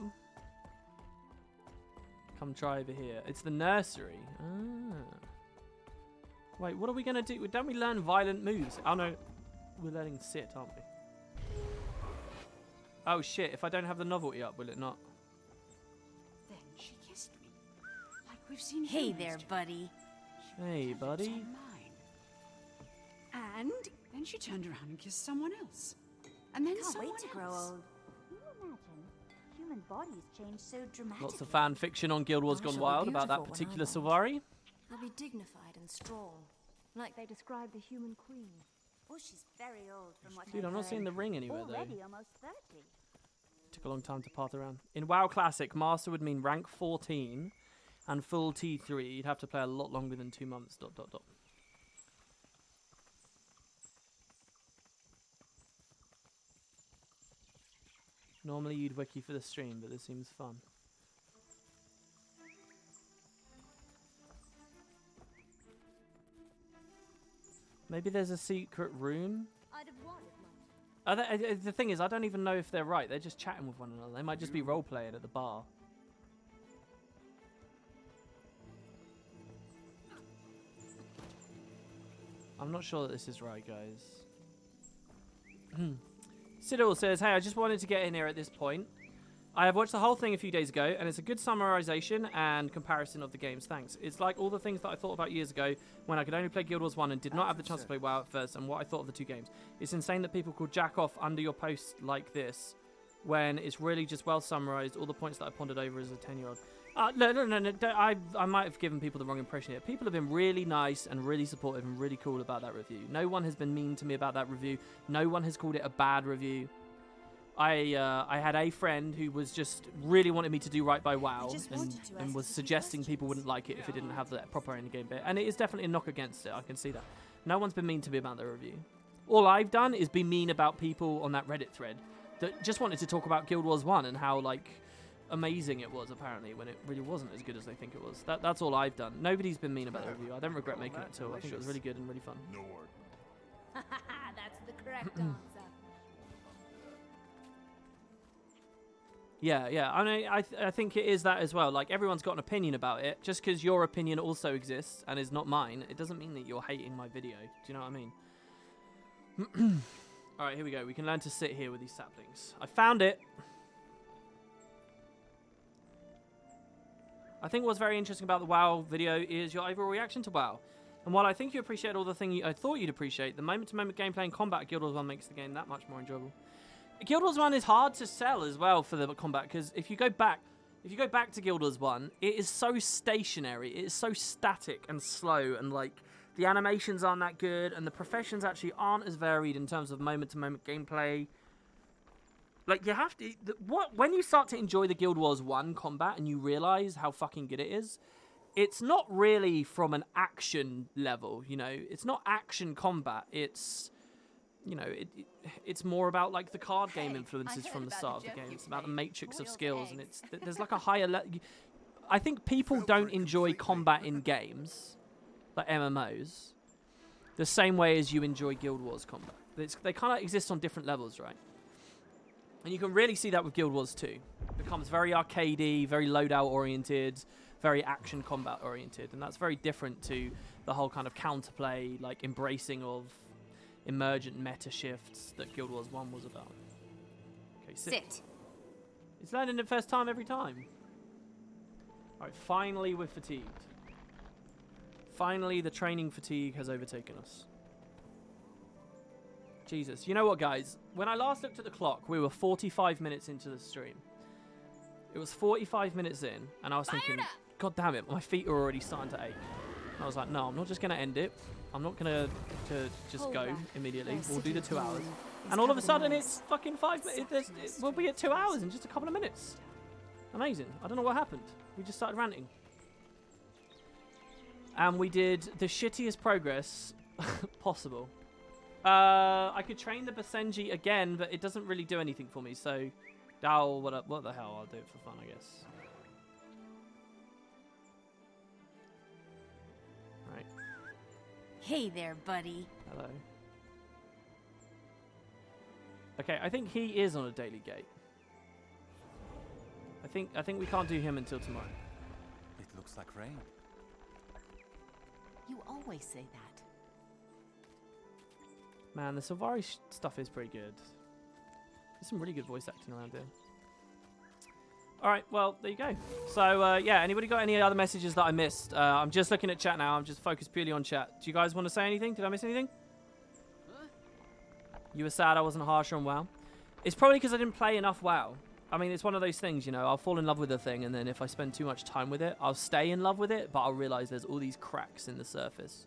Come try over here. It's the nursery. Ah. Wait, what are we going to do? Don't we learn violent moves? Oh, no. We're letting sit, aren't we? Oh, shit. If I don't have the novelty up, will it not? Then she kissed me. Like we've seen Hey humans there, do. buddy. Hey, buddy. On mine. And then she turned around and kissed someone else. And then Can't someone wait to grow else. old. Can you imagine? Human bodies change so dramatically. Lots of fan fiction on Guild Wars I Gone shall be Wild about that beautiful when particular I'm Sylvari. They'll be dignified and strong, like they described the human queen. Oh, she's very old from what Dude, I've I'm not heard. seeing the ring anywhere, though. Already almost 30. Took a long time to path around. In WoW Classic, Master would mean rank 14 and full T3. You'd have to play a lot longer than 2 months, ... Normally you'd wiki for the stream, but this seems fun. Maybe there's a secret room? I'd have wanted one. The thing is, I don't even know if they're right. They're just chatting with one another. They might just be role-playing at the bar. I'm not sure that this is right, guys. Sidle says, hey, I just wanted to get in here at this point. I have watched the whole thing a few days ago, and it's a good summarization and comparison of the games. Thanks. It's like all the things that I thought about years ago when I could only play Guild Wars 1 and did not have the chance to play WoW at first, and what I thought of the two games. It's insane that people could jack off under your posts like this when it's really just well summarized, all the points that I pondered over as a 10-year-old. No. I might have given people the wrong impression here. People have been really nice and really supportive and really cool about that review. No one has been mean to me about that review. No one has called it a bad review. I had a friend who was just really wanted me to do right by WoW and was suggesting people wouldn't like it if it didn't have that proper endgame bit. And it is definitely a knock against it. I can see that. No one's been mean to me about the review. All I've done is be mean about people on that Reddit thread that just wanted to talk about Guild Wars 1 and how, like, amazing it was, apparently, when it really wasn't as good as they think it was. That's all I've done. Nobody's been mean about the review. I don't regret making it at all. I think it was really good and really fun. No word. That's the correct answer. Yeah. I mean, I think it is that as well. Like, everyone's got an opinion about it. Just because your opinion also exists and is not mine, it doesn't mean that you're hating my video. Do you know what I mean? Alright, here we go. We can learn to sit here with these saplings. I found it. I think what's very interesting about the WoW video is your overall reaction to WoW. And while I think you appreciate all the things I thought you'd appreciate, the moment-to-moment gameplay and combat at Guild Wars 1 makes the game that much more enjoyable. Guild Wars 1 is hard to sell as well for the combat, because if you go back to Guild Wars 1, it is so stationary, it is so static and slow, and like the animations aren't that good, and the professions actually aren't as varied in terms of moment-to-moment gameplay. Like, you have to... when you start to enjoy the Guild Wars 1 combat and you realize how fucking good it is, it's not really from an action level, you know? It's not action combat. It's, you know, it's more about, like, the card game influences from the start of the game. It's about the matrix of skills, and there's, like, a higher... I think people don't enjoy combat in games, like MMOs, the same way as you enjoy Guild Wars combat. They kind of exist on different levels, right? And you can really see that with Guild Wars 2. It becomes very arcadey, very loadout-oriented, very action combat-oriented. And that's very different to the whole kind of counterplay, like embracing of emergent meta shifts that Guild Wars 1 was about. Okay, sit. It's learning it first time every time. Alright, finally we're fatigued. Finally the training fatigue has overtaken us. Jesus. You know what, guys? When I last looked at the clock, we were 45 minutes into the stream. It was 45 minutes in, and I was thinking, God damn it, my feet are already starting to ache. And I was like, no, I'm not just going to end it. I'm not going to just go immediately. We'll do the 2 hours. And all of a sudden, it's fucking 5 minutes. We'll be at 2 hours in just a couple of minutes. Amazing. I don't know what happened. We just started ranting. And we did the shittiest progress possible. I could train the Basenji again, but it doesn't really do anything for me, so... Oh, what the hell, I'll do it for fun, I guess. Right. Hey there, buddy. Hello. Okay, I think he is on a daily gate. I think we can't do him until tomorrow. It looks like rain. You always say that. Man, the Sylvari stuff is pretty good. There's some really good voice acting around here. Alright, well, there you go. So, yeah, anybody got any other messages that I missed? I'm just looking at chat now. I'm just focused purely on chat. Do you guys want to say anything? Did I miss anything? You were sad I wasn't harsher on WoW? It's probably because I didn't play enough WoW. I mean, it's one of those things, you know, I'll fall in love with a thing, and then if I spend too much time with it, I'll stay in love with it, but I'll realize there's all these cracks in the surface.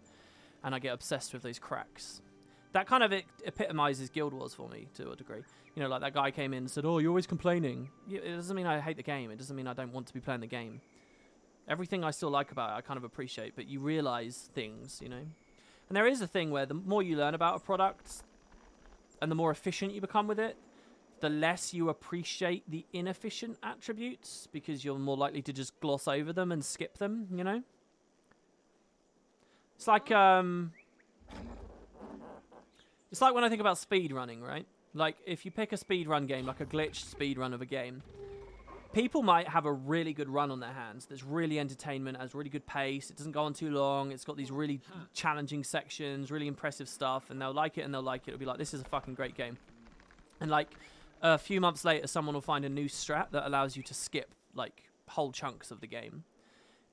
And I get obsessed with those cracks. That kind of epitomizes Guild Wars for me, to a degree. You know, like that guy came in and said, oh, you're always complaining. It doesn't mean I hate the game. It doesn't mean I don't want to be playing the game. Everything I still like about it, I kind of appreciate. But you realize things, you know. And there is a thing where the more you learn about a product and the more efficient you become with it, the less you appreciate the inefficient attributes, because you're more likely to just gloss over them and skip them, you know. It's like when I think about speed running, right? Like, if you pick a speed run game, like a glitched speed run of a game, people might have a really good run on their hands that's really entertainment, has really good pace, it doesn't go on too long, it's got these really challenging sections, really impressive stuff, and they'll like it and they'll like it. It'll be like, this is a fucking great game. And like, a few months later, someone will find a new strat that allows you to skip like whole chunks of the game.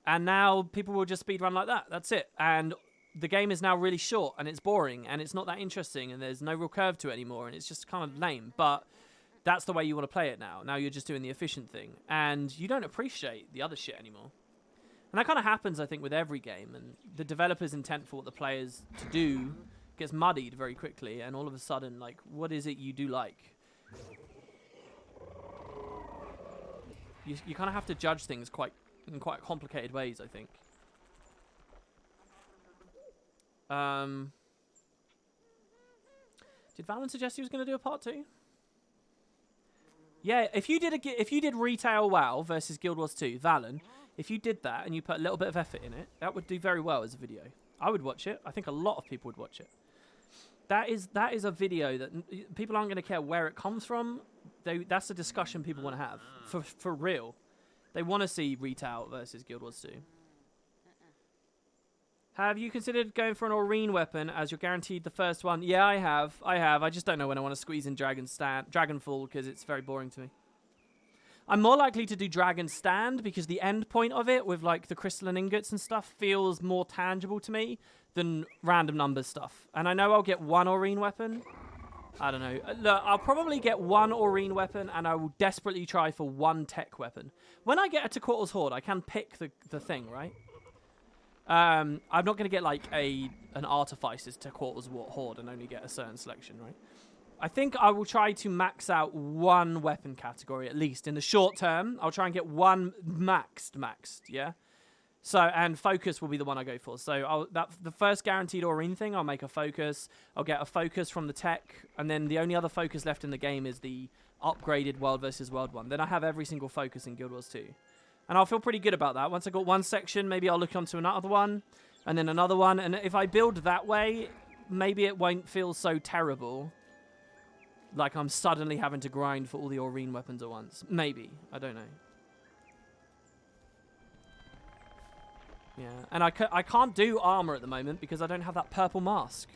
And now people will just speedrun like that. That's it. And the game is now really short and it's boring and it's not that interesting and there's no real curve to it anymore and it's just kind of lame. But that's the way you want to play it now. Now you're just doing the efficient thing and you don't appreciate the other shit anymore. And that kind of happens, I think, with every game. And the developer's intent for what the players to do gets muddied very quickly. And all of a sudden, like, what is it you do like? You kind of have to judge things in quite complicated ways, I think. Did Valen suggest he was going to do a part 2? Yeah, if you did retail WoW versus Guild Wars 2, Valen, if you did that and you put a little bit of effort in it, that would do very well as a video. I would watch it. I think a lot of people would watch it. That is a video that people aren't going to care where it comes from. That's a discussion people want to have for real. They want to see retail versus Guild Wars 2. Have you considered going for an Aurene weapon as you're guaranteed the first one? Yeah, I have. I just don't know when I want to squeeze in Dragonfall because it's very boring to me. I'm more likely to do Dragon Stand because the end point of it with like the crystalline ingots and stuff feels more tangible to me than random numbers stuff. And I know I'll get one Aurene weapon. I don't know. Look, I'll probably get one Aurene weapon and I will desperately try for one tech weapon. When I get a Tequator's Horde, I can pick the thing, right? I'm not going to get like an Artificer's Tequator's Horde and only get a certain selection, right? I think I will try to max out one weapon category at least in the short term. I'll try and get one maxed, yeah? So, and focus will be the one I go for. So the first guaranteed Aurene thing, I'll make a focus. I'll get a focus from the tech, and then the only other focus left in the game is the upgraded World versus World one. Then I have every single focus in Guild Wars 2. And I'll feel pretty good about that. Once I got one section, maybe I'll look onto another one, and then another one. And if I build that way, maybe it won't feel so terrible. Like I'm suddenly having to grind for all the Aurene weapons at once. Maybe. I don't know. Yeah, and I can't do armor at the moment because I don't have that purple mask.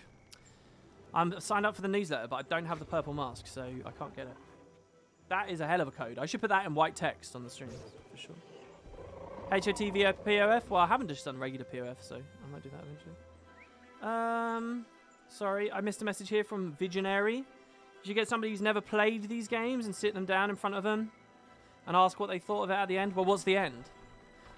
I'm signed up for the newsletter, but I don't have the purple mask, so I can't get it. That is a hell of a code. I should put that in white text on the stream, for sure. HOT POF? Well, I haven't just done regular POF, so I might do that eventually. Sorry, I missed a message here from Visionary. You should get somebody who's never played these games and sit them down in front of them and ask what they thought of it at the end. Well, what's the end?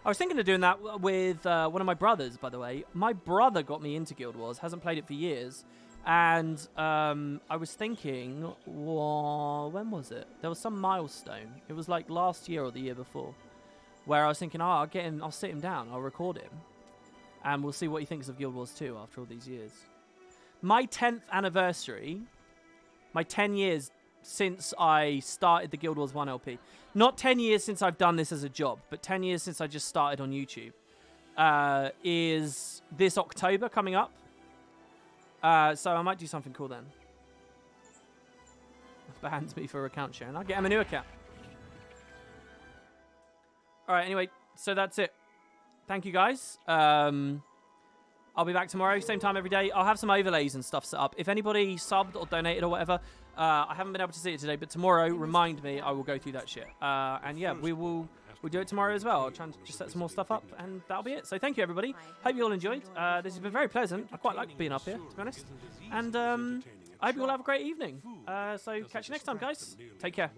I was thinking of doing that with one of my brothers, by the way. My brother got me into Guild Wars, hasn't played it for years. And I was thinking, when was it? There was some milestone. It was like last year or the year before, where I was thinking, I'll sit him down, I'll record him, and we'll see what he thinks of Guild Wars 2 after all these years. My 10th anniversary, my 10 years since I started the Guild Wars 1 LP. Not 10 years since I've done this as a job, but 10 years since I just started on YouTube. Is this October coming up. So I might do something cool then. Bans me for account sharing. I'll get him a new account. Alright, anyway, so that's it. Thank you guys. I'll be back tomorrow, same time every day. I'll have some overlays and stuff set up. If anybody subbed or donated or whatever, I haven't been able to see it today, but tomorrow, remind me, I will go through that shit. And yeah, we'll do it tomorrow as well. I'll try and just set some more stuff up, and that'll be it. So thank you, everybody. Hope you all enjoyed. This has been very pleasant. I quite like being up here, to be honest. And I hope you all have a great evening. So catch you next time, guys. Take care.